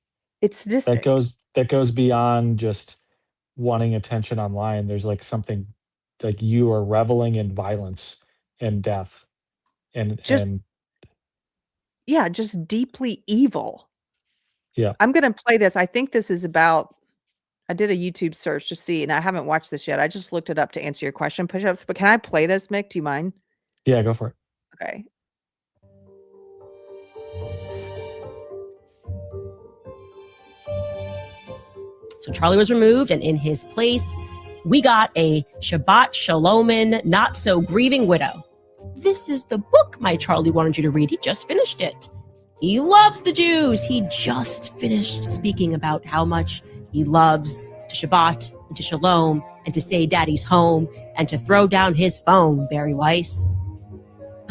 It's sadistic. That goes beyond just wanting attention online. There's like something, like, you are reveling in violence and death and just deeply evil. Yeah. I'm going to play this. I think this is about, I did a YouTube search to see, and I haven't watched this yet. I just looked it up to answer your question, Push-Ups. But can I play this, Mick? Do you mind? Yeah, go for it. Okay. So Charlie was removed, and in his place, we got a Shabbat Shalomin, not so grieving widow. This is the book my Charlie wanted you to read. He just finished it. He loves the Jews. He just finished speaking about how much he loves to Shabbat and to Shalom and to say Daddy's home and to throw down his phone, Barry Weiss.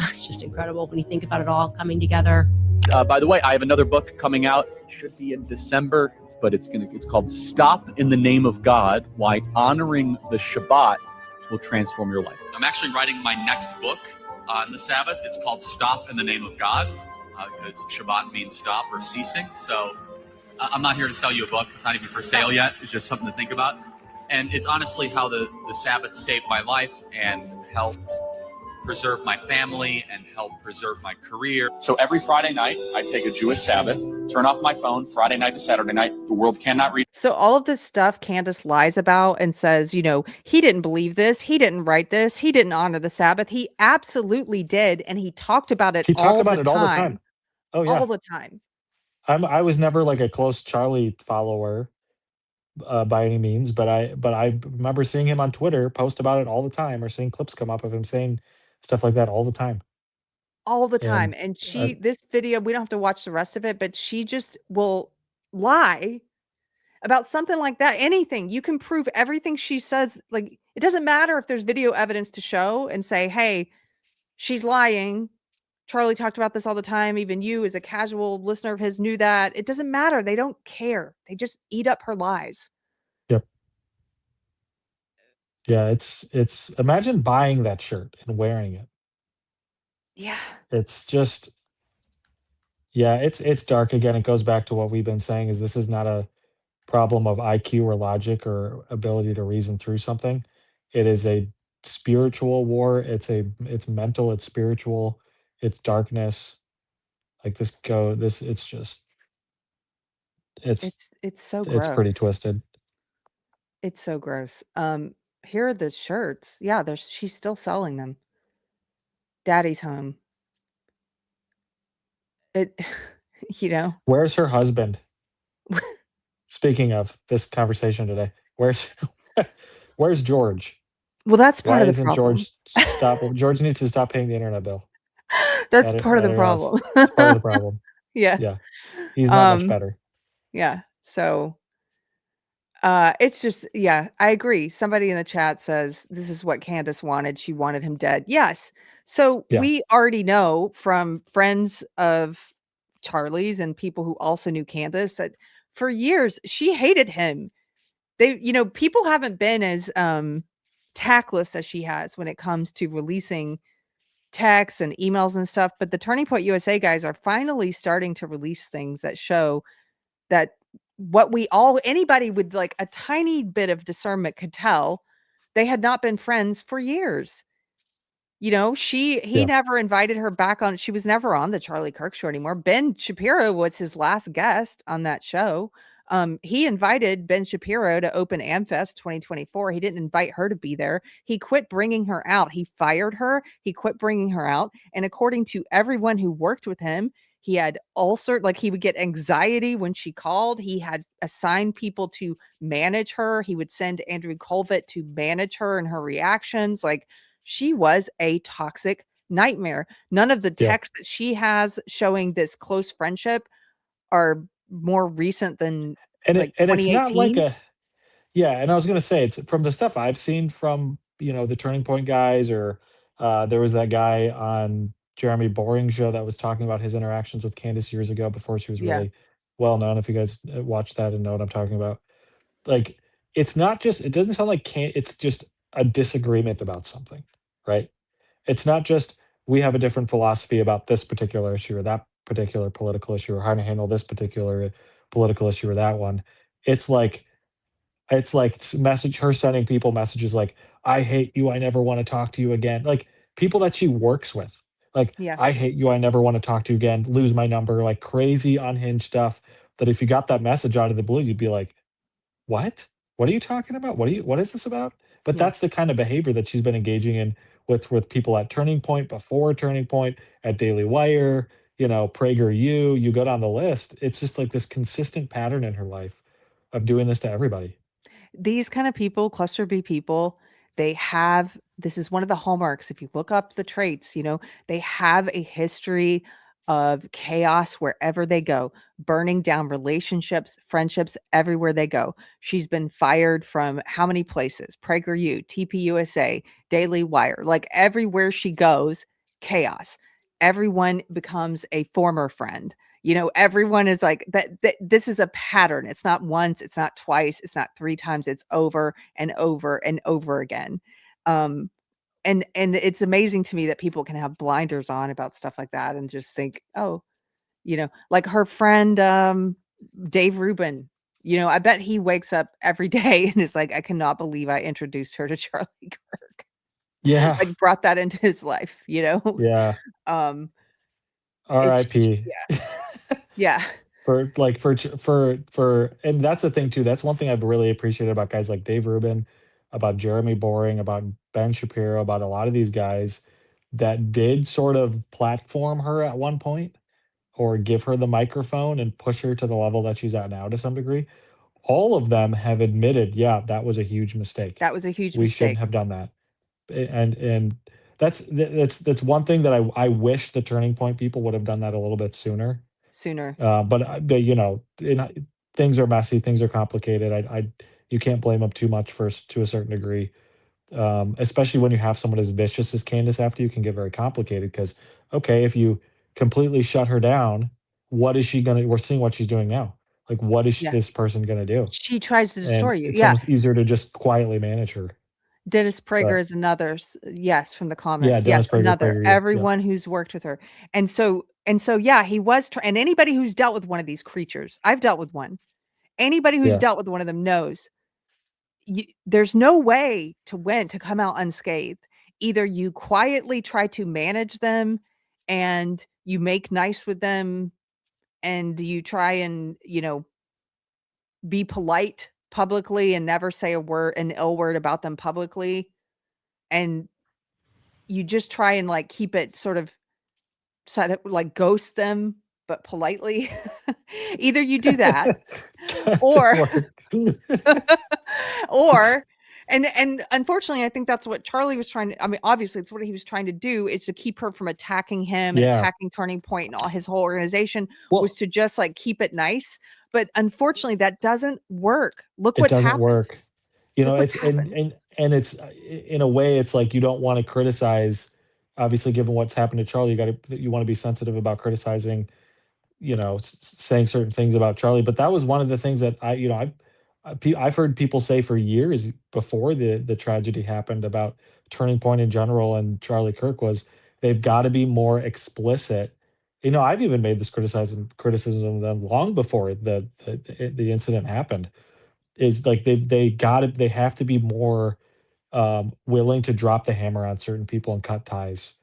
It's just incredible when you think about it all coming together. By the way, I have another book coming out. It should be in December, but it's called Stop in the Name of God, Why Honoring the Shabbat Will Transform Your Life. I'm actually writing my next book on the Sabbath. It's called Stop in the Name of God, because Shabbat means stop or ceasing. So I'm not here to sell you a book. It's not even for sale yet. It's just something to think about. And it's honestly how the Sabbath saved my life and helped preserve my family and help preserve my career. So every Friday night, I take a Jewish Sabbath, turn off my phone, Friday night to Saturday night. The world cannot read. So all of this stuff Candace lies about and says, you know, he didn't believe this. He didn't write this. He didn't honor the Sabbath. He absolutely did. And he talked about it all the time. Oh, yeah. All the time. I was never like a close Charlie follower by any means, but I remember seeing him on Twitter post about it all the time, or seeing clips come up of him saying stuff like that all the time. All the time. And this video, we don't have to watch the rest of it, but she just will lie about something like that. Anything. You can prove everything she says. Like, it doesn't matter if there's video evidence to show and say, hey, she's lying. Charlie talked about this all the time. Even you, as a casual listener of his, knew that. It doesn't matter. They don't care. They just eat up her lies. Yep. Yeah, it's imagine buying that shirt and wearing it. Yeah. It's just, yeah, it's dark. Again, it goes back to what we've been saying, is this is not a problem of IQ or logic or ability to reason through something. It is a spiritual war. It's mental, it's spiritual, it's darkness. Like it's so gross. It's pretty twisted. It's so gross. Here are the shirts. Yeah, she's still selling them. Daddy's home. You know. Where's her husband? Speaking of this conversation today, where's George? Well, that's part Why of the problem. George needs to stop paying the internet bill. That's part of the problem. That's part of the problem. Yeah. Yeah. He's not much better. Yeah. So it's just, yeah, I agree. Somebody in the chat says this is what Candace wanted. She wanted him dead. Yes. So we already know from friends of Charlie's and people who also knew Candace that for years she hated him. People haven't been as tactless as she has when it comes to releasing texts and emails and stuff. But the Turning Point USA guys are finally starting to release things that show that anybody with like a tiny bit of discernment could tell they had not been friends for years. He never invited her back on. She was never on the Charlie Kirk show anymore. Ben Shapiro was his last guest on that show. He invited Ben Shapiro to open AmFest 2024. He didn't invite her to be there. He quit bringing her out. He fired her. He quit bringing her out. And according to everyone who worked with him, he had he would get anxiety when she called. He had assigned people to manage her. He would send Andrew Colvett to manage her and her reactions. Like, she was a toxic nightmare. None of the texts that she has showing this close friendship are more recent than and like it's 2018. not like and I was going to say, it's from the stuff I've seen from, the Turning Point guys, or there was that guy on Jeremy Boring's show that was talking about his interactions with Candace years ago before she was really well known. If you guys watch that and know what I'm talking about, like, it's not just, it doesn't sound like it's just a disagreement about something, right? It's not just we have a different philosophy about this particular issue or that particular political issue, or how to handle this particular political issue or that one. It's like her sending people messages like, I hate you, I never want to talk to you again. Like, people that she works with. Like, I hate you, I never want to talk to you again, lose my number, like crazy unhinged stuff that if you got that message out of the blue, you'd be like, what? What are you talking about? What is this about? But that's the kind of behavior that she's been engaging in with people at Turning Point, before Turning Point, at Daily Wire, PragerU, you go down the list. It's just like this consistent pattern in her life of doing this to everybody. These kind of people, cluster B people, this is one of the hallmarks. If you look up the traits, they have a history of chaos wherever they go, burning down relationships, friendships, everywhere they go. She's been fired from how many places? PragerU, TPUSA, Daily Wire, like everywhere she goes, chaos. everyone becomes a former friend. Everyone is like that. This is a pattern. It's not once, it's not twice, it's not 3 times, it's over and over and over again. And it's amazing to me that people can have blinders on about stuff like that and just think, oh, like her friend, Dave Rubin, I bet he wakes up every day and is like, I cannot believe I introduced her to Charlie Kirk. Yeah. Like brought that into his life, Yeah. It's R.I.P. Yeah. And that's the thing too. That's one thing I've really appreciated about guys like Dave Rubin, about Jeremy Boring, about Ben Shapiro, about a lot of these guys that did sort of platform her at one point or give her the microphone and push her to the level that she's at now to some degree. All of them have admitted, yeah, that was a huge mistake. That was a huge We shouldn't mistake. have done that. And that's one thing that I wish the Turning Point people would have done that a little bit sooner. But things are messy, things are complicated. You can't blame them too much to a certain degree, especially when you have someone as vicious as Candace after you, can get very complicated because, okay, if you completely shut her down, what is she gonna? We're seeing what she's doing now. Like, what is this person gonna do? She tries to And destroy you. it's Yeah. almost easier to just quietly manage her. Dennis Prager But- is another. Yes, from the comments. Yeah, Dennis Prager, another. yeah. Everyone who's worked with her, and so yeah, he was. And anybody who's dealt with one of these creatures, I've dealt with one. Anybody who's Yeah. dealt with one of them knows there's no way to come out unscathed. Either you quietly try to manage them, and you make nice with them, and you try and be polite publicly and never say an ill word about them publicly, and you just try and like keep it sort of like ghost them but politely. Either you do that or and unfortunately I think that's what Charlie was trying to, I mean, obviously it's what he was trying to do, is to keep her from attacking him and Yeah. attacking Turning Point and all his whole organization, was to just like keep it nice. But unfortunately that doesn't work. Look It what's doesn't happened. work. Look what's It's happened. and it's in a way, it's like you don't want to criticize. Obviously, given what's happened to Charlie, you want to be sensitive about criticizing, saying certain things about Charlie. But that was one of the things that I've heard people say for years before the tragedy happened about Turning Point in general and Charlie Kirk, was they've got to be more explicit. I've even made this criticism of them long before the incident happened. Is like they have to be more willing to drop the hammer on certain people and cut ties.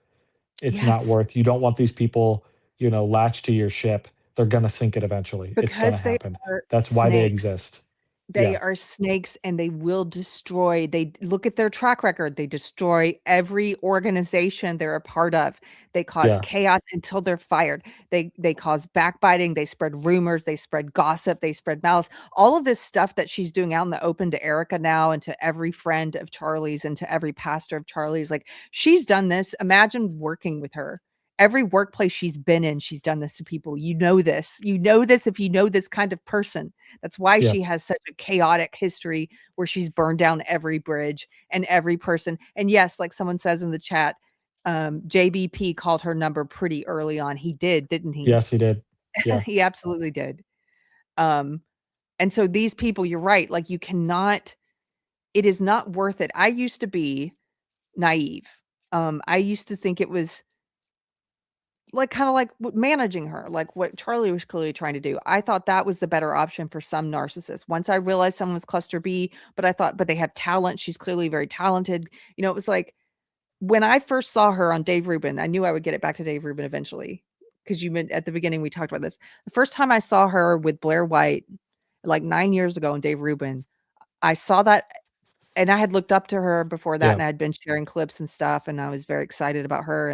It's not worth. You don't want these people, latched to your ship. They're gonna sink it eventually. It's gonna Because they happen. are That's why they snakes. exist. They Yeah. are snakes, and they will destroy. They look at their track record. They destroy every organization they're a part of. They cause Yeah. chaos until they're fired. They cause backbiting. They spread rumors. They spread gossip. They spread malice. All of this stuff that she's doing out in the open to Erica now, and to every friend of Charlie's, and to every pastor of Charlie's. Like, she's done this. Imagine working with her. Every workplace she's been in, she's done this to people. You know this. You know this if you know this kind of person. That's why Yeah. she has such a chaotic history, where she's burned down every bridge and every person. And yes, like someone says in the chat, JBP called her number pretty early on. He did, didn't he? Yes, he did. Yeah. He absolutely did. And so these people, you're right. Like, you cannot, it is not worth it. I used to be naive. I used to think it was like kind of like managing her, like what Charlie was clearly trying to do. I thought that was the better option for some narcissists. Once I realized someone was cluster B, but they have talent. She's clearly very talented. It was like when I first saw her on Dave Rubin, I knew I would get it back to Dave Rubin eventually, because at the beginning we talked about this. The first time I saw her with Blair White, like 9 years ago on Dave Rubin, I saw that, and I had looked up to her before that, Yeah. and I had been sharing clips and stuff, and I was very excited about her.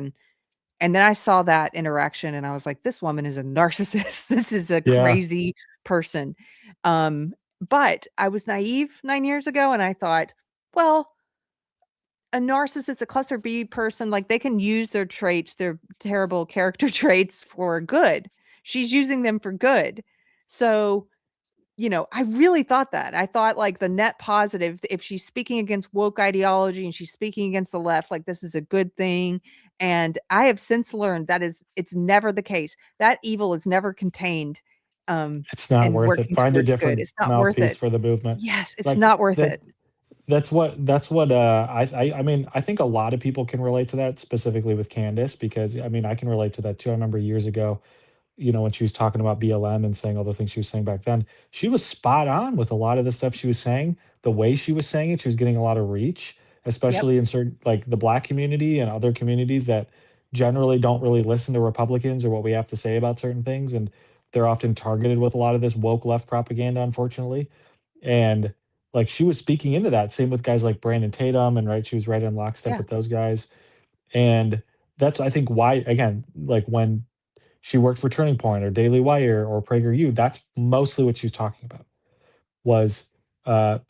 And then I saw that interaction, and I was like, this woman is a narcissist. This is a Yeah. crazy person. But I was naive 9 years ago, and I thought, well, a narcissist, a cluster B person, like, they can use their traits, their terrible character traits, for good. She's using them for good. So, I really thought that. I thought, like, the net positive, if she's speaking against woke ideology and she's speaking against the left, like, this is a good thing. And I have since learned that it's never the case. That evil is never contained It's not and worth it. working Find a towards good. different It's not worth mouthpiece it. for the movement. Yes, it's Like not worth that. it. That's what I mean, I think a lot of people can relate to that, specifically with Candace, because I mean, I can relate to that too. I remember years ago, when she was talking about BLM and saying all the things she was saying back then, she was spot on with a lot of the stuff she was saying. The way she was saying it, she was getting a lot of reach, Yep. especially in certain, like the Black community and other communities that generally don't really listen to Republicans or what we have to say about certain things. And they're often targeted with a lot of this woke left propaganda, unfortunately. And like she was speaking into that. Same with guys like Brandon Tatum, and right, she was right in lockstep Yeah. with those guys. And that's, I think, why, again, like when she worked for Turning Point or Daily Wire or PragerU, that's mostly what she was talking about. Was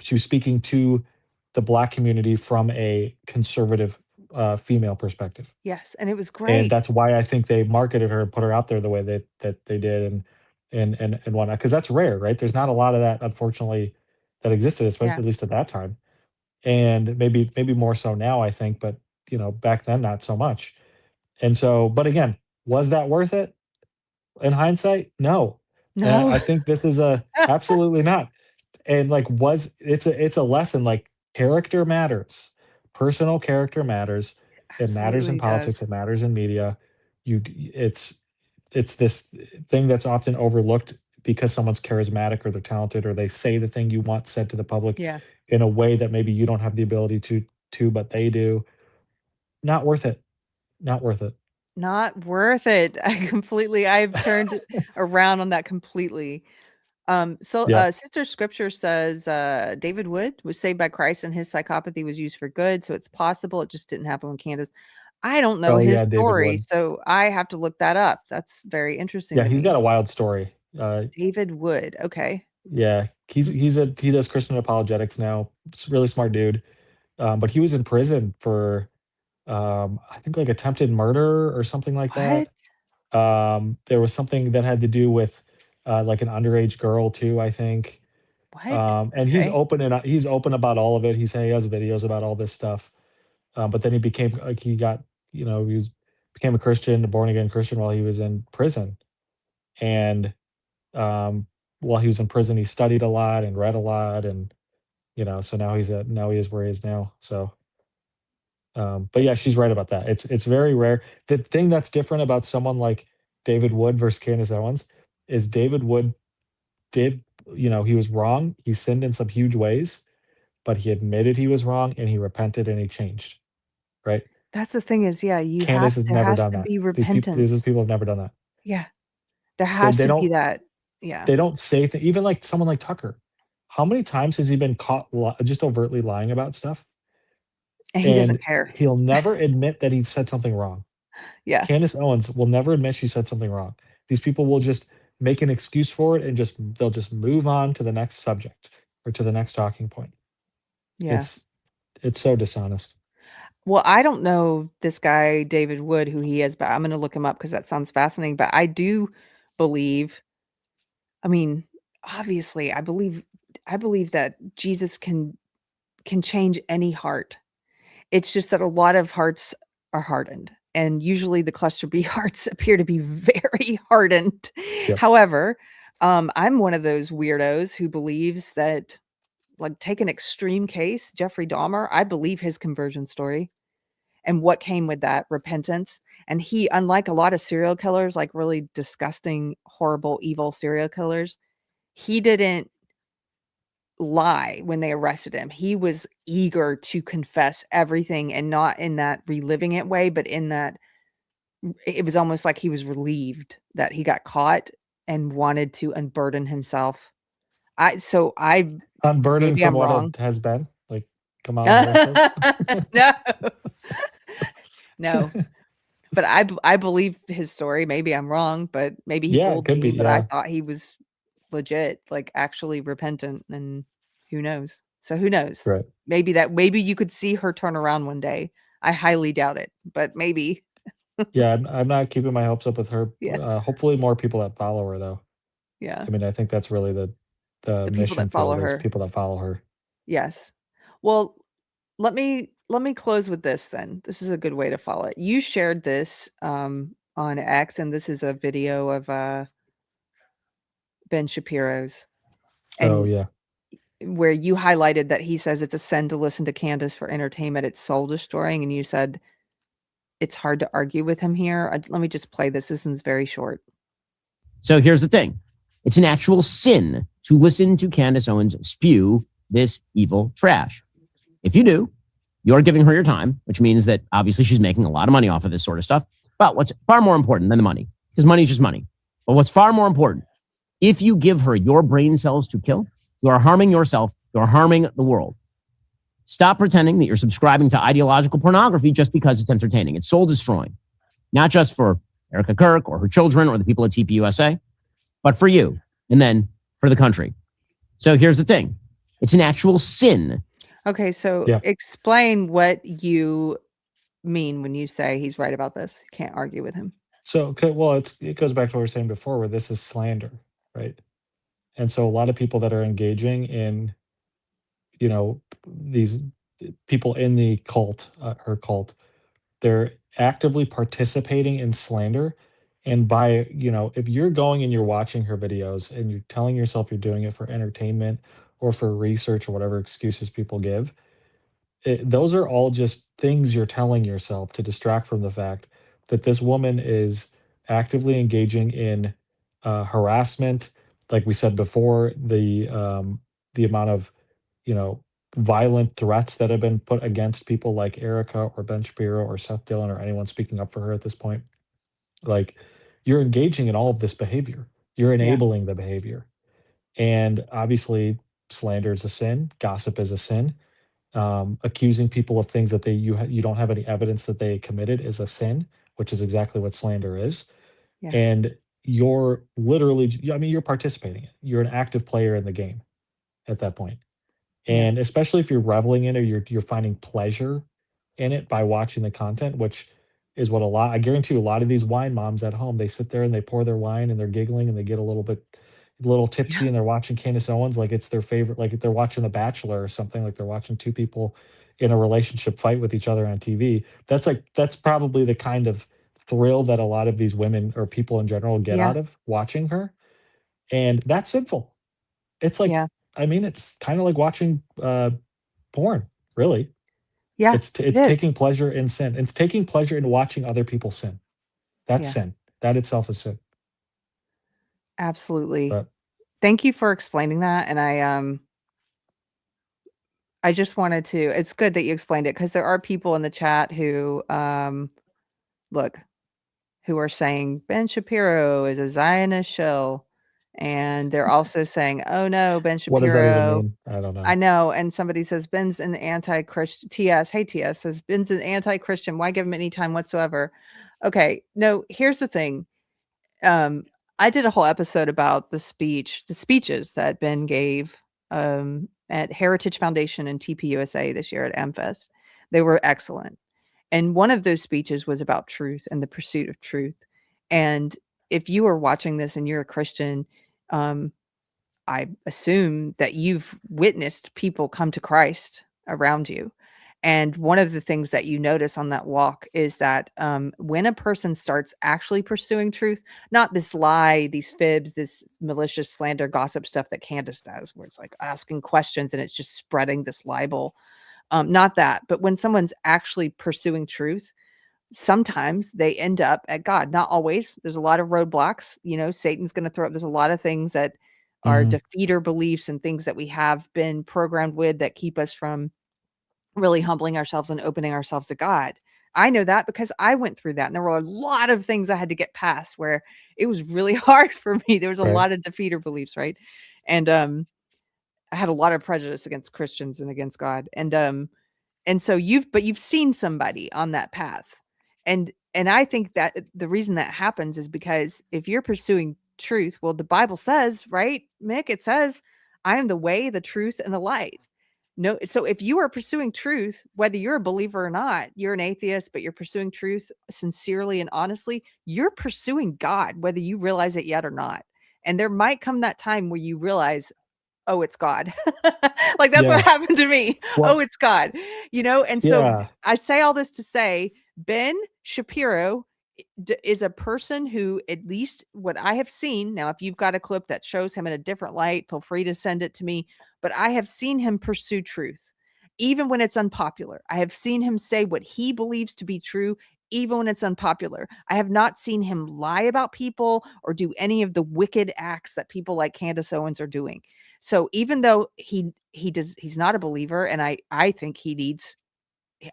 she was speaking to the Black community from a conservative female perspective. Yes, and it was And great. that's why I think they marketed her and put her out there the way that they did, and whatnot, because that's rare, right? There's not a lot of that, unfortunately, that existed, Yeah. at least at that time, and maybe more so now, I think, but back then not so much. And so, but again, was that worth it? In hindsight, no. And No. I think this is absolutely not. And like, it's a lesson, like character matters, personal character matters. It matters in Absolutely politics. does. It matters in media. It's this thing that's often overlooked because someone's charismatic or they're talented or they say the thing you want said to the public Yeah. in a way that maybe you don't have the ability to, but they do. Not worth it. Not worth it. Not worth it. I've turned around on that completely. So Yep. Sister Scripture says David Wood was saved by Christ and his psychopathy was used for good. So it's possible it just didn't happen with Candace. I don't know Oh his yeah, David story, Wood. so I have to look that up. That's very interesting Yeah, to he's me. got a wild story. David Wood. Okay. Yeah, he does Christian apologetics now. He's a really smart dude. But he was in prison for I think like attempted murder or something like What? that. There was something that had to do with like an underage girl too, I think. What? And Okay. he's open about all of it. He has videos about all this stuff. But then he became like he got became a Christian, a born again Christian while he was in prison. And um, while he was in prison, he studied a lot and read a lot, and so now he is where he is now. So, but yeah, she's right about that. It's very rare. The thing that's different about someone like David Wood versus Candace Owens is David Wood did, he was wrong. He sinned in some huge ways, but he admitted he was wrong and he repented and he changed. Right? That's the thing is, yeah, Candace has there never has done to that. be These repentance. people have never done that. Yeah. There They has they to be don't that. Yeah. they don't say even like someone like Tucker. How many times has he been caught just overtly lying about stuff? And he doesn't And care. he'll never admit that he said something wrong. Yeah. Candace Owens will never admit she said something wrong. These people will just make an excuse for it and they'll just move on to the next subject or to the next talking point. Yeah. It's so dishonest. Well, I don't know this guy, David Wood, who he is, but I'm going to look him up because that sounds fascinating. But I do believe, I mean, obviously, I believe that Jesus can change any heart. It's just that a lot of hearts are hardened, and usually the cluster B hearts appear to be very hardened. Yep. However, I'm one of those weirdos who believes that, like, take an extreme case, Jeffrey Dahmer. I believe his conversion story and what came with that repentance. And he, unlike a lot of serial killers, like really disgusting, horrible, evil serial killers, he didn't lie when they arrested him. He was eager to confess everything, and not in that reliving it way, but in that it was almost like he was relieved that he got caught and wanted to unburden himself. Unburdened Maybe from I'm what wrong. it has been, like Kamala Harris says. No. No. But I believe his story. Maybe I'm wrong, but maybe he Yeah, it fooled could be. me, but I Yeah. thought he was legit, like actually repentant, and who knows? So who knows? Right. Maybe you could see her turn around one day. I highly doubt it, but maybe. Yeah, I'm not keeping my hopes up with her. Yeah. Hopefully more people that follow her though. Yeah. I mean, I think that's really the The people mission that follow field is her. people that follow her. Yes. Well, let me let me close with this then. This is a good way to follow it. You shared this on X, and this is a video of Ben Shapiro's. Oh And yeah. where you highlighted that he says it's a sin to listen to Candace for entertainment. It's soul destroying. And you said it's hard to argue with him here. Let me just play this. This one's very short. So here's the thing. It's an actual sin to listen to Candace Owens spew this evil trash. If you do, you're giving her your time, which means that obviously she's making a lot of money off of this sort of stuff. But what's far more important than the money, because money is just money. But what's far more important, if you give her your brain cells to kill, you are harming yourself. You are harming the world. Stop pretending that you're subscribing to ideological pornography just because it's entertaining. It's soul destroying, not just for Erica Kirk or her children or the people at TPUSA, but for you and then for the country. So here's the thing. It's an actual sin. Okay, so explain what you mean when you say he's right about this. Can't argue with him. So, well, it goes back to what we were saying before, where this is slander, right? And so a lot of people that are engaging in, these people in the cult, her cult, they're actively participating in slander. And by, if you're going and you're watching her videos and you're telling yourself you're doing it for entertainment or for research or whatever excuses people give, those are all just things you're telling yourself to distract from the fact that this woman is actively engaging in harassment. Like we said before, the amount of violent threats that have been put against people like Erica or Ben Shapiro or Seth Dillon or anyone speaking up for her at this point. Like, you're engaging in all of this behavior. You're enabling the behavior. And obviously, slander is a sin. Gossip is a sin. Accusing people of things that you don't have any evidence that they committed is a sin, which is exactly what slander is. Yeah. And you're literally, you're participating. You're an active player in the game at that point. And especially if you're reveling in it, or you're finding pleasure in it by watching the content, which is what I guarantee you, a lot of these wine moms at home, they sit there and they pour their wine and they're giggling and they get a little tipsy and they're watching Candace Owens like it's their favorite, like they're watching The Bachelor or something, like they're watching two people in a relationship fight with each other on TV. That's probably the kind of thrill that a lot of these women or people in general get out of watching her. And that's sinful. It's like, it's kind of like watching porn, really. Yeah. It's taking pleasure in sin. It's taking pleasure in watching other people sin. That's sin. That itself is sin. Absolutely. Thank you for explaining that. And I just wanted to, it's good that you explained it, because there are people in the chat who, who are saying Ben Shapiro is a Zionist shill. And they're also saying, oh no, Ben Shapiro. What does that even mean? I don't know. I know. And somebody says, Ben's an anti-Christian. TS, hey TS, says, Ben's an anti-Christian. Why give him any time whatsoever? Okay. No, here's the thing. I did a whole episode about the speeches that Ben gave at Heritage Foundation and TPUSA this year at AmFest. They were excellent. And one of those speeches was about truth and the pursuit of truth. And if you are watching this and you're a Christian, I assume that you've witnessed people come to Christ around you. And one of the things that you notice on that walk is that when a person starts actually pursuing truth, not this lie, these fibs, this malicious slander, gossip stuff that Candace does, where it's like asking questions and it's just spreading this libel. Not that, but when someone's actually pursuing truth, sometimes they end up at God. Not always. There's a lot of roadblocks. Satan's going to throw up. There's a lot of things that are defeater beliefs and things that we have been programmed with that keep us from really humbling ourselves and opening ourselves to God. I know that because I went through that. And there were a lot of things I had to get past where it was really hard for me. There was a lot of defeater beliefs, right? And I had a lot of prejudice against Christians and against God. And so you've seen somebody on that path. And I think that the reason that happens is because if you're pursuing truth, well, the Bible says, right, Mick, it says, I am the way, the truth, and the light. No, so if you are pursuing truth, whether you're a believer or not, you're an atheist, but you're pursuing truth sincerely and honestly, you're pursuing God, whether you realize it yet or not. And there might come that time where you realize, oh, it's God. Like that's what happened to me. Well, oh, it's God. And so yeah. I say all this to say Ben Shapiro is a person who, at least what I have seen, now if you've got a clip that shows him in a different light, feel free to send it to me, but I have seen him pursue truth even when it's unpopular. I have seen him say what he believes to be true even when it's unpopular. I have not seen him lie about people or do any of the wicked acts that people like Candace Owens are doing. So even though he's not a believer, and I think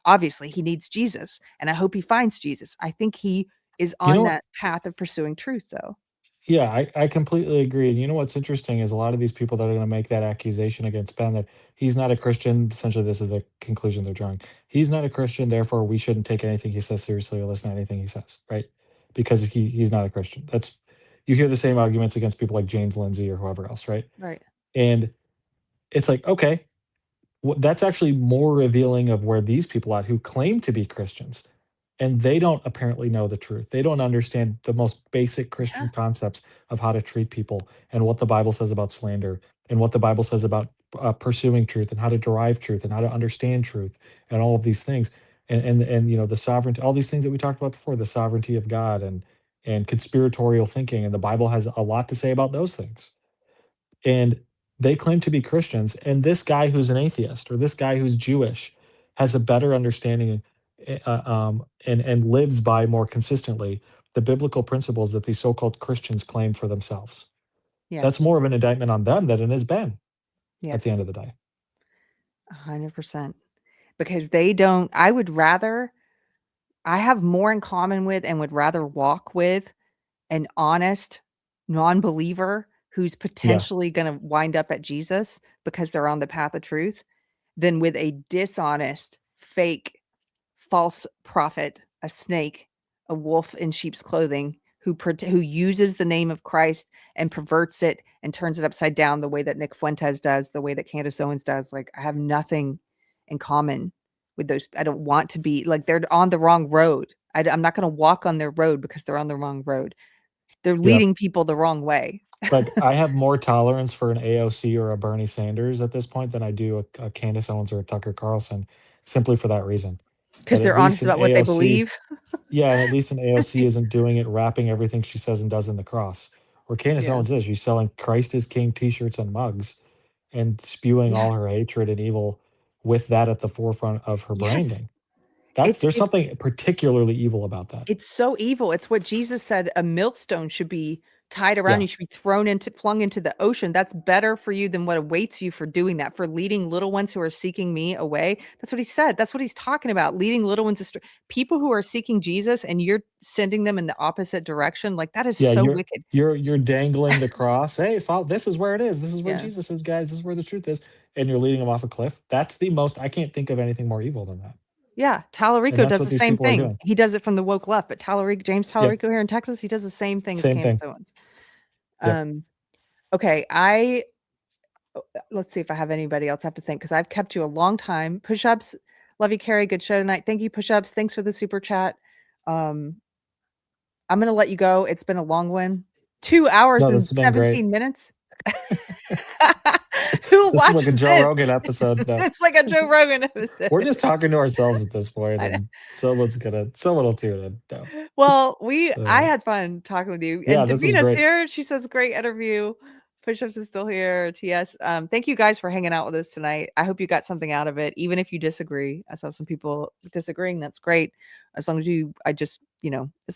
obviously he needs Jesus, and I hope he finds Jesus. I think he is on that path of pursuing truth, though. Yeah, I completely agree. And you know what's interesting is a lot of these people that are going to make that accusation against Ben that he's not a Christian, essentially this is the conclusion they're drawing. He's not a Christian, therefore we shouldn't take anything he says seriously or listen to anything he says, right? Because he's not a Christian. You hear the same arguments against people like James Lindsay or whoever else, right? Right. And it's like, okay, that's actually more revealing of where these people are who claim to be Christians. And they don't apparently know the truth. They don't understand the most basic Christian concepts of how to treat people and what the Bible says about slander and what the Bible says about pursuing truth and how to derive truth and how to understand truth and all of these things. And the sovereignty, all these things that we talked about before, the sovereignty of God and conspiratorial thinking. And the Bible has a lot to say about those things. And they claim to be Christians. And this guy who's an atheist or this guy who's Jewish has a better understanding and lives by more consistently the biblical principles that these so-called Christians claim for themselves. Yes. That's more of an indictment on them than it is Ben Yes. at the end of the day. 100%. Because I have more in common with and would rather walk with an honest non-believer who's potentially going to wind up at Jesus because they're on the path of truth than with a dishonest, fake, false prophet, a snake, a wolf in sheep's clothing who uses the name of Christ and perverts it and turns it upside down the way that Nick Fuentes does, the way that Candace Owens does. Like, I have nothing in common with those. I don't want to be like, they're on the wrong road. I'm not going to walk on their road because they're on the wrong road. They're leading people the wrong way. Like, I have more tolerance for an AOC or a Bernie Sanders at this point than I do a Candace Owens or a Tucker Carlson, simply for that reason. Because they're honest about what they believe. Yeah, and at least an AOC isn't doing it, wrapping everything she says and does in the cross. Or Candace Owens is. She's selling Christ is King t-shirts and mugs and spewing all her hatred and evil with that at the forefront of her branding. There's something particularly evil about that. It's so evil. It's what Jesus said a millstone should be tied around you, should be flung into the ocean. That's better for you than what awaits you for doing that, for leading little ones who are seeking me away. That's what he said. That's what he's talking about. Leading little ones astray. People who are seeking Jesus and you're sending them in the opposite direction. Like, that is so wicked. You're dangling the cross. Hey, follow, this is where it is. This is where Jesus is, guys. This is where the truth is. And you're leading them off a cliff. That's I can't think of anything more evil than that. Yeah, Tallarico does the same thing. He does it from the woke left, but James Tallarico here in Texas, he does the same thing as Candace Owens. Okay, let's see if I have anybody else I have to think, because I've kept you a long time. Push-ups, love you, Keri. Good show tonight. Thank you, Push-ups. Thanks for the super chat. I'm going to let you go. It's been a long one. 2 hours and 17 minutes. Who watches this? Is like a Joe Rogan episode. No. It's like a Joe Rogan episode. We're just talking to ourselves at this point, and someone will tune in. No. Well, I had fun talking with you. And Davina's here. She says, great interview. Push-ups is still here. TS. Thank you guys for hanging out with us tonight. I hope you got something out of it, even if you disagree. I saw some people disagreeing. That's great. As long as as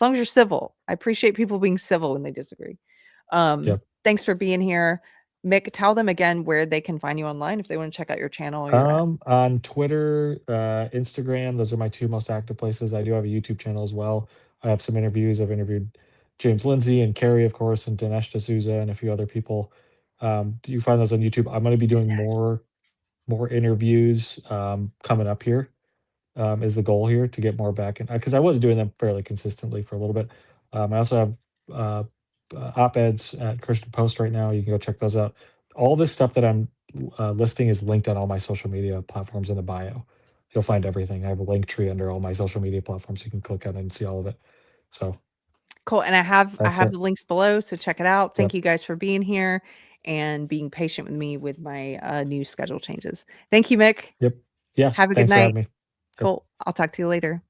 long as you're civil. I appreciate people being civil when they disagree. Thanks for being here. Mick, tell them again where they can find you online if they want to check out your channel. On Twitter, Instagram, those are my two most active places. I do have a YouTube channel as well. I have some interviews. I've interviewed James Lindsay and Keri, of course, and Dinesh D'Souza and a few other people. You find those on YouTube. I'm going to be doing more interviews coming up here. Is the goal here to get more back in, because I was doing them fairly consistently for a little bit. I also have op-eds at Christian Post right now. You can go check those out. All this stuff that I'm listing is linked on all my social media platforms in the bio. You'll find everything. I have a link tree under all my social media platforms. You can click on it and see all of it. So cool. And I have the links below, so check it out. Thank you guys for being here. and being patient with me with my new schedule changes. Thank you, Mick. Yep. Yeah. Have a good thanks for having night. me. Cool. I'll talk to you later.